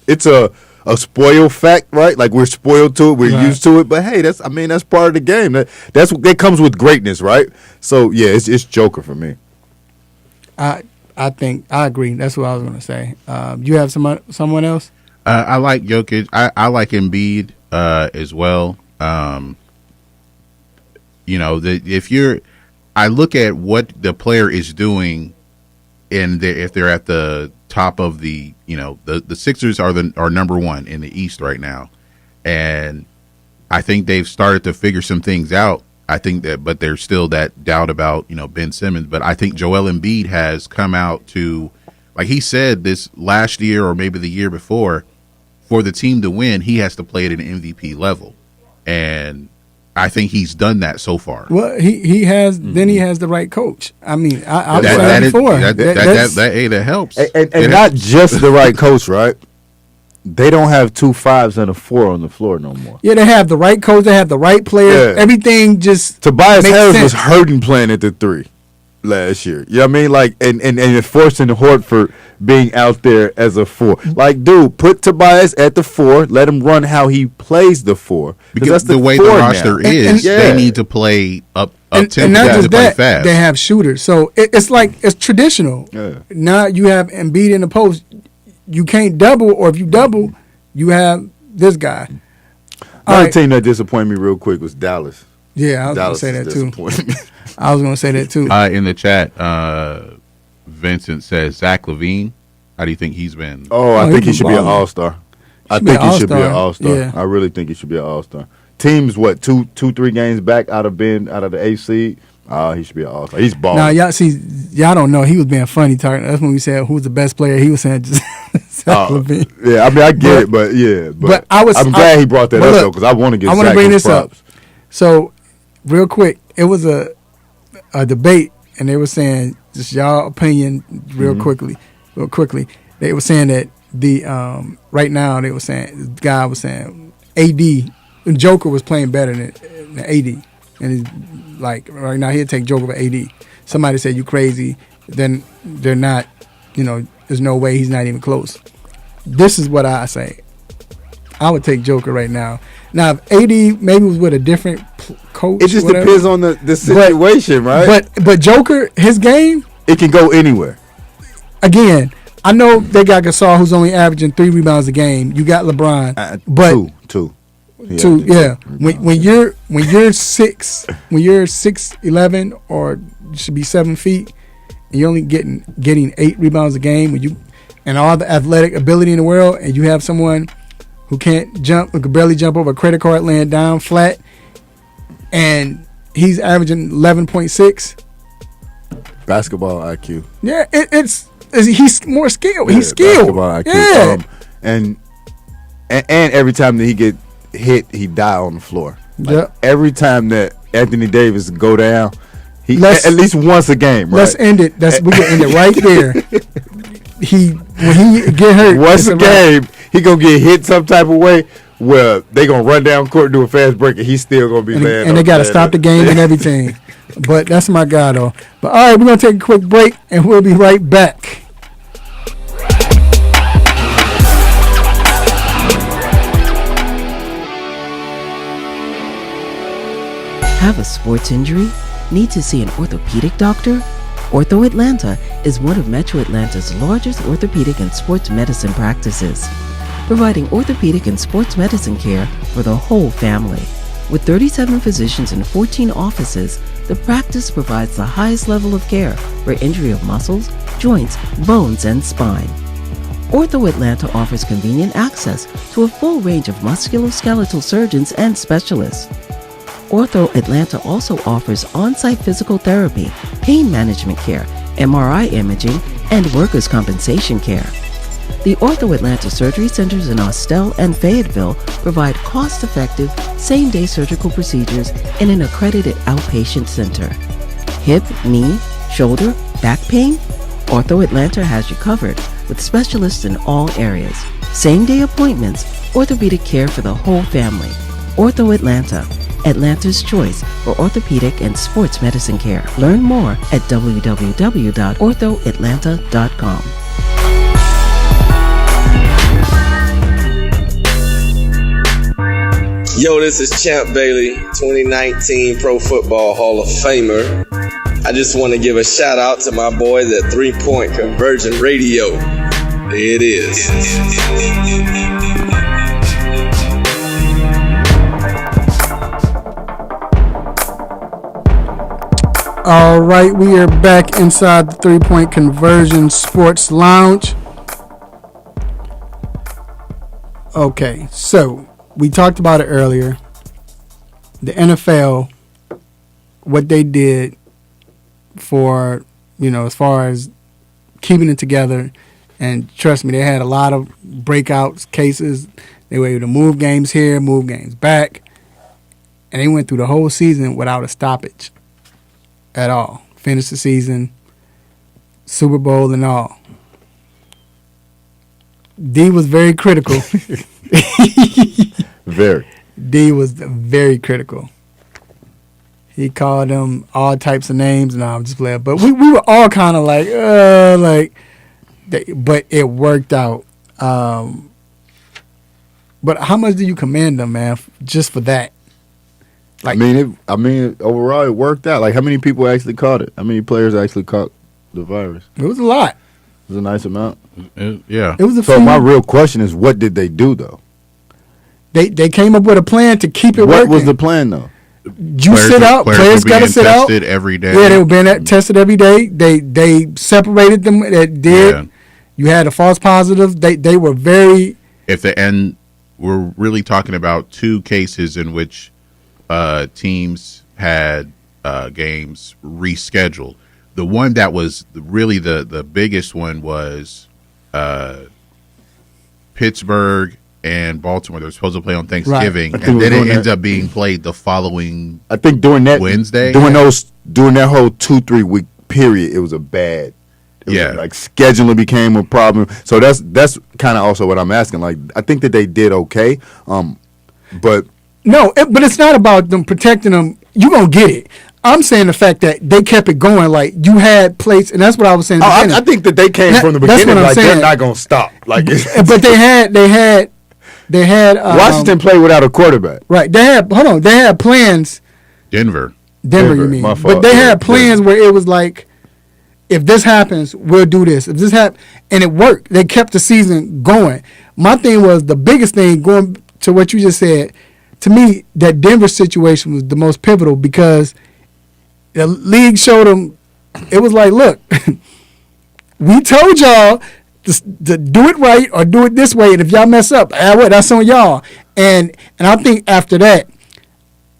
Speaker 5: it's a spoiled fact, right? Like we're spoiled to it, we're used to it. But hey, that's part of the game. That comes with greatness, right? So yeah, it's Joker for me.
Speaker 4: I think I agree. That's what I was going to say. You have someone else?
Speaker 6: I like Jokic. I like Embiid as well. I look at what the player is doing, and if they're at the top of the Sixers are number one in the East right now, and I think they've started to figure some things out. I think that, but there's still that doubt about Ben Simmons. But I think Joel Embiid has come out to, like he said this last year or maybe the year before, for the team to win, he has to play at an MVP level, and I think he's done that so far.
Speaker 4: Well, he has. Then he has the right coach. I mean, I've said
Speaker 6: that
Speaker 4: that before.
Speaker 6: That helps.
Speaker 5: And not just the right coach, right? They don't have 2 5s and a 4 on the floor no more.
Speaker 4: Yeah, they have the right coach. They have the right players.
Speaker 5: Yeah.
Speaker 4: Everything just
Speaker 5: Tobias
Speaker 4: makes
Speaker 5: Harris
Speaker 4: sense.
Speaker 5: was hurting playing at the 3 last year. You know what I mean? Like, and forcing Horford being out there as a 4. Like, dude, put Tobias at the 4. Let him run how he plays the 4.
Speaker 6: Because
Speaker 5: that's
Speaker 6: the way the roster is, they need to play up tempo.
Speaker 4: And not just
Speaker 6: to play
Speaker 4: that,
Speaker 6: fast.
Speaker 4: they have shooters. So it's like it's traditional.
Speaker 5: Yeah.
Speaker 4: Now you have Embiid in the post. You can't double, or if you double, you have this guy.
Speaker 5: Another team that disappointed me real quick was Dallas.
Speaker 4: Yeah, I was going to say that too. I was going to say that too.
Speaker 6: In the chat, Vincent says Zach LaVine. How do you think he's been?
Speaker 5: Oh, I think he should be an all-star. I think he should be an all-star.
Speaker 4: Yeah.
Speaker 5: I really think he should be an all-star. Teams, what, 2-3 games back out of the 8th seed? He should be an all-star. He's balling.
Speaker 4: Now, y'all don't know. He was being funny talking. That's when we said who's the best player. He was saying just Zach LaVine.
Speaker 5: Yeah, I mean, I get it, but yeah. But I'm glad he brought that up, though, because I want to get Zach
Speaker 4: bring
Speaker 5: his
Speaker 4: this
Speaker 5: props.
Speaker 4: up. So, real quick, it was a debate, and they were saying, just y'all opinion real quickly. They were saying that right now, they were saying, the guy was saying AD, Joker was playing better than AD. And he's like, right now, he'll take Joker over AD. Somebody said, you crazy. Then they're not, there's no way he's not even close. This is what I say. I would take Joker right now. Now, if AD maybe was with a different coach.
Speaker 5: It just depends on the situation, right?
Speaker 4: But Joker, his game,
Speaker 5: it can go anywhere.
Speaker 4: Again, I know they got Gasol, who's only averaging 3 rebounds a game. You got LeBron, but
Speaker 5: two.
Speaker 4: Yeah. When you're 6'11" or you should be 7 feet, and you're only getting 8 rebounds a game, and all the athletic ability in the world, and you have someone who can't jump, who can barely jump over a credit card laying down flat, and he's averaging 11.6.
Speaker 5: Basketball IQ.
Speaker 4: Yeah, he's more skilled. He's skilled.
Speaker 5: Basketball IQ.
Speaker 4: Yeah.
Speaker 5: And every time that he get hit, he die on the floor.
Speaker 4: Yep.
Speaker 5: Every time that Anthony Davis go down, at least once a game. Right?
Speaker 4: Let's end it. We can end it right there. When he get hurt,
Speaker 5: once a game, he gonna get hit some type of way. where they gonna run down court and do a fast break, and he's still gonna be laying.
Speaker 4: And they got to stop the game and everything. But that's my guy, though. But all right, we're gonna take a quick break, and we'll be right back.
Speaker 1: Have a sports injury? Need to see an orthopedic doctor? Ortho Atlanta is one of Metro Atlanta's largest orthopedic and sports medicine practices, providing orthopedic and sports medicine care for the whole family. With 37 physicians and 14 offices, the practice provides the highest level of care for injury of muscles, joints, bones, and spine. Ortho Atlanta offers convenient access to a full range of musculoskeletal surgeons and specialists. Ortho Atlanta also offers on-site physical therapy, pain management care, MRI imaging, and workers' compensation care. The Ortho Atlanta surgery centers in Austell and Fayetteville provide cost-effective, same-day surgical procedures in an accredited outpatient center. Hip, knee, shoulder, back pain? Ortho Atlanta has you covered with specialists in all areas. Same-day appointments, orthopedic care for the whole family. Ortho Atlanta, Atlanta's choice for orthopedic and sports medicine care. Learn more at www.orthoatlanta.com.
Speaker 10: Yo, this is Champ Bailey, 2019 Pro Football Hall of Famer. I just want to give a shout out to my boys at 3 Point Conversion Radio. There it is.
Speaker 4: All right, we are back inside the 3 Point Conversion Sports Lounge. Okay, so we talked about it earlier. The NFL, what they did for, as far as keeping it together, and trust me, they had a lot of breakouts, cases. They were able to move games here, move games back, and they went through the whole season without a stoppage at all. Finished the season, Super Bowl and all. D was very critical.
Speaker 5: Very.
Speaker 4: D was very critical. He called them all types of names, and I'm just playing. But we were all kind of like, but it worked out. But how much do you commend them, man, just for that?
Speaker 5: Like, I mean, overall, it worked out. Like, how many people actually caught it? How many players actually caught the virus?
Speaker 4: It was a lot.
Speaker 5: It was a nice amount.
Speaker 6: Yeah.
Speaker 4: It was a
Speaker 5: so
Speaker 4: few.
Speaker 5: My real question is, what did they do, though?
Speaker 4: They came up with a plan to keep it working.
Speaker 5: What was the plan, though?
Speaker 4: Players got to sit out.
Speaker 6: Tested every day.
Speaker 4: Yeah, they were being tested every day. They separated them. That did. Yeah. You had a false positive. They were very.
Speaker 6: And we're really talking about 2 cases in which teams had games rescheduled. The one that was really the biggest one was Pittsburgh and Baltimore. They were supposed to play on Thanksgiving, right. And then it ends up being played the following.
Speaker 5: I think during that
Speaker 6: Wednesday,
Speaker 5: during that whole 2-3 week period, it was a bad. Like scheduling became a problem. So that's kind of also what I'm asking. Like, I think that they did okay, but
Speaker 4: but it's not about them protecting them. You gonna get it. I'm saying the fact that they kept it going. Like, you had plates, and that's what I was saying.
Speaker 5: I think that they came from the beginning. Like, they're not gonna stop. Like,
Speaker 4: but they had.
Speaker 5: Washington played without a quarterback.
Speaker 4: Right. They had plans.
Speaker 6: Denver,
Speaker 4: you mean? But they had plans where it was like, if this happens, we'll do this. If this happens, and it worked. They kept the season going. My thing was, the biggest thing, going to what you just said, to me, that Denver situation was the most pivotal, because the league showed them, it was like, look, we told y'all to do it right or do it this way, and if y'all mess up, that's on y'all. And I think after that,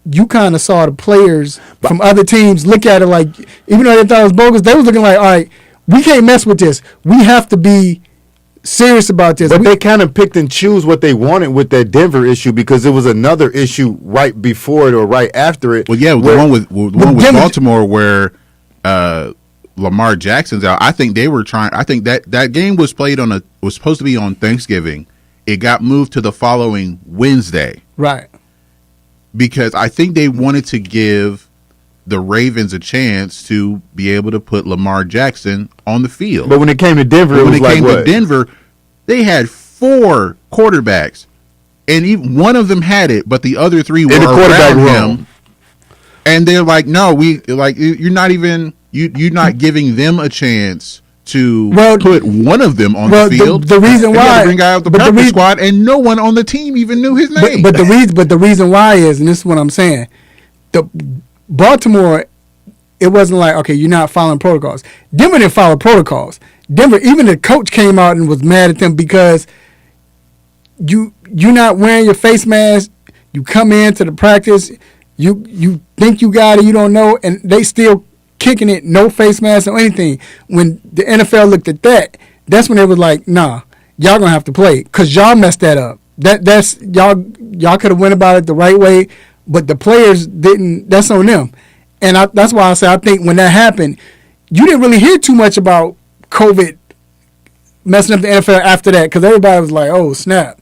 Speaker 4: you kind of saw the players from other teams look at it like, even though they thought it was bogus, they was looking like, all right, we can't mess with this. We have to be serious about this.
Speaker 5: But they kind of picked and choose what they wanted with that Denver issue, because there was another issue right before it or right after it.
Speaker 6: Well, yeah, the one with Baltimore where Lamar Jackson's out. I think they were trying. I think that game was played was supposed to be on Thanksgiving, it got moved to the following Wednesday.
Speaker 4: Right.
Speaker 6: Because I think they wanted to give the Ravens a chance to be able to put Lamar Jackson on the field.
Speaker 5: But when it came to Denver,
Speaker 6: Denver, they had 4 quarterbacks, and even one of them had it, but the other 3 were around him. And they're like, no, you're not giving them a chance to put one of them on the field.
Speaker 4: The reason why,
Speaker 6: bring out the practice squad, and no one on the team even knew his name.
Speaker 4: But the reason why is, and this is what I'm saying, the Baltimore, it wasn't like, okay, you're not following protocols. Denver didn't follow protocols. Denver, even the coach came out and was mad at them because you're not wearing your face mask. You come into the practice, you think you got it, you don't know, and they still kicking it, no face mask or anything. When the NFL looked at that, that's when they was like, nah, y'all gonna have to play because y'all messed that up. That's y'all could have went about it the right way, but the players didn't. That's on them. And that's why I say I think when that happened, you didn't really hear too much about COVID messing up the NFL after that because everybody was like, oh, snap.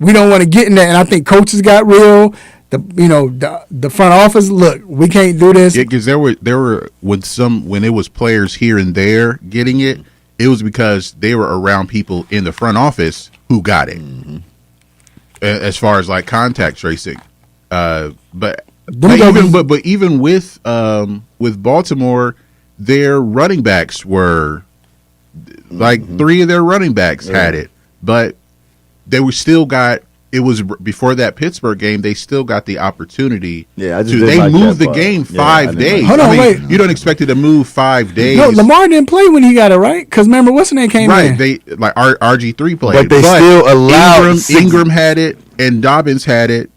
Speaker 4: We don't want to get in that. And I think coaches got real. The front office, look, we can't do this.
Speaker 6: Yeah, because there were when it was players here and there getting it, it was because they were around people in the front office who got it. Mm-hmm. As far as like contact tracing, but even with Baltimore, their running backs were like 3 of their running backs had it, but they were still got. It was before that Pittsburgh game. They still got the opportunity. Yeah, they moved the game 5 days.
Speaker 4: Hold on, wait.
Speaker 6: You don't expect it to move 5 days.
Speaker 4: No, Lamar didn't play when he got it, right? Because remember, what's the name came in?
Speaker 6: Right, they like RG3 played,
Speaker 5: but they still allowed
Speaker 6: Ingram had it and Dobbins had it,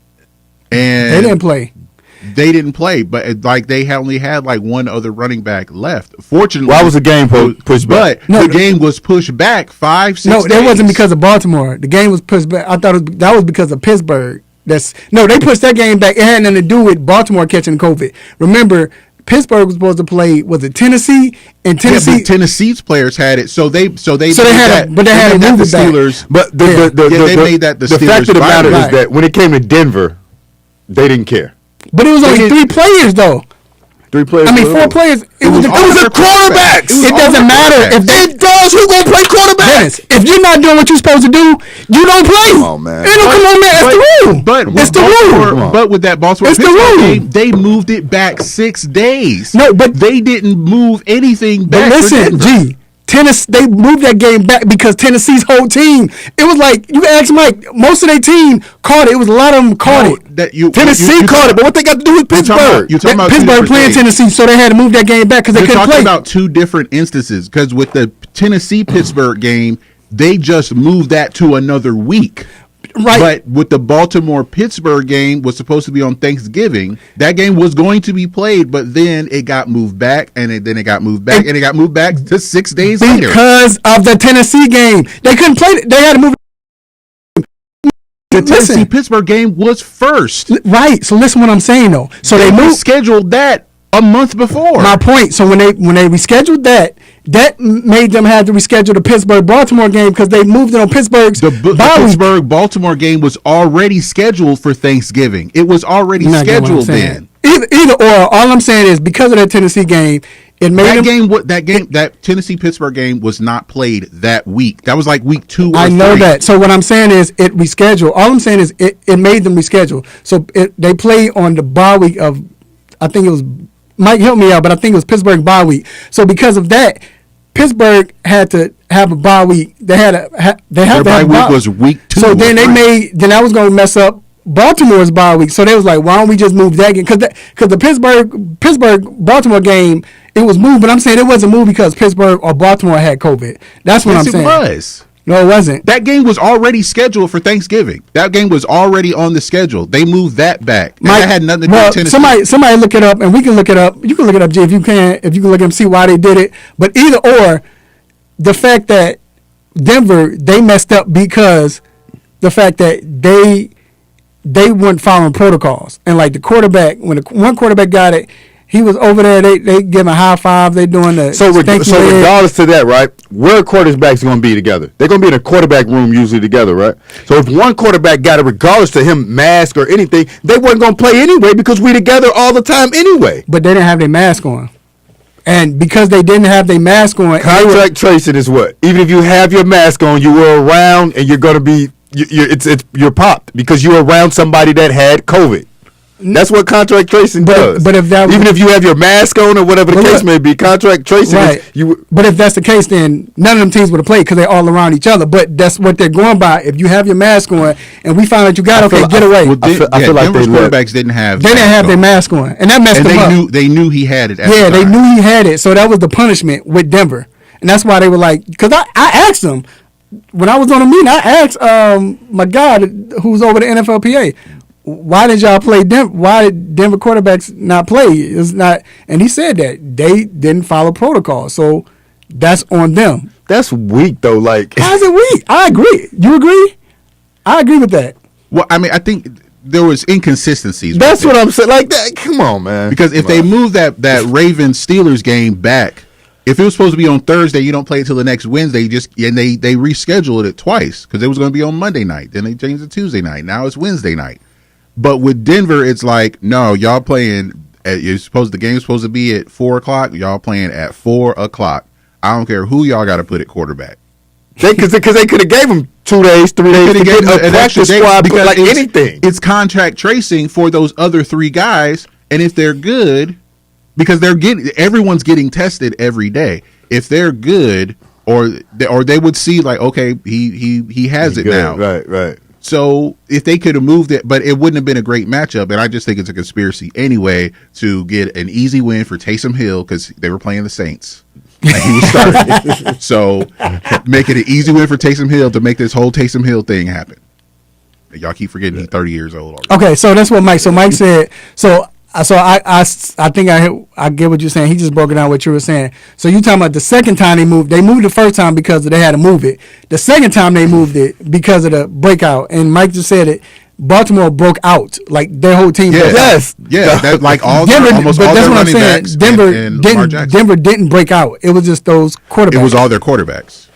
Speaker 6: and
Speaker 4: they didn't play.
Speaker 6: They didn't play, but like they only had like one other running back left. Fortunately,
Speaker 5: why was the game pushed back?
Speaker 6: But the game was pushed back 5-6 days.
Speaker 4: No, that wasn't because of Baltimore. The game was pushed back. I thought that was because of Pittsburgh. They pushed that game back. It had nothing to do with Baltimore catching COVID. Remember, Pittsburgh was supposed to play, was it Tennessee? And Tennessee,
Speaker 6: yeah, Tennessee's players had it, so they had to move it
Speaker 5: Steelers. But
Speaker 6: they made that the Steelers.
Speaker 5: The fact of the matter is that when it came to Denver, they didn't care.
Speaker 4: But it was only 3 players, though.
Speaker 5: 3 players.
Speaker 4: I mean, 4 players. It was
Speaker 5: a quarterback.
Speaker 4: It doesn't matter if
Speaker 5: it does. Who gonna play quarterback?
Speaker 4: If you're not doing what you're supposed to do, you don't play.
Speaker 5: Come on, man.
Speaker 4: Come on, man. It's the rule. It's the rule.
Speaker 6: But with that Baltimore game, they moved it back 6 days.
Speaker 4: No, but
Speaker 6: they didn't move anything back.
Speaker 4: But listen, Tennessee, they moved that game back because Tennessee's whole team. It was like, you ask Mike, most of their team caught it. It was a lot of them caught it.
Speaker 5: Tennessee caught it, but what they got to do with Pittsburgh?
Speaker 6: You're talking about
Speaker 4: Pittsburgh playing Tennessee, so they had to move that game back because they couldn't play.
Speaker 6: You're talking about 2 different instances because with the Tennessee-Pittsburgh game, they just moved that to another week.
Speaker 4: Right.
Speaker 6: But with the Baltimore-Pittsburgh game was supposed to be on Thanksgiving. That game was going to be played, but then it got moved back, and then it got moved back, and it got moved back to 6 days later.
Speaker 4: Because of the Tennessee game. They couldn't play it. They had to move it.
Speaker 6: The Tennessee-Pittsburgh game was first.
Speaker 4: Right. So listen what I'm saying, though. So they
Speaker 6: scheduled that a month before.
Speaker 4: My point. So when they rescheduled that made them have to reschedule the Pittsburgh-Baltimore game because they moved it on Pittsburgh's
Speaker 6: the Pittsburgh-Baltimore game was already scheduled for Thanksgiving. It was already scheduled then.
Speaker 4: Either or. All I'm saying is because of that Tennessee game, it made
Speaker 6: that Tennessee-Pittsburgh game was not played that week. That was like week 2 or 3.
Speaker 4: I know that. So what I'm saying is it rescheduled. All I'm saying is it made them reschedule. So they played on the bye week of, I think it was, Mike help me out, but I think it was Pittsburgh bye week. So because of that, Pittsburgh had to have a bye week. They had to have
Speaker 6: bye week was week 2.
Speaker 4: So then then that was going to mess up Baltimore's bye week. So they was like, why don't we just move that game? Because the Pittsburgh Baltimore game, it was moved, but I'm saying it wasn't moved because Pittsburgh or Baltimore had COVID. That's what I'm saying.
Speaker 6: Yes, it was.
Speaker 4: No, it wasn't.
Speaker 6: That game was already scheduled for Thanksgiving. That game was already on the schedule. They moved that back. That had nothing to do with Tennessee.
Speaker 4: Somebody look it up, and we can look it up. You can look it up, Jay, if you can. If you can look and see why they did it. But either or, the fact that Denver, they messed up because the fact that they weren't following protocols. And like the quarterback, when one quarterback got it, He was over there. They giving high five. They doing the
Speaker 5: so regardless to that, right? Where quarterbacks going to be together? They're going to be in a quarterback room usually together, right? So if one quarterback got it, regardless to him mask or anything, they wasn't going to play anyway because we together all the time anyway.
Speaker 4: But they didn't have their mask on, and because they didn't have their mask on,
Speaker 5: contract tracing is what? Even if you have your mask on, you were around, and you're going to be you're popped because you're around somebody that had COVID. That's what contract tracing does.
Speaker 4: But if that
Speaker 5: even if you have your mask on or whatever the case may be, contract tracing is you.
Speaker 4: But if that's the case, then none of them teams would have played because they're all around each other. But that's what they're going by. If you have your mask on and we find out you got get away.
Speaker 6: Well, I feel like Denver's quarterbacks didn't have.
Speaker 4: They didn't have their mask on, and that messed them up.
Speaker 6: They knew he had it.
Speaker 4: Yeah, they knew he had it, so that was the punishment with Denver, and that's why they were like. Because I asked them when I was on a meeting, I asked my guy who's over the NFLPA. Why did y'all play Denver? Why did Denver quarterbacks not play? It's not, and he said that they didn't follow protocol, so that's on them.
Speaker 5: That's weak though. Like,
Speaker 4: how's it weak? I agree. You agree? I agree with that.
Speaker 6: Well, I mean, I think there was inconsistencies.
Speaker 5: That's what I'm saying. Like that. Come on, man.
Speaker 6: Because if they move that Ravens Steelers game back, if it was supposed to be on Thursday, you don't play it till the next Wednesday. And they rescheduled it twice because it was going to be on Monday night. Then they changed it to Tuesday night. Now it's Wednesday night. But with Denver, it's like, no, y'all playing the game's supposed to be at 4:00. Y'all playing at 4:00. I don't care who y'all got to put at quarterback.
Speaker 5: Because they could have gave them 2 days, 3 days to get a practice squad because like anything.
Speaker 6: It's contract tracing for those other 3 guys, and if they're good, because everyone's getting tested every day. If they're good, or they would see like, okay, he has it now,
Speaker 5: right.
Speaker 6: So if they could have moved it, but it wouldn't have been a great matchup. And I just think it's a conspiracy anyway to get an easy win for Taysom Hill because they were playing the Saints. Like he was starting. So make it an easy win for Taysom Hill to make this whole Taysom Hill thing happen. And y'all keep forgetting he's 30 years old already.
Speaker 4: Okay, so that's what Mike. So Mike said. So I think I get what you're saying. He just broke it down what you were saying. So you talking about the second time they moved the first time because they had to move it. The second time they moved it because of the breakout. And Mike just said it. Baltimore broke out, like their whole team.
Speaker 6: Yeah, that, like all Denver, almost all their running backs.
Speaker 4: Denver didn't break out. It was just those quarterbacks.
Speaker 6: It was all their quarterbacks.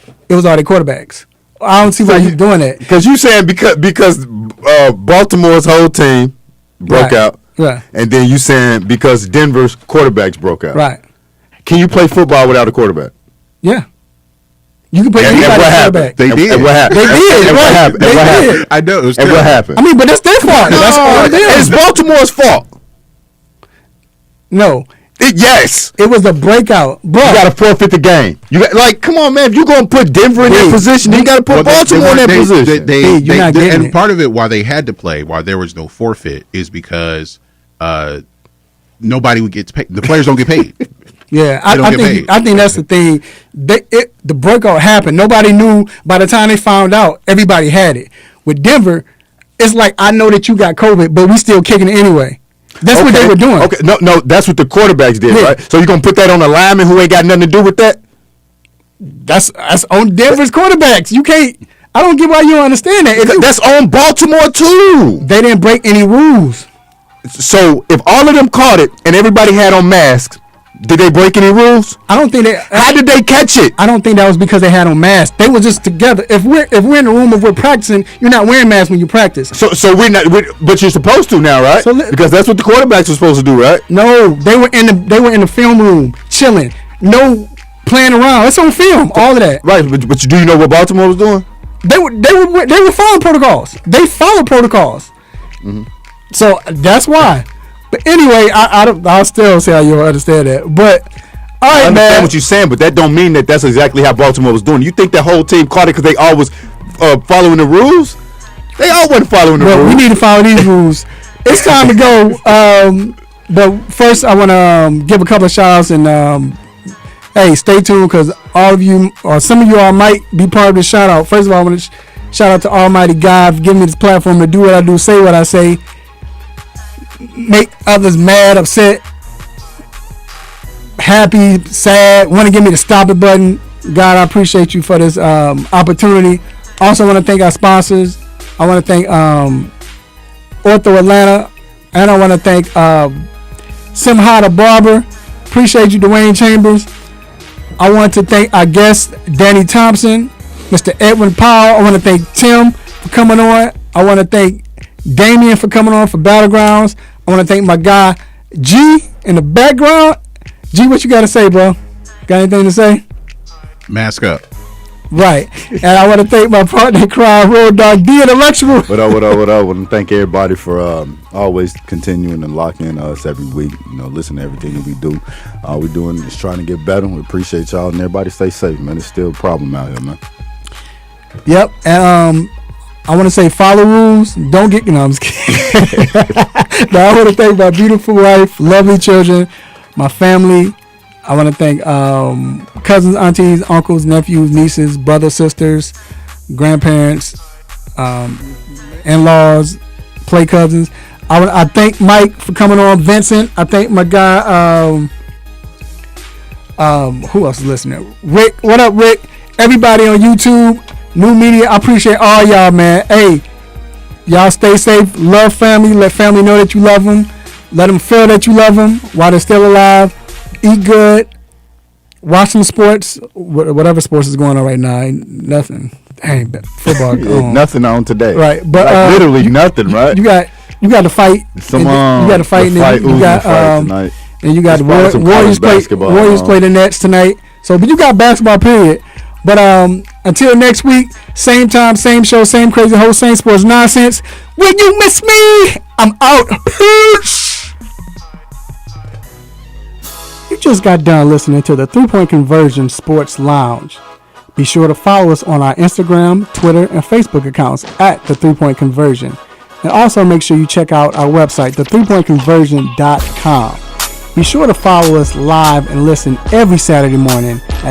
Speaker 4: I don't see why you're doing that.
Speaker 5: Because you saying because Baltimore's whole team broke out.
Speaker 4: Right.
Speaker 5: And then you saying because Denver's quarterbacks broke out.
Speaker 4: Right.
Speaker 5: Can you play football without a quarterback?
Speaker 4: Yeah. You can play anybody quarterback.
Speaker 6: They did.
Speaker 5: And what happened?
Speaker 4: They did.
Speaker 5: And what happened?
Speaker 4: They did.
Speaker 6: I know. It was
Speaker 5: and what happened?
Speaker 4: I mean, but that's their fault. That's all them.
Speaker 5: It's Baltimore's fault.
Speaker 4: No.
Speaker 5: Yes.
Speaker 4: It was a breakout. Bro.
Speaker 5: You got to forfeit the game. You got, come on, man. If you're going to put Denver in that position, you got to put Baltimore in that position.
Speaker 6: And part of it, why they had to play, why there was no forfeit, is because nobody would get paid. The players don't get paid.
Speaker 4: Yeah, I think that's the thing. The breakout happened. Nobody knew. By the time they found out, everybody had it. With Denver, it's like, I know that you got COVID, but we still kicking it anyway. That's what they were doing.
Speaker 5: Okay, no, that's what the quarterbacks did, right? So you're gonna put that on the lineman who ain't got nothing to do with that?
Speaker 4: That's on Denver's quarterbacks. You can't. I don't get why you don't understand that.
Speaker 5: That's on Baltimore too.
Speaker 4: They didn't break any rules.
Speaker 5: So if all of them caught it and everybody had on masks, did they break any rules?
Speaker 4: I don't think they.
Speaker 5: How did they catch it?
Speaker 4: I don't think that was because they had on masks. They were just together. If we're in the room, if we're practicing, you're not wearing masks when you practice.
Speaker 5: So we're not. But you're supposed to now, right? Because that's what the quarterbacks are supposed to do, right?
Speaker 4: No, they were in the film room chilling. No playing around. It's on film. All of that.
Speaker 5: Right, but do you know what Baltimore was doing?
Speaker 4: They were following protocols. They followed protocols. Mm-hmm. So that's why. But anyway, I'll still say how you understand that. But all right,
Speaker 5: I understand
Speaker 4: man.
Speaker 5: what you're saying, but that don't mean that that's exactly how Baltimore was doing. You think that whole team caught it because they all was following the rules? They all wasn't following the rules.
Speaker 4: We need to follow these rules. It's time to go. But first, I want to give a couple of shout outs and hey, stay tuned because all of you or some of you all might be part of the shout out. First of all, I want to shout out to Almighty God for giving me this platform to do what I do, say what I say, make others mad, upset, happy, sad, want to give me the stop it button. God, I appreciate you for this opportunity. Also want to thank our sponsors. I want to thank Ortho Atlanta, and I want to thank Simhada Barber. Appreciate you, Dwayne Chambers. I want to thank our guest, Danny Thompson, Mr. Edwin Powell. I want to thank Tim for coming on. I want to thank Damian for coming on for Battlegrounds. I want to thank my guy, G, in the background. G, what you got to say, bro? Got anything to say?
Speaker 6: Mask up.
Speaker 4: Right. And I want to thank my partner in crime, Road Dog D, Intellectual.
Speaker 5: What up? I want to thank everybody for always continuing to lock in us every week. Listen to everything that we do. All we're doing is trying to get better. We appreciate y'all, and everybody stay safe, man. It's still a problem out here, man.
Speaker 4: Yep. And I want to say follow rules. Don't get, I'm just kidding. No, I want to thank my beautiful wife, lovely children, my family. I want to thank cousins, aunties, uncles, nephews, nieces, brothers, sisters, grandparents, in-laws, play cousins. I thank Mike for coming on, Vincent. I thank my guy, who else is listening? Rick. What up, Rick? Everybody on YouTube, new media, I appreciate all y'all, man. Hey, y'all stay safe, love family, let family know that you love them, let them feel that you love them while they're still alive. Eat good. Watch some sports. Whatever sports is going on right now. Ain't nothing. Dang, football.
Speaker 5: Nothing on today.
Speaker 4: Right, but
Speaker 5: literally nothing. Right.
Speaker 4: You got to fight. You got to fight. And you got tonight. And you got the Warriors play. Warriors play the Nets tonight. So, but you got basketball. Period. But until next week, same time, same show, same crazy host, same sports nonsense. Will you miss me? I'm out. Peace. You just got done listening to the 3-Point Conversion Sports Lounge. Be sure to follow us on our Instagram, Twitter, and Facebook accounts at the 3-Point Conversion. And also make sure you check out our website, the3pointconversion.com. Be sure to follow us live and listen every Saturday morning at